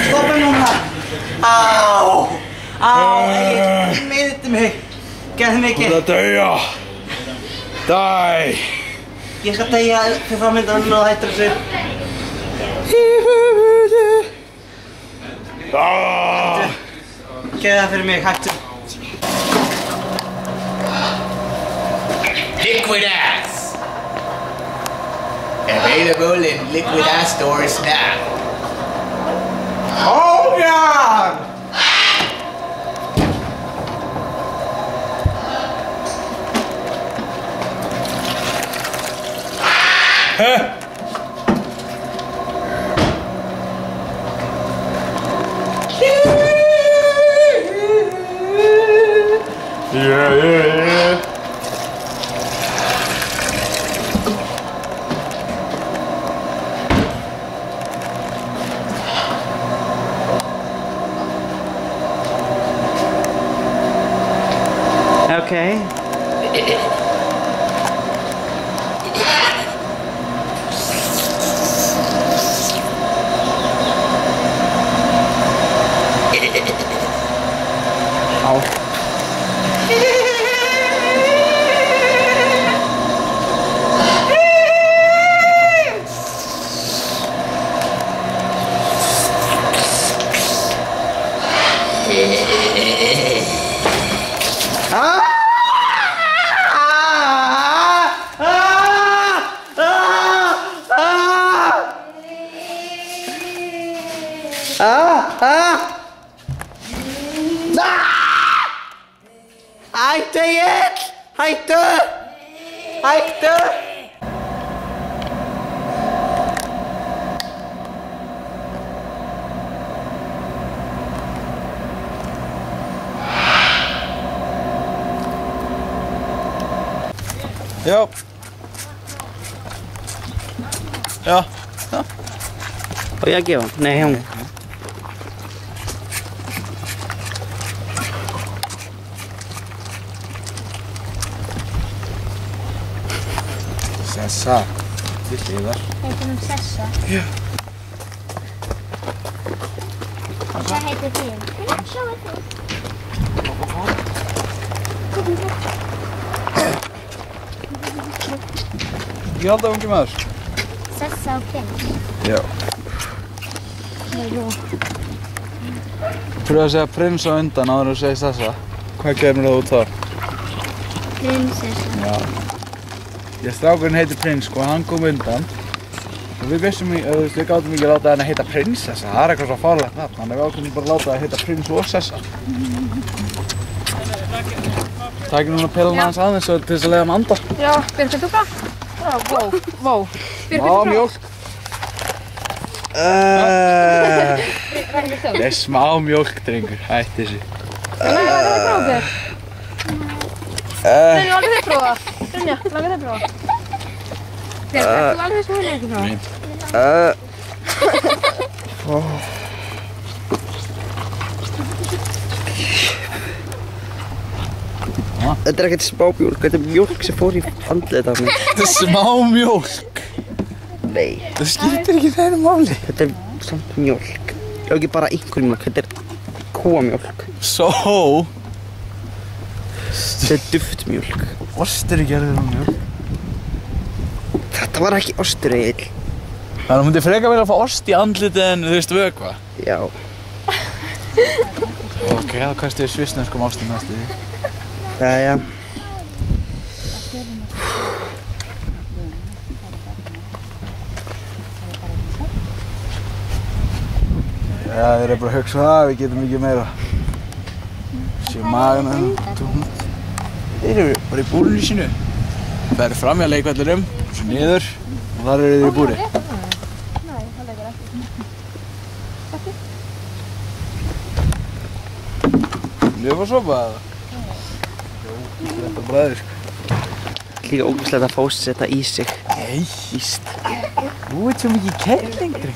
Stoppa núna! Á! Á! Ég meðitti mig! Gerði mikið! Þú ert að deyja! Dæ! Ég skal deyja fyrir framöndan og hættir þessu. Gerði það fyrir mig, hættu. Liquid ass! Available in liquid ass stores now. Oh God! Yeah. Okay. Au. Hættu, Egill! Hættu! Hættu! Já. Já. Og ég að gefa? Nei, hún. Sessa. Til hliðar. Heitir hún Sessa? Já. Og hvað heitir þín? Sjáu þú. Komum þú. Ég halda ungi maður. Sessa og Prins. Já. Pröfu að segja Prins á undan áður en þú segir Sessa. Hvað kemur það út þá? Prinsessa. Já. Strákurinn heitir Prins sko, hann kom undan. Og við vissum við gátum ekki að láta hann að heita Prinsessa. Það eitthvað svo fárlegt nafn. Þannig við ákveðum bara að láta það að heita Prins og Sessa. Takk núna pellan hans aðeins til þess að leiða hann anda. Já, Birgir, þú hvað? Vó. Birgir, þú mjólk. Það er smá mjólk, drengur. Hætti þessu. Langar þið að prófa þér? Brynja, langar þið að prófa? Brynja, langar þið að prófa? Birgir, þú langar þið sem hún ekki prófa? Þetta er ekkert smá mjólk, þetta er mjólk sem fór í andlitið af mér. Þetta er smá mjólk? Nei. Það skiptir ekki þeirra máli. Þetta er samt mjólk. Og ekki bara einhver mjólk, þetta er kúamjólk. Svo? Þetta er duftmjólk. Ostur er gerður um mjólk. Þetta var ekki ostur, Egill. Þannig að þú myndir frekar vilja að fá ost í andlitið en þú veist vökva? Já. Ok, þá kastu við svissneskum ostum næstu því. Jæja. Já, þeir eru bara að hugsa það, við getum ekki meira. Séu magan að tóna. Þeir eru bara í búrinu sínu. Það eru fram í að leikvellinum, svo niður og þar eru þeir í búri. Ég var sopa eða? Þetta er bræðir sko. Líka ógæslega að fóst þetta í sig. Nei. Víst. Þú veit svo mikið kærling, drengur.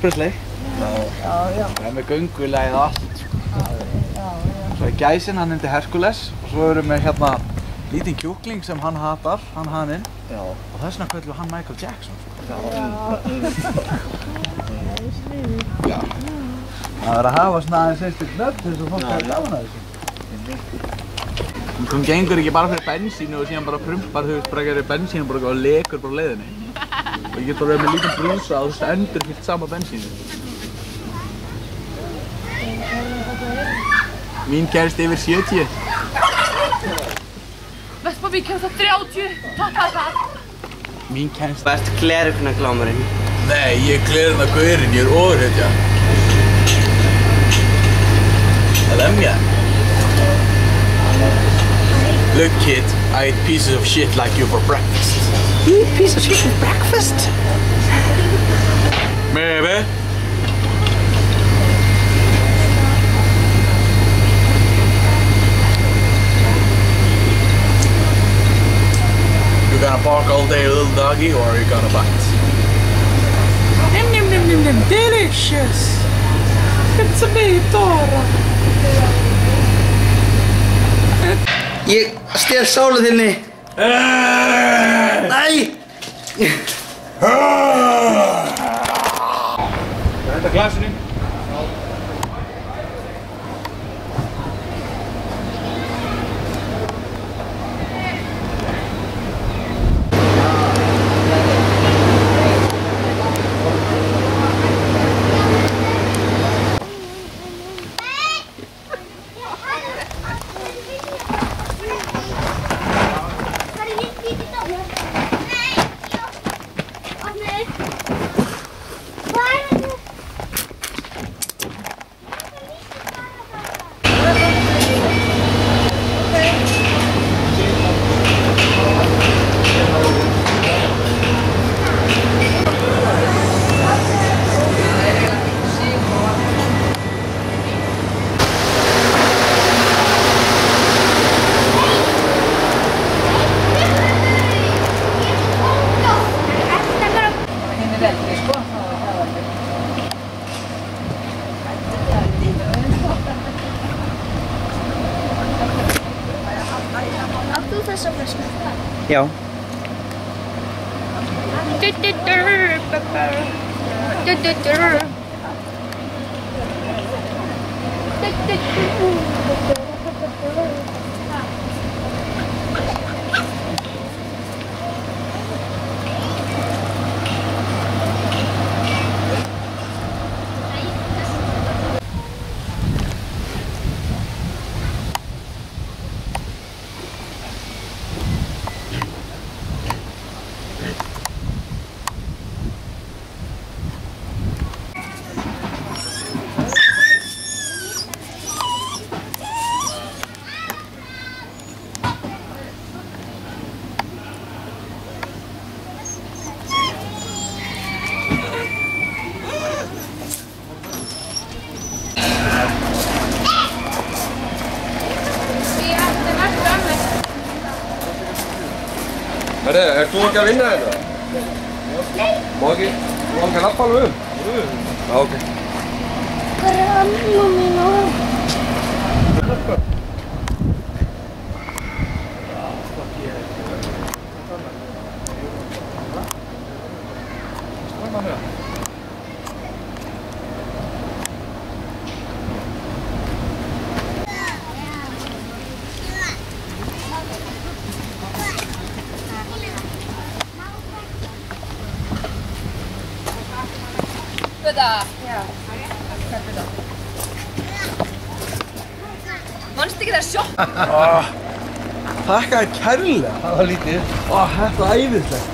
Presley. Já. Það er með göngulegið og allt. Svo er gæsinn, hann heitir Hercules. Og svo erum við hérna lítinn kjúkling sem hann hatar, hann haninn. Já. Og þess vegna köllum við hann Michael Jackson. Já. Það verður að hafa svona aðeins einstök nöfn til þess að fólk hafa gaman að þessu. Hún gengur ekki bara fyrir bensínu og síðan bara prumpar, þú veist, bara gerir bensínu bara og lekur bara á leiðinni. Og ég get bara verið með lítinn brúsa og þú veist, endurfyllt sama bensínu. Mín kærist yfir 70. Vespa, við kemst að 30. Takk. Mín kærist... Hvað ertu glerugna glámurinn? Nei, ég er glerugna gaurinn, ég er ofurhetja. Það lemja. Look kid, I eat pieces of shit like you for breakfast. You eat pieces of shit for breakfast? Maybe. You gonna bark all day, little doggy, or are you gonna bite? Nim, delicious. It's a bit Dora. Ég stel sálu þinni. Nei! Þetta glasinu. þessa flösku? Já. Herri, ert þú ekki að vinna þetta? Nei. Má ekki lappa alveg um? Já, ok. Hvað er að mamma mín á? Manstu ekki það sjokk? Takk að kærlega. Það var lítið. Þetta var æðislegt.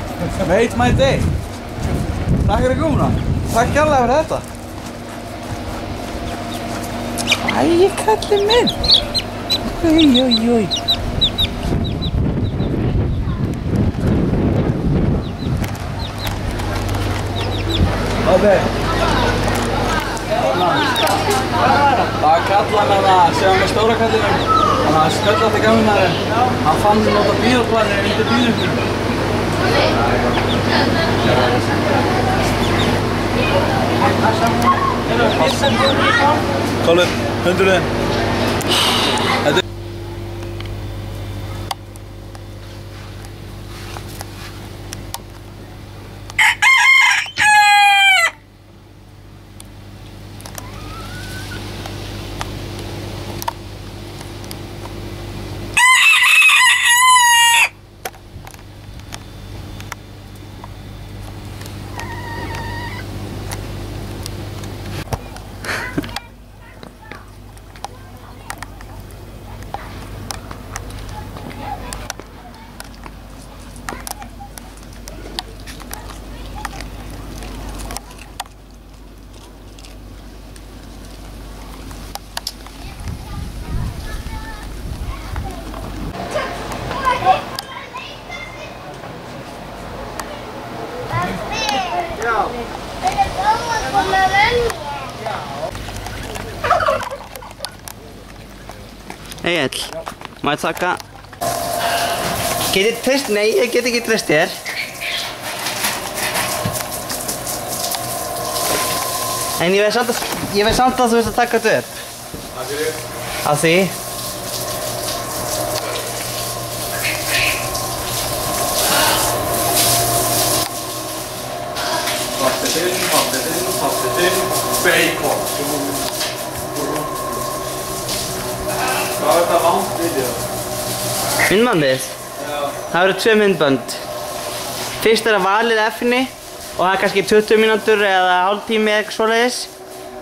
Made my day. Takk fyrir komuna. Takk kærlega fyrir þetta. Æ, kallinn minn. Oj. Það kallar hann að segja með stóra kallinum. Þannig að sköllandi gaminarinn, hann fann nota bílplanir undir bílum. Kolur, hundurinn. Egill, má ég taka... Getið treyst? Nei, ég get ekki treyst þér. En ég veit samt að þú veist að taka þetta upp. Takk fyrir. Af því. Pappið, bacon. Hvað er þetta langt vídeo? Myndbandið? Já. Það eru 2 myndbönd. Fyrst er að valið F-inni og það er kannski 20 mínútur eða hálftími eða eitthvað svoleiðis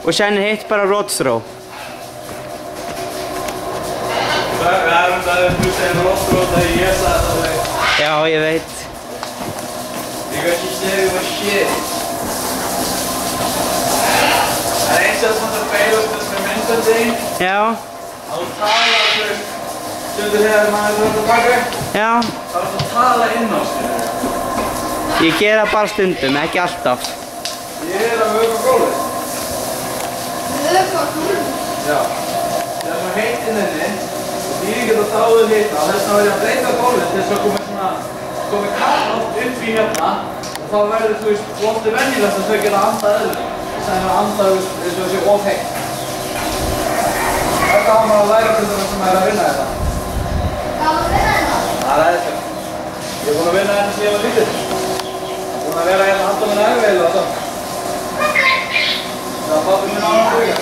og síðan er hitt bara road throw. Það er þú segir road throw þegar ég sagði það veit. Já, ég veit. Because she said it was shit. Það er eins og svona beilast með myndböndin. Já. Að þú talar þú stundur þegar maður er að baka. Já. Það er að tala inn á sig. Ég gera bara stundum, ekki alltaf. Ég er að vöka gólfið. Vöka gólfið? Já. Það er svo heitt inn inni og dýri geta dáið heita og þess vegna verður ég að breyta gólfið til þess að komi kall oft upp í hérna og þá verður þú veist loftið venjulegt að þau geta andað eðlur. Þess að það er andað eins og þessi of heitt. Þetta hafa maður að læra til þess að maður er að vinna þetta. Hvað var að vinna þetta? Það er vinna hérna síðan ég var lítill. Búinn að vera hérna að halda mér æfilega og það. Það var pabbi minn á hann að byrja.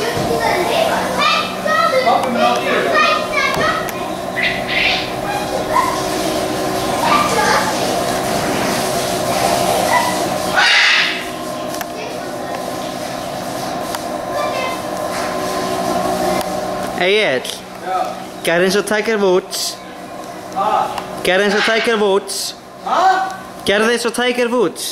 Pabbi minn á hann að byrja. Egill, gerði eins og Tiger Woods. Gerði eins og Tiger Woods. Gerði eins og Tiger Woods.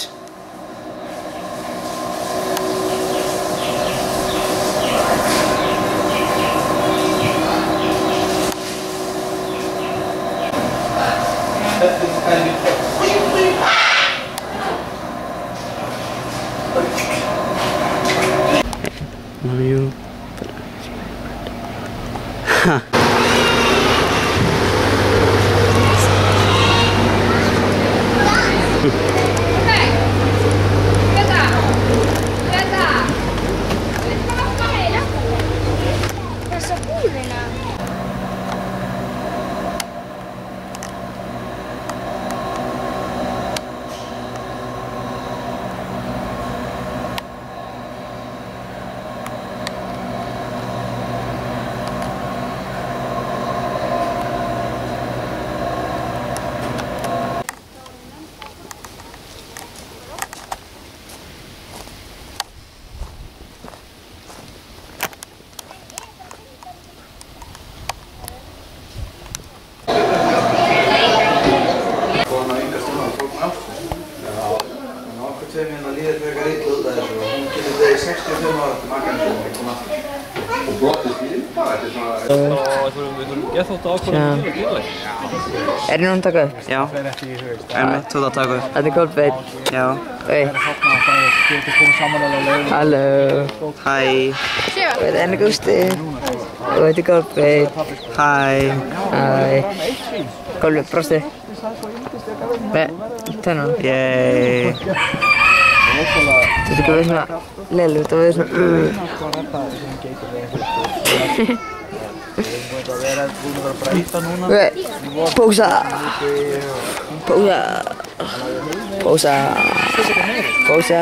Er þið núna að taka upp? Já. Einmitt, þú að taka upp. Þetta er Kolbeinn. Já. Oi. Halló. Hæ. Þetta er Enni Gústi. Og þetta er Kolbeinn. Hæ. Hæ. Kolbeinn, brostu. Með tennunum. Yey. Þú ert ekki að vera svona leiðilegt, þú ert að vera svona Pósa. Pósa. Pósa. Pósa.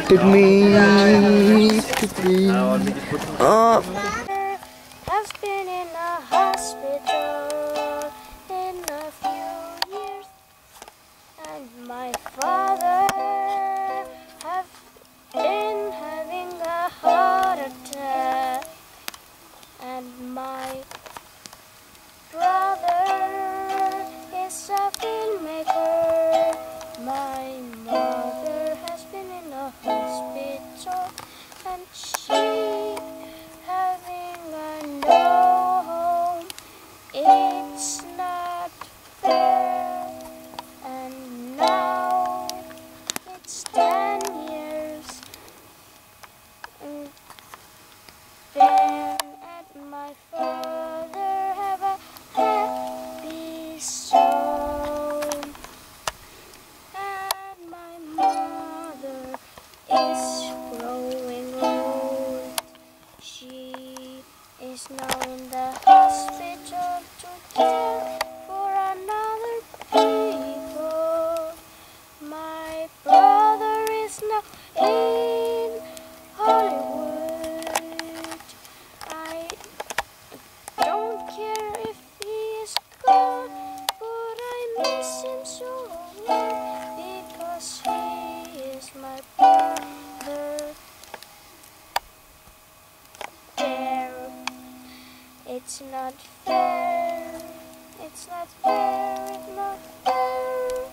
Pick me. Pick me. I've been in a hospital in a few years, and my father have been having a heart attack. And my brother is a filmmaker. My mother has been in a hospital, and she having a no home. It's not fair. And now it's 10 years. Fair. My father have a happy soul, and my mother is growing old. She is now in the hospital to care for another people. My brother is now in Hollywood. I don't care if he is gone, but I miss him so much because he is my brother. There, it's not fair. It's not fair. It's not fair.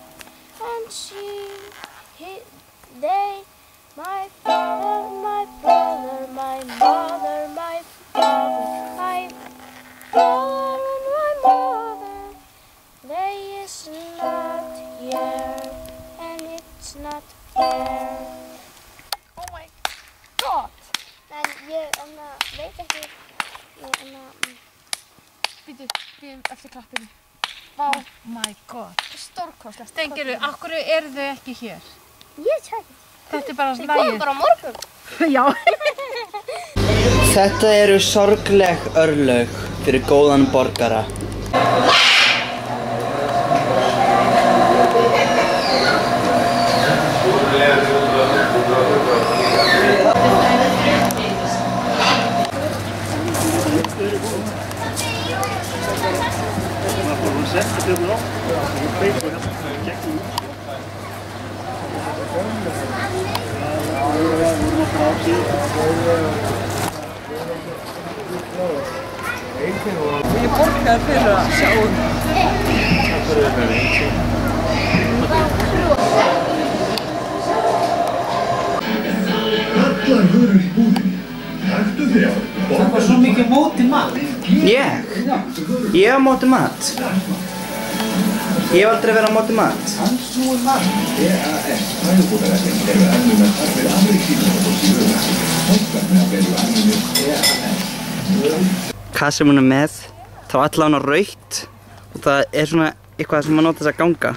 And they, my father, my brother, my mother, my father, my brother and my mother, they is not here, and it's not fair. Oh my god! Men ég veit ekki, Býtum eftir klappinu. Vá. Oh my god. Stórkostlegt. Steingerður, af hverju eru þau ekki hér? Ég tæk. Þetta bara Þið komum bara á morgun. Já. Þetta eru sorgleg örlög fyrir góðan borgara. Ég borgaði fyrir að sjá Allar vörur í búðinni. Taktu þrjá. Það var svo mikið móti mat. Ég á móti mat. Ég hef aldrei verið á móti mat. Ansnúið mat. EAS, fæðubótarættin eru ennum með þarfir Ameríkínu og síðuna. Hóttar með að verða ennum EAS. Hvað sem hún er með, þá allavega hún á rautt og það er svona eitthvað sem maður nota þess að ganga.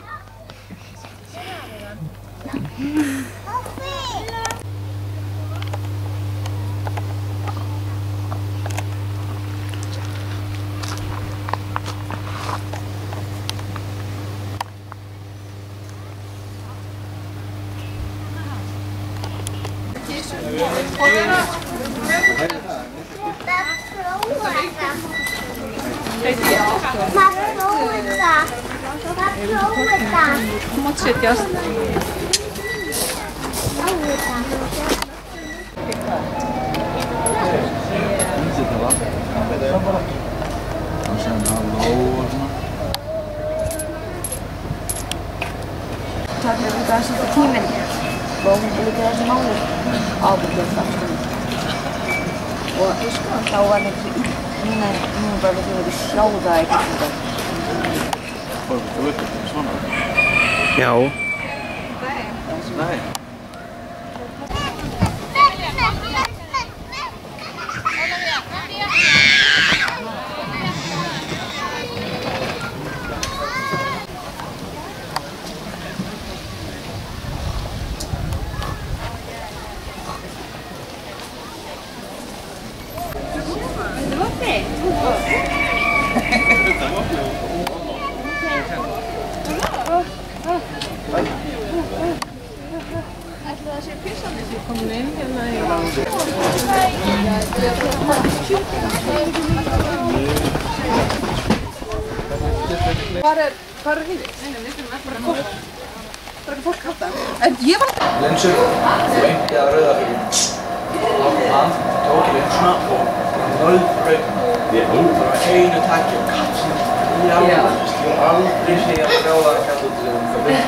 Þú mátt setjast. Takk fyrir þetta að setja tíminn og líka þessi mánuð ábyrgðist aftur. Og þá var þetta núna bara við þurfum að sjá það eitthvað. Þú veit þetta svona? Já. Nei. Hvar er hýðið? Nei, við þurfum ekki bara fólk átt það. En ég var alltaf... Linsur, lengi að rauðafíkinn. Hann tók í linsuna og nöld raukuna. Það var einu taki og kapsinn. Já, ég aldrei segja að brjáða að kalla út í þegar það byrja.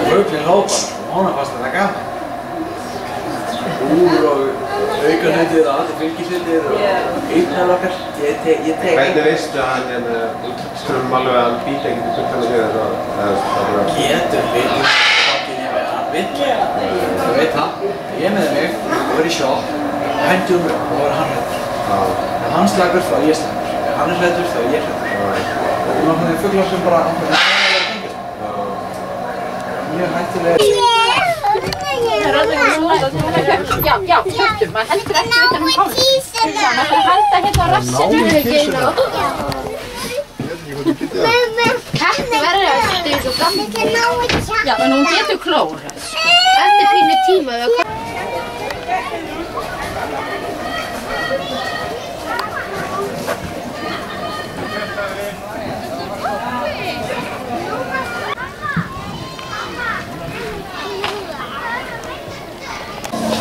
Rauklinn hlóð bara, og hana fannst þetta gaman. Úr og aukanhundir og allir fylgishundir og einn okkar. Ég tek Hvernig veistu að hann skulum alveg að hann býta ekkert í fulltæmi þegar það? Getur við hann vill, það veit það. Ég með mig, og er í sjokk, hendi mig og þá er hann hræddur. Ef hann slagur þá er ég slagur. Ef hann er hræddur þá er ég hræddur. Og náttúrulega fuglar sem bara mjög hættulega. Það er alveg svona, já, hjörtum, maður heldur ekki utan hálf. Maður fyrir halda hérna á rassinu. Þetta verður að þetta er svo gaman. Já, en hún getur klórað. Eftir pínu tíma.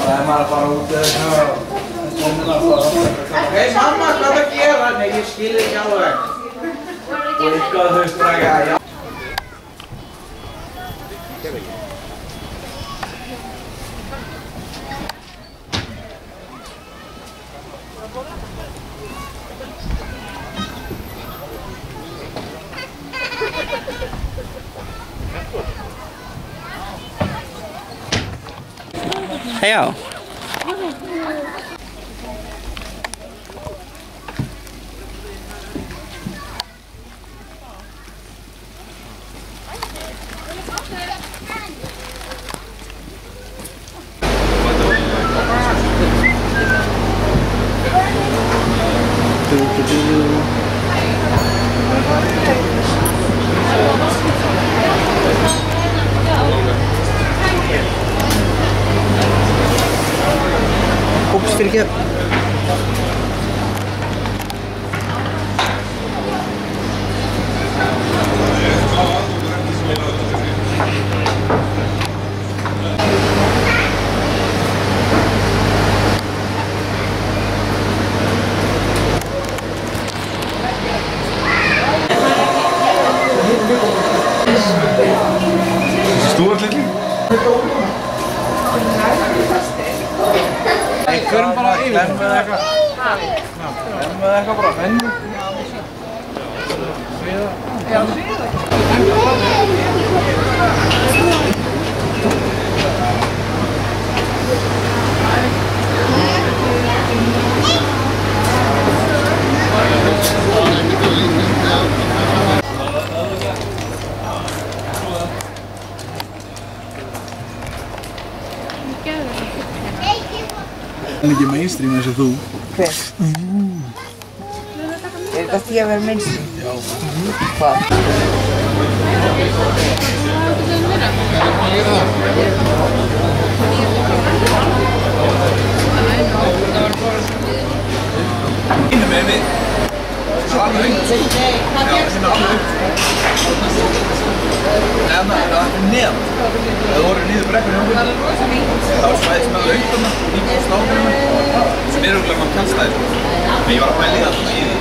Það er maður að fara út eða Hei mamma, hvað er að gera? Nei, ég skil ekki alveg. Og eitthvað þau straga, já. Já. Oops, fyrirgeðu. Stúartlilling. Nei, förum bara yfir. Verðum við eitthvað. Verðum við eitthvað bara. Vennu. Sviða. Já, sviða. Það er ekki mainstream eins og þú. Hver? Er gott ég að vera mainstream? Já. Hvað? Innu með við. Það var alveg ungt. Já, hérna alveg ungt. Það var neðan. Það voru niður brekkunni á hérna. Það var svæðið sem alveg ungt þarna, líka á slákunum. Sem er úrlega mann kallstæði. En ég var að pæla í það svona í því.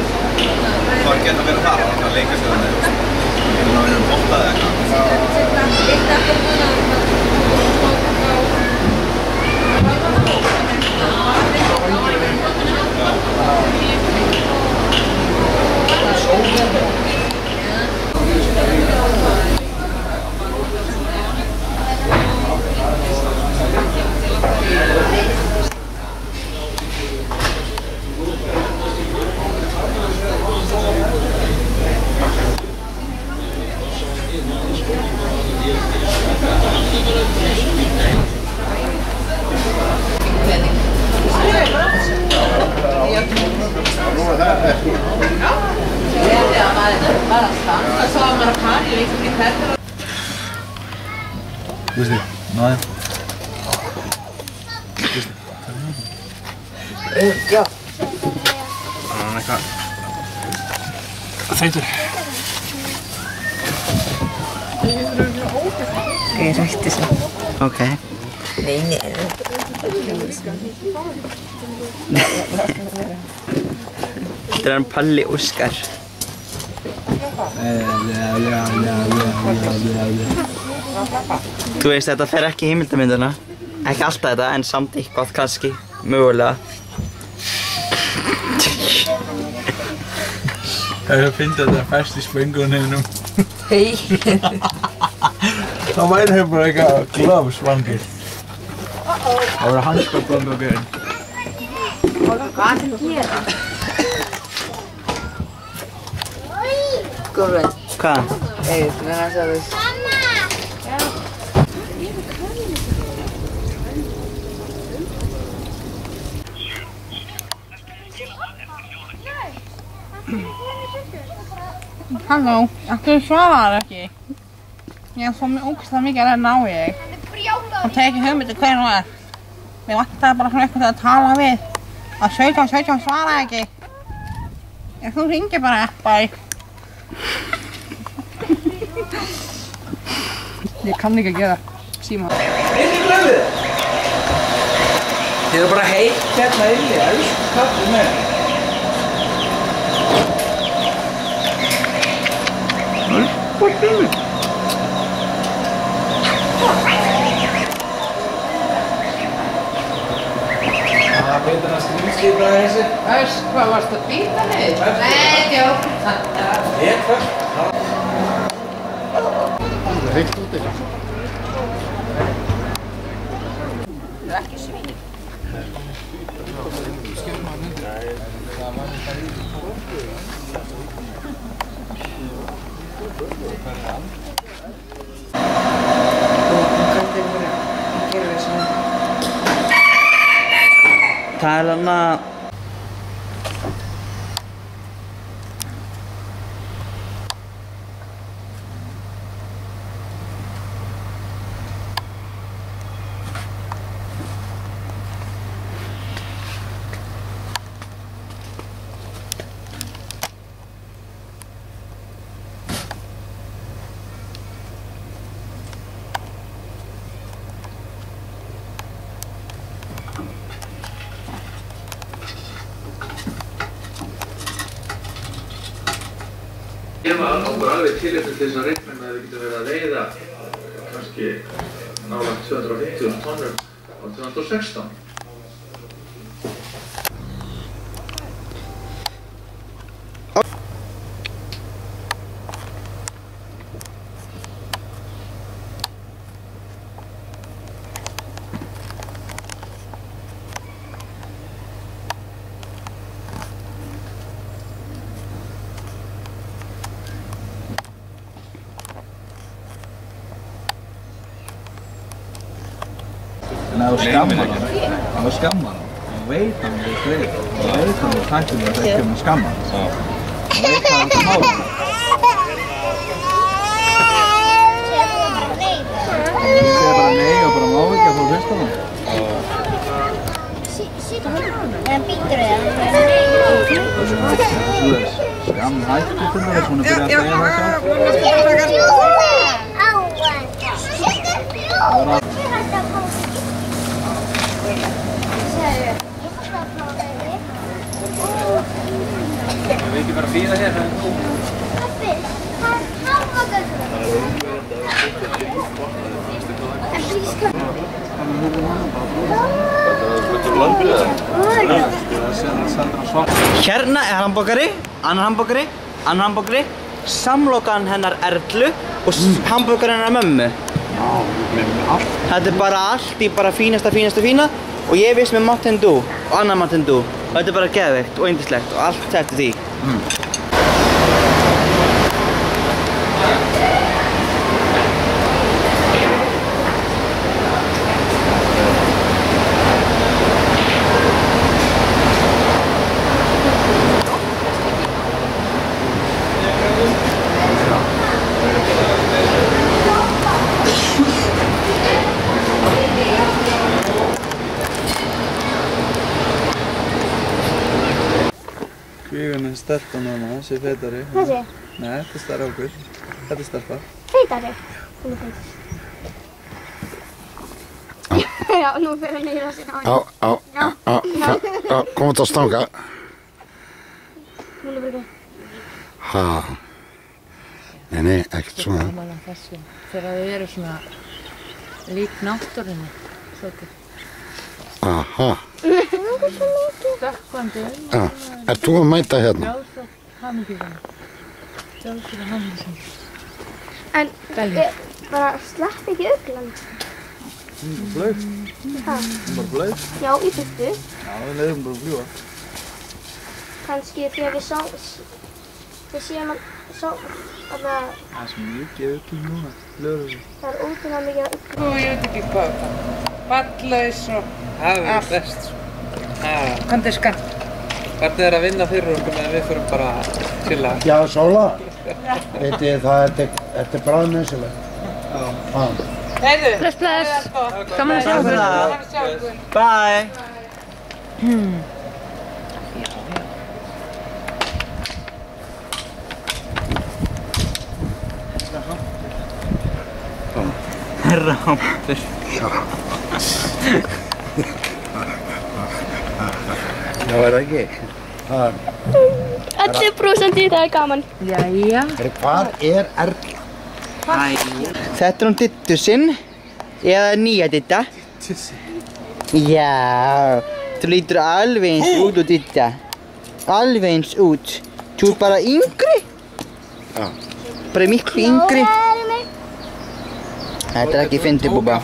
Það var gett að vera þar, að leika sér þannig. Þannig að við erum bóttað eða eitthvað. Gusti, náði. Gusti. Já. Það er eitthvað þreytur. Ég rætti svo. Ok. Nei. Þetta er hann Palli Óskar. Þú veist, þetta fer ekki í heimildamyndina. Ekki alltaf þetta, en samt eitthvað kannski, mögulega. Það finnst þetta fest í spöngunum. Hei. Það væri hefur bara eitthvað glöfsvangir. Það voru handskar blanda á björn. Hvað er það að gera? Góðveit. Hvað? Eða, það er að þú. Halló, þú svarar ekki. Ég er svo ógeðslega mikið að reyna á þig. Og tekið hugmyndir hver hún er. Mér vantar bara svona eitthvað að tala við. Að 17 svara ekki. Þú hringir bara bæ. Ég kann ekki að gera síma. Inni glöfið! Þið eru bara heitt hérna inni, elsku kaffi með. Hvað glöfið? Það er betur að skrýmskipa þessi. Hvað varst að býta niður? Nei, djók. Ég først. Það er heitt úti. Það er ekki svín. Það er hann að... Ég var okkur alveg til eftir þess að reikna með að við getum verið að veiða kannski nálægt 250.000 tonnum á 2016. En ef þú skammar hann, þá veit hann við greið og þá veit hann við tættum við ekki að skamma hann. Þá veit hann að mála hann. Þú segir bara nei og bara má ekki að þú hlusta hann. En býtur þið að Þú veist, skamm hættu til þess, hún byrjað að segja það sjálf. Við ekki bara bíða hér, það þú. Pappi, það háfagöður. En blískan. Hérna er hamborgari, annar hamborgari, samlokan hennar Erlu og hamborgari hennar mömmu. Þetta er bara allt í bara fínasta fína og ég veist með Mountain Dew og annar Mountain Dew. Þetta er bara geðveikt og yndislegt og allt þetta því. Kvígan er stelpan hana, þessi er fetari. Þessi? Nei, þetta er stærra okkur. Þetta er stelpa. Feitari? Hún er feit. Já, nú fyrir hann nýra sig á henni. Já, kom þetta að stanga. Hún er bara ekki. Ha. Nei, ekkert svona. Gaman að þessu, þegar þau eru svona lík náttúrunni, svolítið. Aha. Stökkvandi. Já, ert þú að mæta hérna? Sjálfsagt hamingjusam. Sjálfsagt hamingjusam. En bara slepp ekki uglan. Hún er bara flaug. Ha? Hún er bara flaug. Já, í burtu. Já, við leiðum bara að fljúa. Kannski þegar við séum að það er svo mikið uglum núna, lögur við. Það er ótrúlega mikið uglum. Sko, ég veit ekki hvað það. Ballaus og Það er best. Hvað er skatt? Hvernig er að vinna fyrir okkur meðan við förum bara að chilla? Já, Sóla. Veitir þetta er bráðnauðsynlegt. Já. Heiðu. Bless. Gaman að sjá ykkur. Bye. Herra hampur. Já, er það ekki? 11% í það er gaman. Jæja. Hvað er Erla? Þetta er Dittu sinn, eða nýja Ditta. Já, þú lítur alveg eins út og Ditta. Alveg eins út. Þú er bara yngri. Já. Bara miklu yngri. Þetta er ekki fyndið, Búba.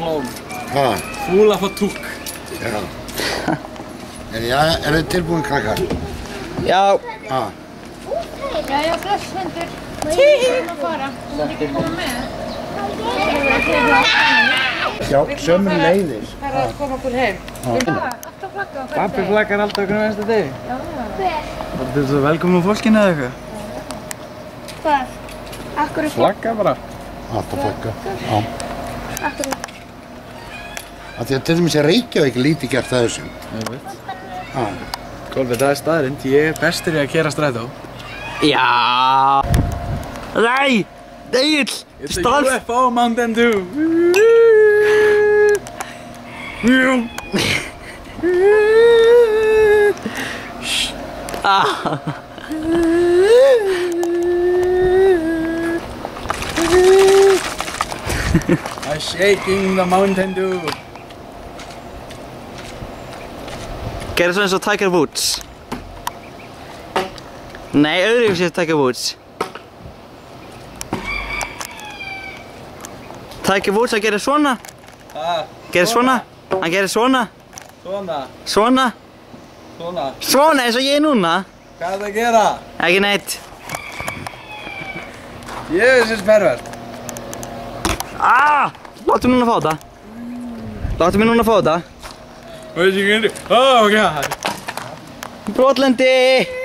Ha? Fúla for túk. Já. Er þið tilbúin krakkar? Já. Ha? Jæja, bless hundur. Við erum að fara. Þú mátt ekki koma með. Já, sömur leiðis. Það er að koma okkur heim. Alltaf flagga á hvernig. Pappi flaggar alltaf okkur næsta degi. Hver? Var þetta svo velkomin fólkinu eða eitthvað? Hvað? Akkur er Flagga bara. Alltaf flagga. Já. Akkur er Af því að til dæmis er Reykjavík lítið gert það þessum. Ég veit. Já. Kolbi, það er staðrind. Ég er bestur í að keyra strætó. Já. Nei, Egill. It's a UFO Mountain Dew. I'm shaking the Mountain Dew. Gerðu svona eins og Tiger Woods. Nei, öðruvísi Tiger Woods. Tiger Woods, hann gerir svona. Gerir svona. Hann gerir svona. Svona. Svona. Svona. Svona eins og ég núna. Hvað er það að gera? Ekki neitt. Jösses pervert. Láttu mig núna fá þetta. Láttu mig núna fá þetta. What is he gonna do? Oh god. Brotlendi.